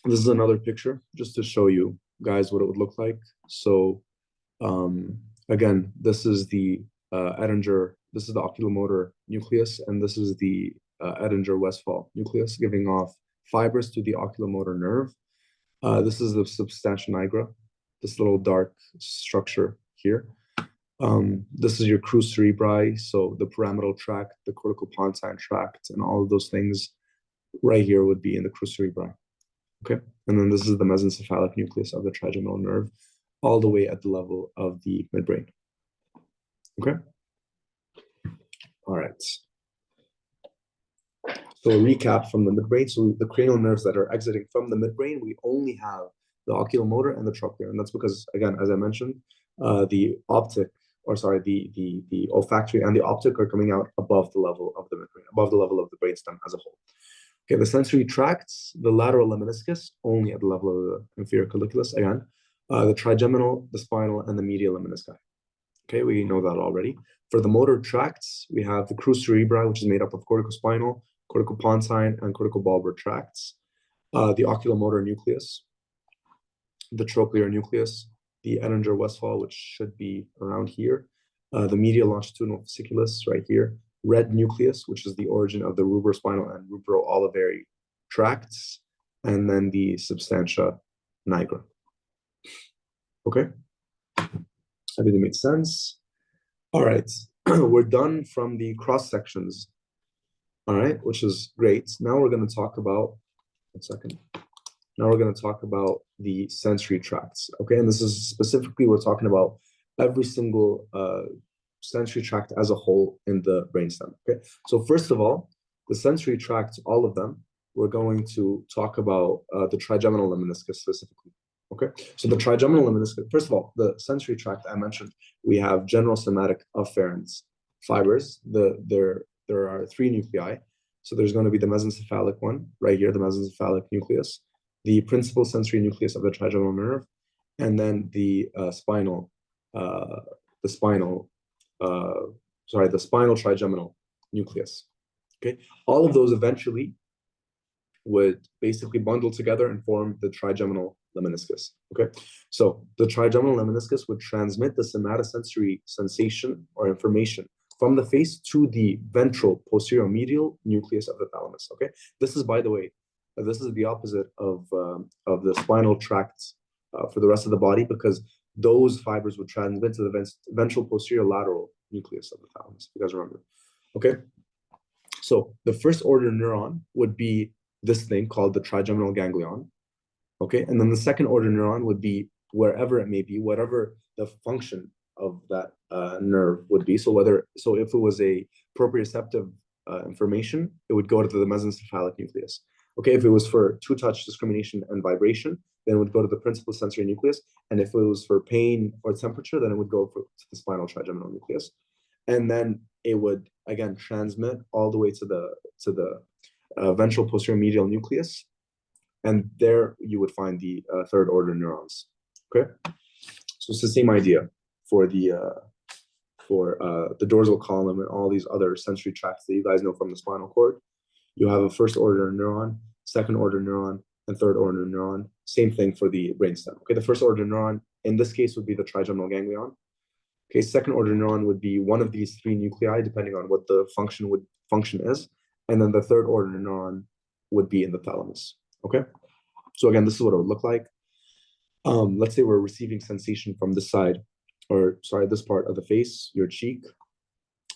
This is another picture just to show you guys what it would look like. So again, this is the Edinger, this is the oculomotor nucleus, and this is the Edinger-Westphal nucleus giving off fibers to the oculomotor nerve. This is the substantia nigra, this little dark structure here. This is your crus cerebri, so the pyramidal tract, the corticopontine tract, and all of those things right here would be in the crus cerebri. Okay, and then this is the mesencephalic nucleus of the trigeminal nerve, all the way at the level of the midbrain. Okay, all right. So a recap from the midbrain. So the cranial nerves that are exiting from the midbrain, we only have the oculomotor and the trochlear, and that's because, again, as I mentioned, the olfactory and the optic are coming out above the level of the midbrain, above the level of the brainstem as a whole. Okay, the sensory tracts, the lateral lemniscus, only at the level of the inferior colliculus, again, the trigeminal, the spinal, and the medial lemnisci. Okay, we know that already. For the motor tracts, we have the crus cerebri, which is made up of corticospinal, corticopontine, and corticobulbar tracts, the oculomotor nucleus, the trochlear nucleus, the Edinger-Westphal, which should be around here, the medial longitudinal fasciculus right here, red nucleus, which is the origin of the rubrospinal and rubro-olivary tracts, and then the substantia nigra. Okay, everything makes sense. All right, we're done from the cross sections. All right, which is great. Now we're going to talk about, one second. Now we're going to talk about the sensory tracts. Okay, and this is specifically, we're talking about every single sensory tract as a whole in the brainstem. Okay, so first of all, the sensory tracts, all of them, we're going to talk about the trigeminal lemniscus specifically. Okay, so the trigeminal lemniscus, first of all, the sensory tract I mentioned, we have general somatic afferents fibers. There are 3 nuclei. So there's going to be the mesencephalic one right here, the mesencephalic nucleus, the principal sensory nucleus of the trigeminal nerve, and then the spinal trigeminal nucleus. Okay, all of those eventually would basically bundle together and form the trigeminal lemniscus. Okay, so the trigeminal lemniscus would transmit the somatosensory sensation or information from the face to the ventral posterior medial nucleus of the thalamus. Okay, this is, by the way, this is the opposite of the spinal tract for the rest of the body, because those fibers would transmit to the ventral posterior lateral nucleus of the thalamus, if you guys remember. Okay, So the first order neuron would be this thing called the trigeminal ganglion. Okay, and then the second order neuron would be wherever it may be, whatever the function of that nerve would be. So if it was a proprioceptive information, it would go to the mesencephalic nucleus. Okay, if it was for two-touch discrimination and vibration, then it would go to the principal sensory nucleus. And if it was for pain or temperature, then it would go to the spinal trigeminal nucleus. And then it would again transmit all the way to the ventral posterior medial nucleus. And there you would find the third order neurons. Okay, so it's the same idea for the dorsal column and all these other sensory tracts that you guys know from the spinal cord. You have a first order neuron, second order neuron, and third order neuron. Same thing for the brainstem. Okay, the first order neuron in this case would be the trigeminal ganglion. Okay, second order neuron would be one of these three nuclei, depending on what the function is, and then the third order neuron would be in the thalamus. Okay, so again, this is what it would look like. Let's say we're receiving sensation from this side, or sorry, this part of the face, your cheek.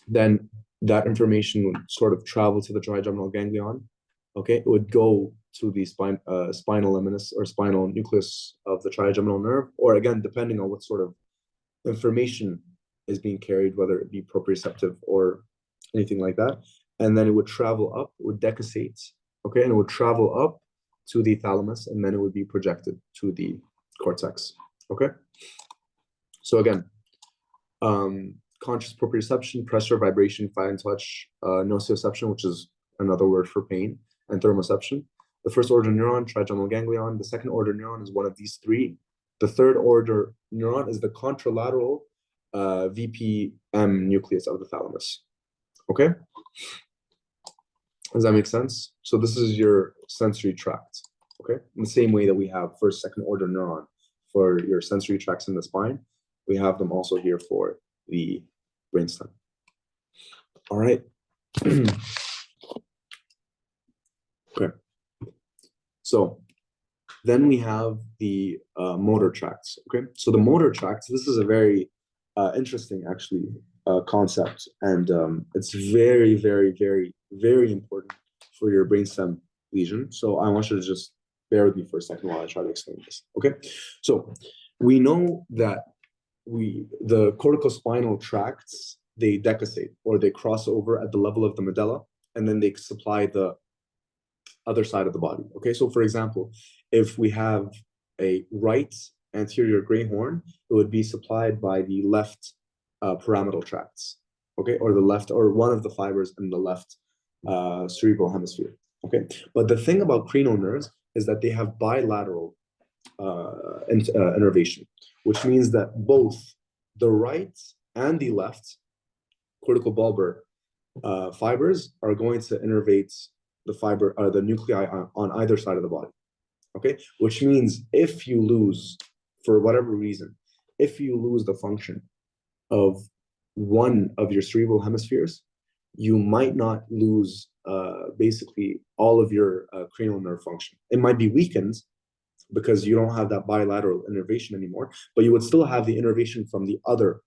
Then that information would sort of travel to the trigeminal ganglion. Okay, it would go to the spinal lemnis or spinal nucleus of the trigeminal nerve, or again, depending on what sort of information is being carried, whether it be proprioceptive or anything like that. And then it would travel up, it would decussate, okay, and it would travel up to the thalamus, and then it would be projected to the cortex, okay? So again, conscious proprioception, pressure, vibration, fine touch, nociception, which is another word for pain, and thermoception. The first order neuron, trigeminal ganglion. The second order neuron is one of these three. The third order neuron is the contralateral VPM nucleus of the thalamus. Okay? Does that make sense? So this is your sensory tract. Okay? In the same way that we have first, second order neuron for your sensory tracts in the spine, we have them also here for the brainstem. All right. Okay. So then we have the motor tracts. Okay. So the motor tracts, this is a very interesting, actually, concept, and it's very, very, very, very important for your brainstem lesion. So I want you to just bear with me for a second while I try to explain this. Okay. So we know that the corticospinal tracts, they decussate, or they cross over at the level of the medulla, and then they supply the other side of the body. Okay, so for example, if we have a right anterior gray horn, it would be supplied by the left pyramidal tracts, okay, or the left, or one of the fibers in the left cerebral hemisphere. Okay, but the thing about cranial nerves is that they have bilateral innervation, which means that both the right and the left corticobulbar fibers are going to innervate the nuclei on either side of the body. Okay, which means if you lose, for whatever reason, if you lose the function of one of your cerebral hemispheres, you might not lose basically all of your cranial nerve function. It might be weakened because you don't have that bilateral innervation anymore, but you would still have the innervation from the other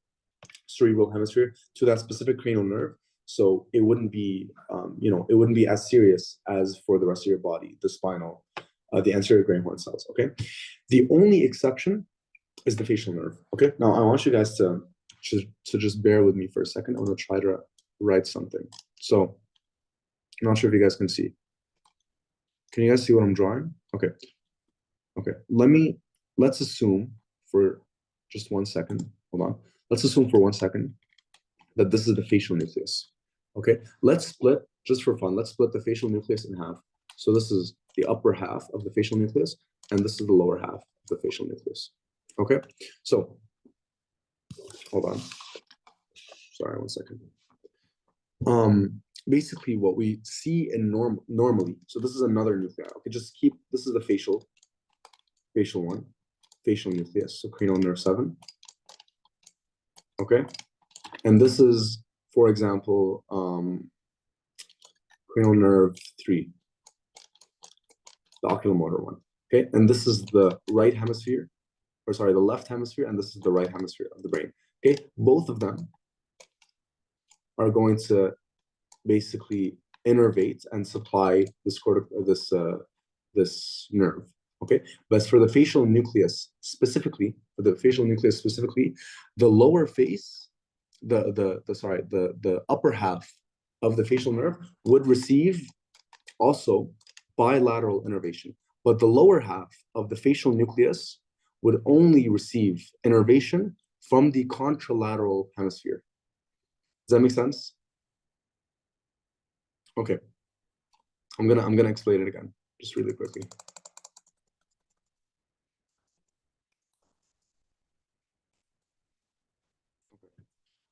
cerebral hemisphere to that specific cranial nerve. So it wouldn't be, it wouldn't be as serious as for the rest of your body, the spinal, the anterior gray horn cells. Okay, the only exception is the facial nerve. Okay, now I want you guys to just bear with me for a second. I'm going to try to write something. So I'm not sure if you guys can see. Can you guys see what I'm drawing? Okay. Okay. Let's assume for just 1 second. Hold on. Let's assume for 1 second that this is the facial nucleus. Okay. Let's split, just for fun, let's split the facial nucleus in half. So this is the upper half of the facial nucleus, and this is the lower half of the facial nucleus. Okay. So hold on. Sorry, 1 second. Basically what we see in normally, so this is another nuclei. Okay, just keep, this is the facial one, facial nucleus, so cranial nerve 7. Okay, and this is, for example, cranial nerve 3, the oculomotor one. Okay, and this is the right hemisphere, or sorry, the left hemisphere, and this is the right hemisphere of the brain. Okay, both of them are going to basically innervate and supply this nerve. Okay, but for the facial nucleus specifically, the lower face, the upper half of the facial nerve would receive also bilateral innervation, but the lower half of the facial nucleus would only receive innervation from the contralateral hemisphere. Does that make sense? Okay. I'm gonna explain it again, just really quickly.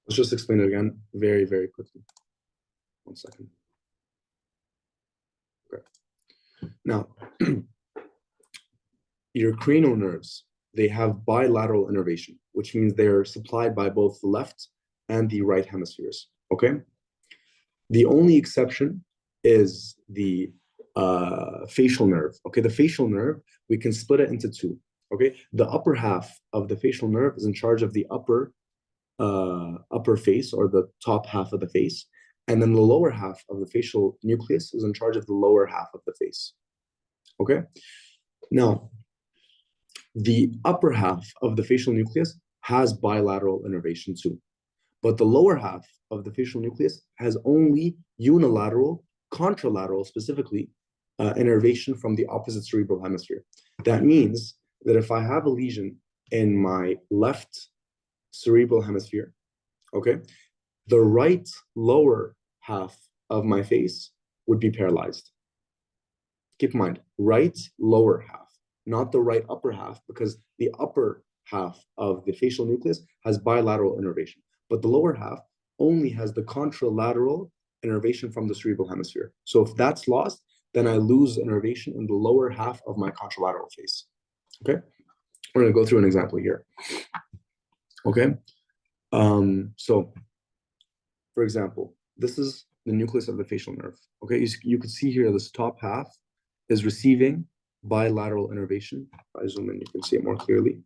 Let's just explain it again very, very quickly. 1 second. Okay. Now, your cranial nerves, they have bilateral innervation, which means they're supplied by both the left and the right hemispheres, okay? The only exception is the facial nerve, okay? The facial nerve, we can split it into two, okay? The upper half of the facial nerve is in charge of the upper face, or the top half of the face, and then the lower half of the facial nucleus is in charge of the lower half of the face, okay? Now, the upper half of the facial nucleus has bilateral innervation too, but the lower half of the facial nucleus has only unilateral, contralateral specifically, innervation from the opposite cerebral hemisphere. That means that if I have a lesion in my left cerebral hemisphere, okay, the right lower half of my face would be paralyzed. Keep in mind, right lower half, not the right upper half, because the upper half of the facial nucleus has bilateral innervation, but the lower half only has the contralateral innervation from the cerebral hemisphere. So if that's lost, then I lose innervation in the lower half of my contralateral face. Okay, we're going to go through an example here. Okay, so for example, this is the nucleus of the facial nerve. Okay, you can see here this top half is receiving bilateral innervation. If I zoom in, you can see it more clearly.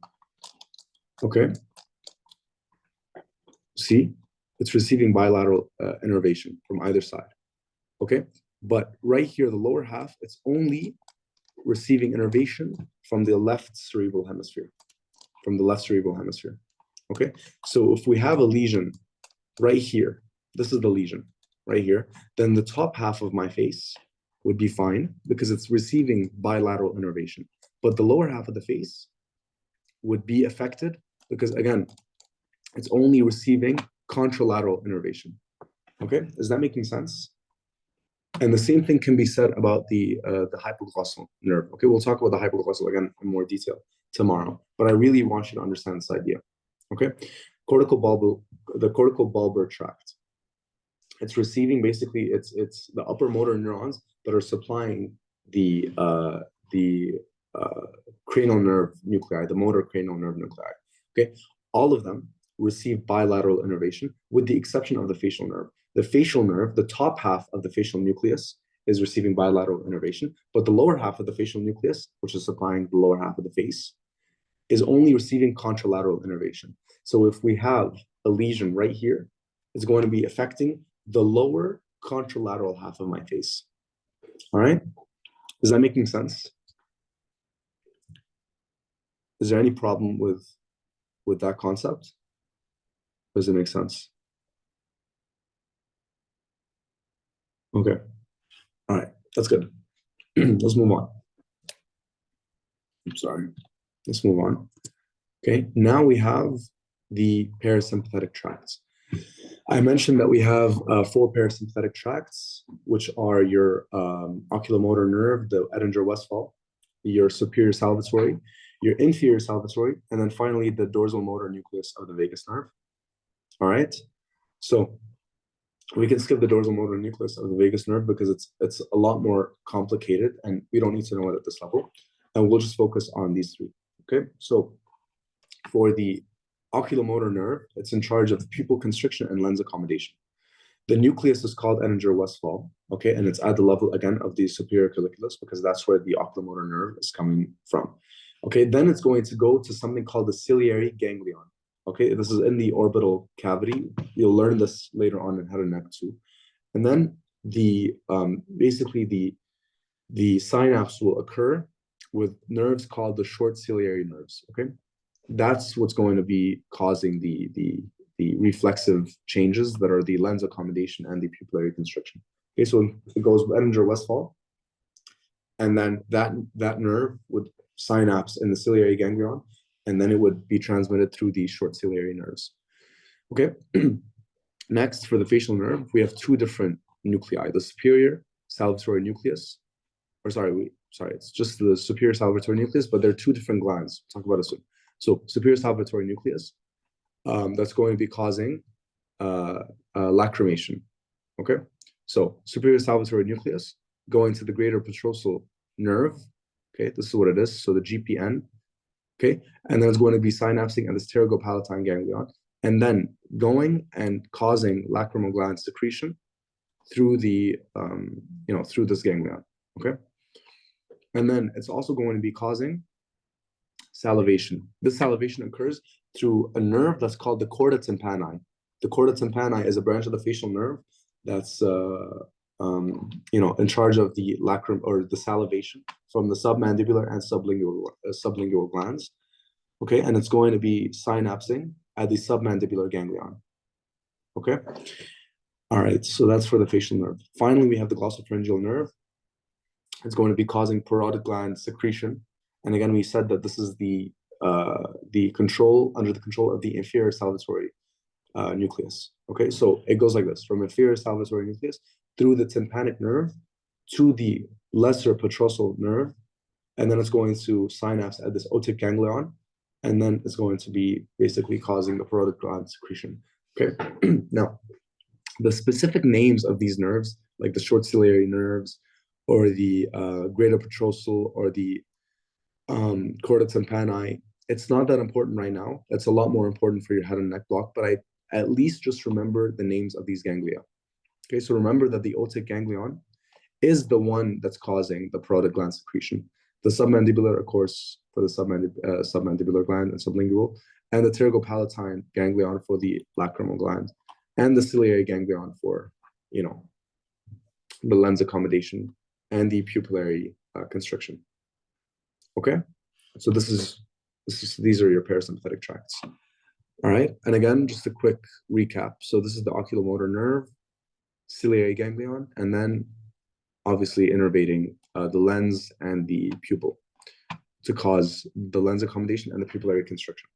Okay, see, it's receiving bilateral innervation from either side. Okay, but right here, the lower half, it's only receiving innervation from the left cerebral hemisphere, Okay, so if we have a lesion right here, this is the lesion right here, then the top half of my face would be fine because it's receiving bilateral innervation. But the lower half of the face would be affected because, again, it's only receiving contralateral innervation. Okay, is that making sense? And the same thing can be said about the hypoglossal nerve. Okay, we'll talk about the hypoglossal again in more detail tomorrow, but I really want you to understand this idea. Okay, the cortical bulbar tract. It's receiving, basically, it's the upper motor neurons that are supplying the cranial nerve nuclei, the motor cranial nerve nuclei. Okay, all of them receive bilateral innervation with the exception of the facial nerve. The facial nerve, the top half of the facial nucleus, is receiving bilateral innervation, but the lower half of the facial nucleus, which is supplying the lower half of the face, is only receiving contralateral innervation. So if we have a lesion right here, it's going to be affecting the lower contralateral half of my face. All right? Is that making sense? Is there any problem with that concept? Does it make sense? Okay. All right. That's good. Let's move on. I'm sorry. Let's move on. Okay. Now we have the parasympathetic tracts. I mentioned that we have 4 parasympathetic tracts, which are your oculomotor nerve, the Edinger-Westphal, your superior salivatory, your inferior salivatory, and then finally the dorsal motor nucleus of the vagus nerve. All right. So we can skip the dorsal motor nucleus of the vagus nerve because it's a lot more complicated and we don't need to know it at this level. And we'll just focus on these 3. Okay. So for the oculomotor nerve, it's in charge of pupil constriction and lens accommodation. The nucleus is called Edinger-Westphal, okay, and it's at the level, again, of the superior colliculus because that's where the oculomotor nerve is coming from. Okay, then it's going to go to something called the ciliary ganglion. Okay, this is in the orbital cavity. You'll learn this later on in head and neck too. And then basically the synapse will occur with nerves called the short ciliary nerves. Okay, that's what's going to be causing the reflexive changes that are the lens accommodation and the pupillary constriction. Okay, so it goes Edinger-Westphal, and then that nerve would synapse in the ciliary ganglion, and then it would be transmitted through the short ciliary nerves. Okay. Next, for the facial nerve, we have two different nuclei: the superior salivatory nucleus, or sorry, it's just the superior salivatory nucleus, but there are two different glands. We'll talk about it soon. So, superior salivatory nucleus, that's going to be causing lacrimation. Okay, so superior salivatory nucleus going to the greater petrosal nerve. Okay, this is what it is. So the GPN. Okay, and then it's going to be synapsing at the pterygopalatine ganglion, and then going and causing lacrimal gland secretion through the through this ganglion. Okay, and then it's also going to be causing salivation. This salivation occurs through a nerve that's called the chorda tympani. The chorda tympani is a branch of the facial nerve that's in charge of the lacrim or the salivation from the submandibular and sublingual glands. Okay, and it's going to be synapsing at the submandibular ganglion. Okay, all right. So that's for the facial nerve. Finally, we have the glossopharyngeal nerve. It's going to be causing parotid gland secretion. And again, we said that this is the control under the control of the inferior salivatory nucleus. Okay, so it goes like this: from inferior salivatory nucleus through the tympanic nerve to the lesser petrosal nerve, and then it's going to synapse at this otic ganglion, and then it's going to be basically causing the parotid gland secretion. Okay, now the specific names of these nerves, like the short ciliary nerves, or the greater petrosal, or the chorda tympani, it's not that important right now. It's a lot more important for your head and neck block, but I at least just remember the names of these ganglia. Okay, so remember that the otic ganglion is the one that's causing the parotid gland secretion. The submandibular, of course, for the submandibular gland and sublingual, and the pterygopalatine ganglion for the lacrimal gland, and the ciliary ganglion for, the lens accommodation and the pupillary constriction. Okay, so these are your parasympathetic tracts. All right, and again, just a quick recap. So this is the oculomotor nerve, ciliary ganglion, and then obviously innervating the lens and the pupil to cause the lens accommodation and the pupillary constriction.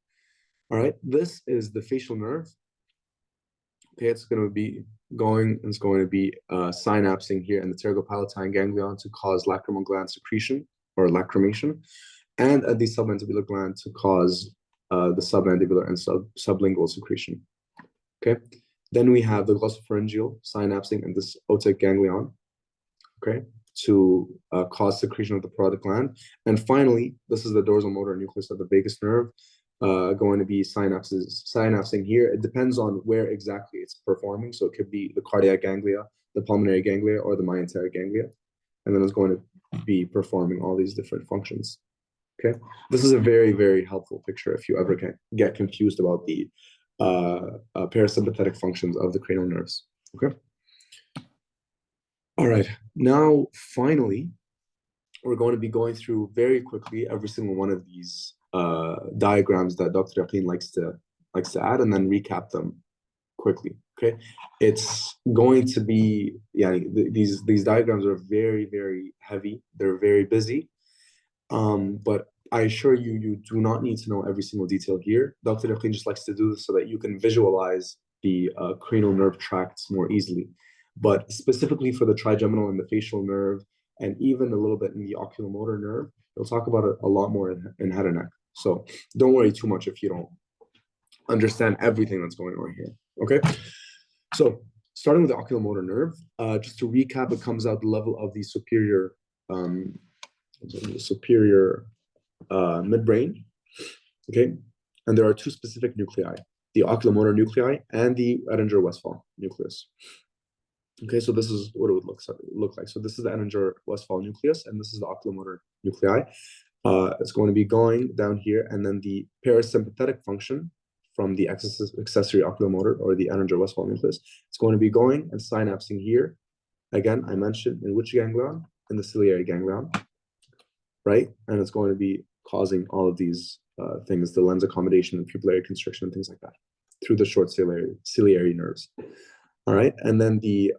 All right, this is the facial nerve. Okay, it's going to be synapsing here in the pterygopalatine ganglion to cause lacrimal gland secretion or lacrimation, and at the submandibular gland to cause the submandibular and sublingual secretion. Okay, then we have the glossopharyngeal synapsing in this otic ganglion, okay, to cause secretion of the parotid gland. And finally, this is the dorsal motor nucleus of the vagus nerve, going to be synapsing here. It depends on where exactly it's performing. So it could be the cardiac ganglia, the pulmonary ganglia, or the myenteric ganglia. And then it's going to be performing all these different functions. Okay, this is a very, very helpful picture if you ever get confused about the parasympathetic functions of the cranial nerves. Okay. All right. Now, finally, we're going to be going through very quickly every single one of these diagrams that Dr. Yaqeen likes to add, and then recap them quickly. Okay, it's going to be these diagrams are very, very heavy. They're very busy. But I assure you, you do not need to know every single detail here. Dr. Yaqeen just likes to do this so that you can visualize the cranial nerve tracts more easily. But specifically for the trigeminal and the facial nerve, and even a little bit in the oculomotor nerve, we'll talk about it a lot more in head and neck. So don't worry too much if you don't understand everything that's going on here. Okay. So starting with the oculomotor nerve, just to recap, it comes out the level of the superior midbrain. Okay, and there are two specific nuclei: the oculomotor nuclei and the Edinger-Westphal nucleus. Okay, so this is what it would look like. So this is the Edinger-Westphal nucleus, and this is the oculomotor nuclei. It's going to be going down here, and then the parasympathetic function from the accessory oculomotor or the Edinger-Westphal nucleus, it's going to be going and synapsing here Again, I mentioned in which ganglion? In the ciliary ganglion, right? And it's going to be causing all of these things, the lens accommodation, the pupillary constriction, and things like that, through the short ciliary nerves. All right, and then the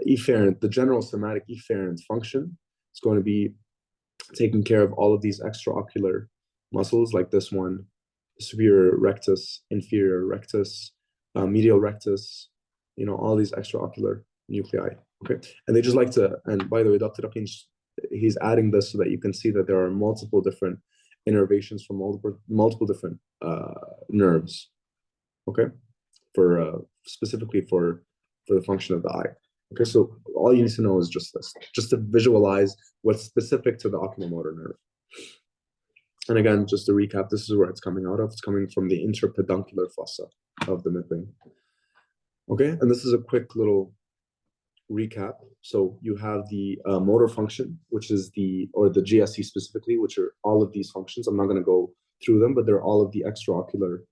efferent, the general somatic efferent function is going to be taking care of all of these extraocular muscles, like this one, superior rectus, inferior rectus, medial rectus, you know, all these extraocular nuclei. Okay, and they just like to, and by the way, Dr. Raqin, he's adding this so that you can see that there are multiple different innervations from multiple different nerves. Okay, for specifically for the function of the eye. Okay, so all you need to know is just this, just to visualize what's specific to the oculomotor nerve. And again, just to recap, this is where it's coming out of. It's coming from the interpeduncular fossa of the midbrain. Okay, and this is a quick little recap. So you have the motor function, which is or the GSC specifically, which are all of these functions. I'm not going to go through them, but they're all of the extraocular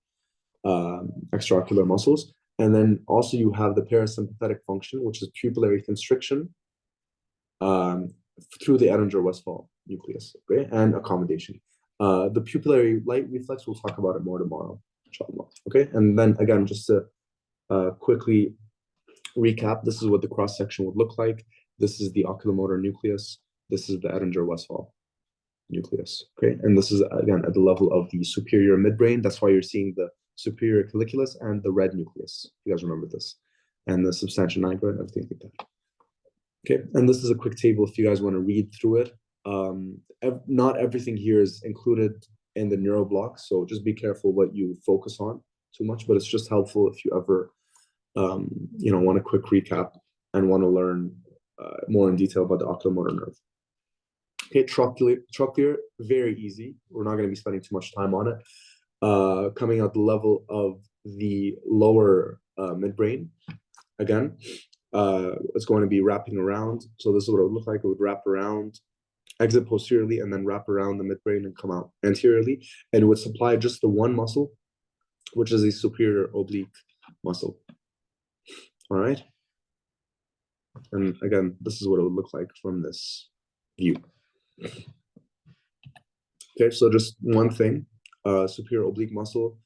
muscles. And then also you have the parasympathetic function, which is pupillary constriction through the Edinger-Westphal nucleus, okay, and accommodation. The pupillary light reflex, we'll talk about it more tomorrow, inshallah. Okay, and then again, just to quickly recap, this is what the cross-section would look like. This is the oculomotor nucleus. This is the Edinger-Westphal nucleus, okay? And this is, again, at the level of the superior midbrain. That's why you're seeing the superior colliculus and the red nucleus. You guys remember this. And the substantia nigra and everything like that. Okay, and this is a quick table if you guys want to read through it. Not everything here is included in the neuro block, so just be careful what you focus on too much, but it's just helpful if you ever want a quick recap and want to learn more in detail about the oculomotor nerve. Okay, trochlear, very easy. We're not going to be spending too much time on it. Coming out the level of the lower midbrain, again, it's going to be wrapping around. So this is what it would look like. It would wrap around, exit posteriorly, and then wrap around the midbrain and come out anteriorly. And it would supply just the one muscle, which is the superior oblique muscle. All right. And again, this is what it would look like from this view. Okay, so just one thing, superior oblique muscle,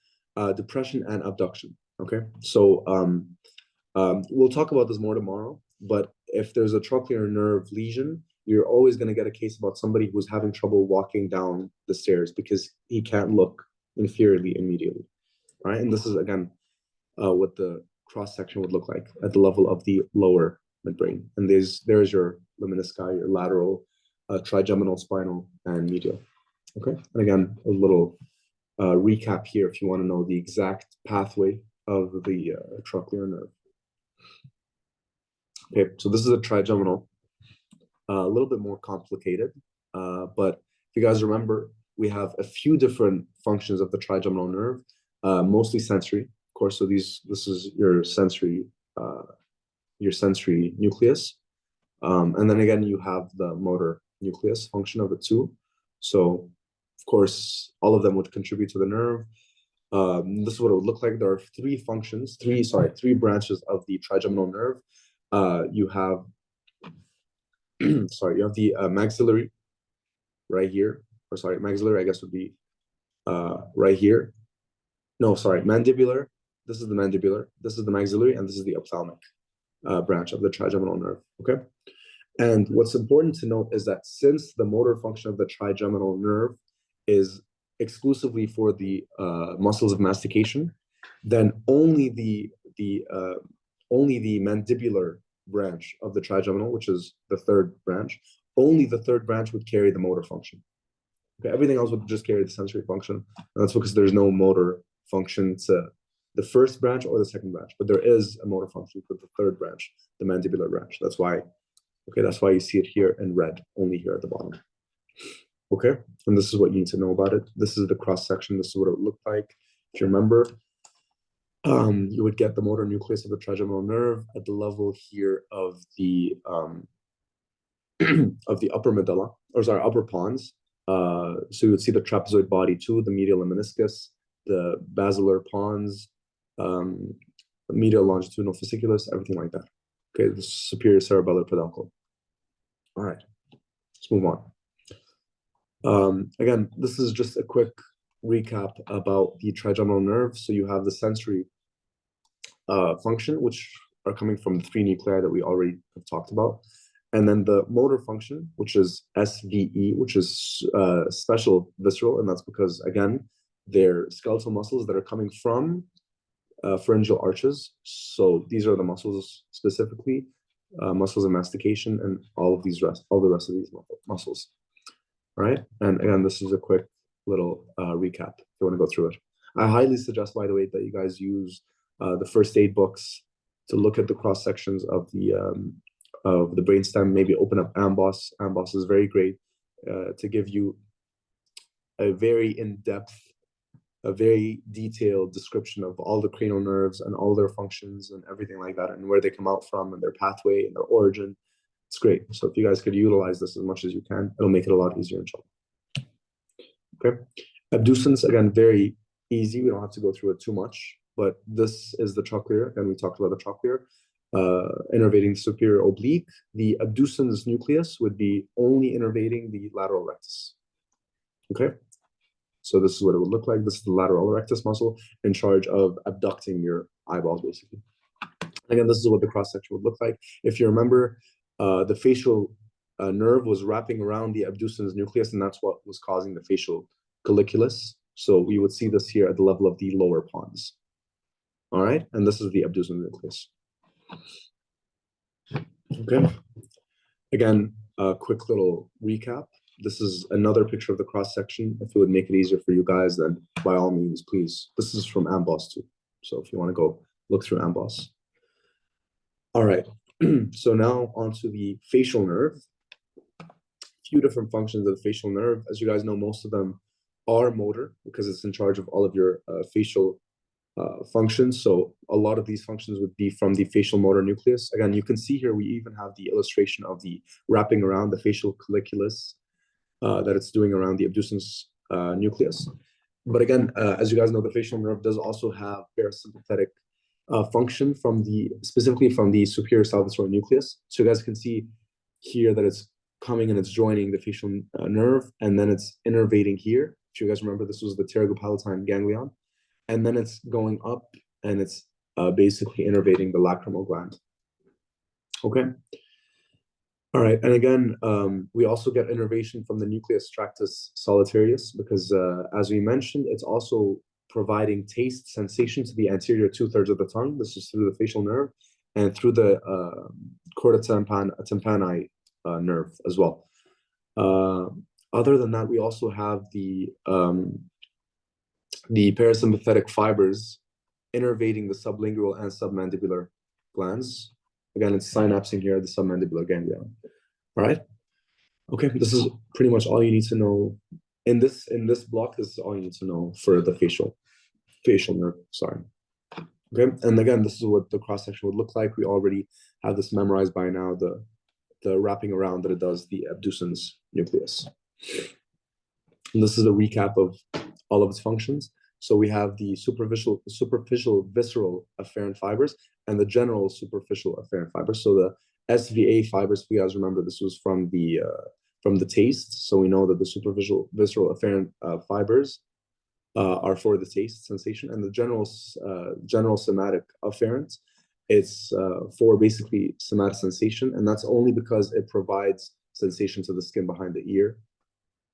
depression and abduction. Okay, so we'll talk about this more tomorrow, but if there's a trochlear nerve lesion, you're always going to get a case about somebody who's having trouble walking down the stairs because he can't look inferiorly immediately. All right, and this is, again, what the cross-section would look like at the level of the lower midbrain. And there's your lemnisci, your lateral, trigeminal, spinal, and medial. Okay, and again, a little recap here if you want to know the exact pathway of the trochlear nerve. Okay, so this is a trigeminal, a little bit more complicated, but if you guys remember, we have a few different functions of the trigeminal nerve, mostly sensory, of course. So this is your sensory nucleus, and then again you have the motor nucleus function of it too. So of course, all of them would contribute to the nerve. This is what it would look like. There are three branches of the trigeminal nerve. You have, you have the maxillary right here, maxillary, I guess, would be right here. No, mandibular. This is the mandibular. This is the maxillary, and this is the ophthalmic branch of the trigeminal nerve. Okay. And what's important to note is that since the motor function of the trigeminal nerve is exclusively for the muscles of mastication, then only the mandibular branch of the trigeminal, which is the third branch, only the third branch would carry the motor function. Okay, everything else would just carry the sensory function. And that's because there's no motor function to the first branch or the second branch, but there is a motor function for the third branch, the mandibular branch. That's why you see it here in red, only here at the bottom. Okay, and this is what you need to know about it. This is the cross section. This is what it would look like. If you remember, you would get the motor nucleus of the trigeminal nerve at the level here of the upper medulla, upper pons. So you would see the trapezoid body too, the medial lemniscus, the basilar pons, medial longitudinal fasciculus, everything like that. Okay, the superior cerebellar peduncle. All right, let's move on. Again, this is just a quick recap about the trigeminal nerve. So you have the sensory function, which are coming from the three nuclei that we already have talked about. And then the motor function, which is SVE, which is special visceral. And that's because, again, they're skeletal muscles that are coming from pharyngeal arches. So these are the muscles specifically, muscles of mastication, and all the rest of these muscles. All right. And again, this is a quick little recap if you want to go through it. I highly suggest, by the way, that you guys use the first aid books to look at the cross sections of the brainstem. Maybe open up Amboss. Amboss is very great to give you a very in-depth, a very detailed description of all the cranial nerves and all their functions and everything like that, and where they come out from and their pathway and their origin. It's great. So if you guys could utilize this as much as you can, it'll make it a lot easier, inshallah. Okay. Abducens, again, very easy. We don't have to go through it too much, but this is the trochlear, and we talked about the trochlear. Innervating the superior oblique. The abducens nucleus would be only innervating the lateral rectus. Okay. So this is what it would look like. This is the lateral rectus muscle in charge of abducting your eyeballs, basically. Again, this is what the cross-section would look like. If you remember, the facial nerve was wrapping around the abducens nucleus, and that's what was causing the facial colliculus. So we would see this here at the level of the lower pons. All right, and this is the abducens nucleus. Okay. Again, a quick little recap. This is another picture of the cross-section. If it would make it easier for you guys, then by all means, please. This is from Amboss too. So if you want to go look through Amboss. All right. So now onto the facial nerve. A few different functions of the facial nerve. As you guys know, most of them are motor because it's in charge of all of your facial functions. So a lot of these functions would be from the facial motor nucleus. Again, you can see here we even have the illustration of the wrapping around the facial colliculus that it's doing around the abducens nucleus. But again, as you guys know, the facial nerve does also have parasympathetic function specifically from the superior salivary nucleus. So you guys can see here that it's coming and it's joining the facial nerve, and then it's innervating here. If you guys remember, this was the pterygopalatine ganglion, and then it's going up and it's basically innervating the lacrimal gland. Okay. All right, and again, we also get innervation from the nucleus tractus solitarius because, as we mentioned, it's also providing taste sensation to the anterior 2/3 of the tongue. This is through the facial nerve and through the chorda tympani nerve as well. Other than that, we also have the parasympathetic fibers innervating the sublingual and submandibular glands. Again, it's synapsing here at the submandibular ganglia. All right. Okay, this is pretty much all you need to know. In this block, this is all you need to know for the facial nerve. Sorry. Okay, and again, this is what the cross section would look like. We already have this memorized by now. The wrapping around that it does the abducens nucleus. And this is a recap of all of its functions. So we have the superficial visceral afferent fibers and the general superficial afferent fibers. So the SVA fibers, if you guys remember, this was from the taste. So we know that the superficial visceral afferent fibers are for the taste sensation, and the general somatic afferent, it's for basically somatic sensation, and that's only because it provides sensation to the skin behind the ear.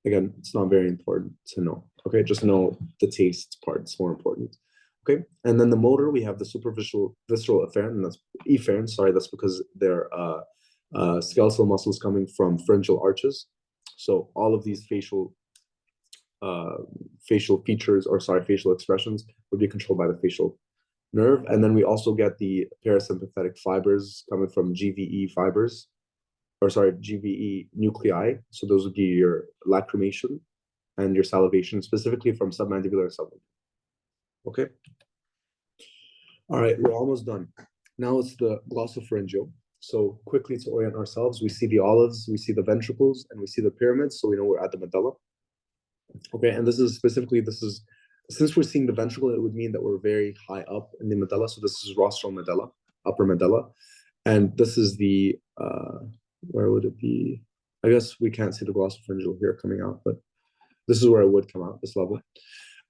Again, it's not very important to know. Okay, just know the taste part. It's more important. Okay, and then the motor, we have the superficial visceral afferent, and that's efferent. Sorry, that's because they're skeletal muscles coming from pharyngeal arches. So all of these facial features, or sorry, facial expressions would be controlled by the facial nerve. And then we also get the parasympathetic fibers coming from GVE fibers, or sorry, GVE nuclei. So those would be your lacrimation and your salivation, specifically from submandibular and sublingual. Okay. All right, we're almost done. Now it's the glossopharyngeal. So quickly to orient ourselves, we see the olives, we see the ventricles, and we see the pyramids. So we know we're at the medulla. Okay, and this is since we're seeing the ventricle, it would mean that we're very high up in the medulla. So this is rostral medulla, upper medulla. And this is the, where would it be? I guess we can't see the glossopharyngeal here coming out, but this is where it would come out, this level.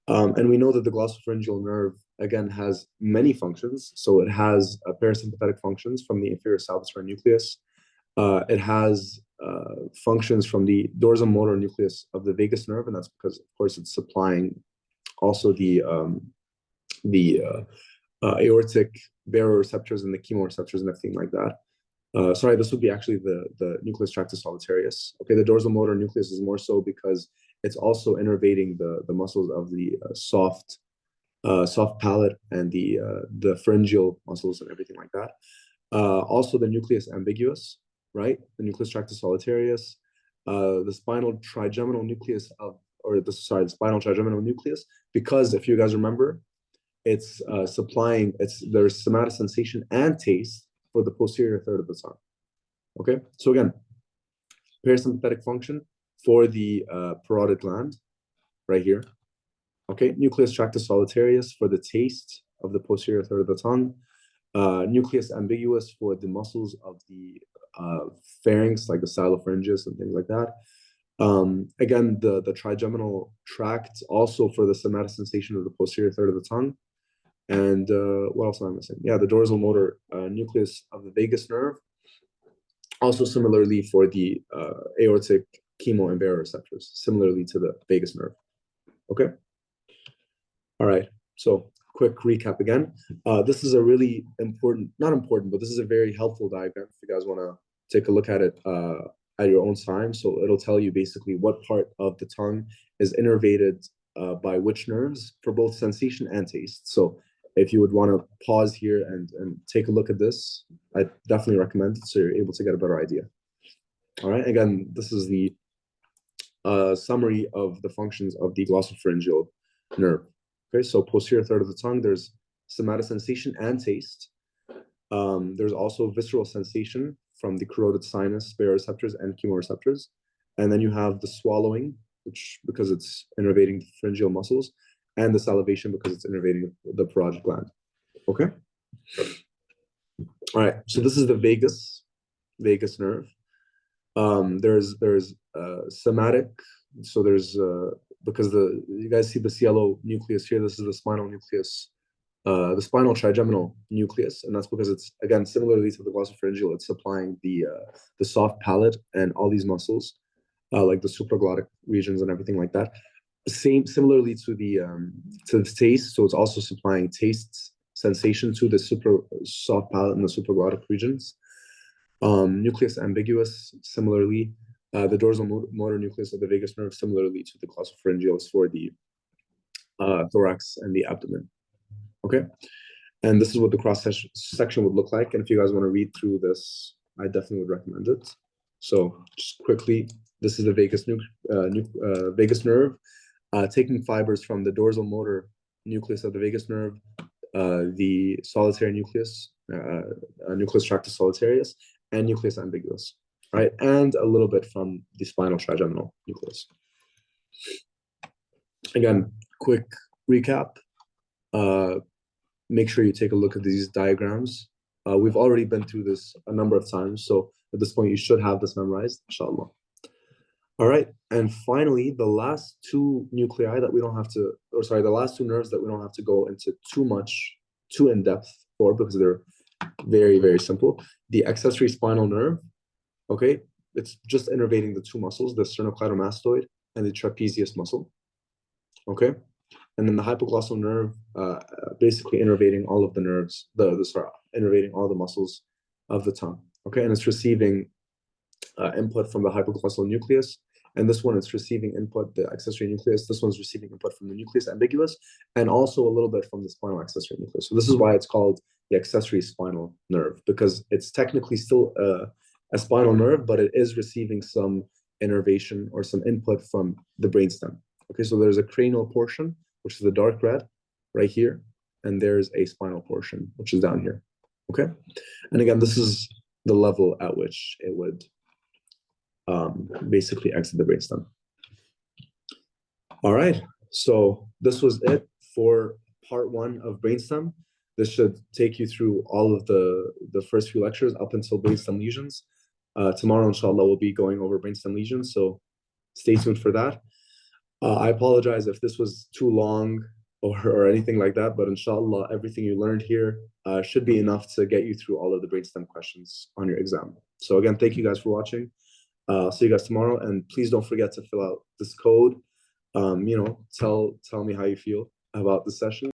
And we know that the glossopharyngeal nerve, again, has many functions. So it has parasympathetic functions from the inferior salvatory nucleus. It has functions from the dorsal motor nucleus of the vagus nerve, and that's because, of course, it's supplying also the aortic baroreceptors and the chemoreceptors and everything like that. Sorry, this would be actually the nucleus tractus solitarius. Okay, the dorsal motor nucleus is more so because it's also innervating the muscles of the soft palate and the pharyngeal muscles and everything like that. Also the nucleus ambiguus, right? The nucleus tractus solitarius, the spinal trigeminal nucleus the spinal trigeminal nucleus, because if you guys remember, it's there's somatosensation and taste for the posterior third of the tongue. Okay, so again, parasympathetic function for the parotid gland, right here. Okay, nucleus tractus solitarius for the taste of the posterior third of the tongue. Nucleus ambiguus for the muscles of the pharynx, like the stylopharyngeus and things like that. Again, the trigeminal tract also for the somatosensation of the posterior third of the tongue. And what else am I missing? Yeah, the dorsal motor nucleus of the vagus nerve. Also similarly for the aortic chemo and baroreceptors, similarly to the vagus nerve. Okay. All right. So quick recap again. This is a really not important, but this is a very helpful diagram if you guys want to take a look at it at your own time. So it'll tell you basically what part of the tongue is innervated by which nerves for both sensation and taste. So if you would want to pause here and take a look at this, I definitely recommend it so you're able to get a better idea. All right. Again, this is the summary of the functions of the glossopharyngeal nerve. Okay, so posterior third of the tongue, there's somatosensation and taste. There's also visceral sensation from the carotid sinus, baroreceptors, and chemoreceptors. And then you have the swallowing, which because it's innervating the pharyngeal muscles, and the salivation because it's innervating the parotid gland. Okay. All right. So this is the vagus nerve. There's somatic. So there's because you guys see the cielo nucleus here. This is the spinal nucleus, the spinal trigeminal nucleus, and that's because it's again similarly to the glossopharyngeal. It's supplying the soft palate and all these muscles, like the supraglottic regions and everything like that. Similarly to the taste, so it's also supplying taste sensation to the soft palate and the supraglottic regions. Nucleus ambiguus, similarly, the dorsal motor nucleus of the vagus nerve, similarly to the glossopharyngeal, is for the thorax and the abdomen. Okay, and this is what the cross section would look like. And if you guys want to read through this, I definitely would recommend it. So just quickly, this is the vagus nerve. Taking fibers from the dorsal motor nucleus of the vagus nerve, the solitary nucleus, nucleus tractus solitarius, and nucleus ambiguus, right? And a little bit from the spinal trigeminal nucleus. Again, quick recap. Make sure you take a look at these diagrams. We've already been through this a number of times, so at this point, you should have this memorized, inshallah. All right, and finally, the last two nuclei that we don't have to, the last two nerves that we don't have to go into too in depth for because they're very, very simple. The accessory spinal nerve, okay, it's just innervating the two muscles, the sternocleidomastoid and the trapezius muscle, okay? And then the hypoglossal nerve, basically innervating all of the nerves, innervating all the muscles of the tongue, okay? And it's receiving input from the hypoglossal nucleus, and this one is receiving input, the accessory nucleus. This one's receiving input from the nucleus ambiguus, and also a little bit from the spinal accessory nucleus. So this is why it's called the accessory spinal nerve, because it's technically still a spinal nerve, but it is receiving some innervation or some input from the brainstem. Okay, so there's a cranial portion, which is the dark red right here, and there's a spinal portion, which is down here. Okay, and again, this is the level at which it would basically exit the brainstem. All right, so this was it for part one of brainstem. This should take you through all of the first few lectures up until brainstem lesions. Tomorrow, inshallah, we'll be going over brainstem lesions, so stay tuned for that. I apologize if this was too long or anything like that, but inshallah, everything you learned here should be enough to get you through all of the brainstem questions on your exam. So again, thank you guys for watching. See you guys tomorrow, and please don't forget to fill out this code. Tell me how you feel about the session.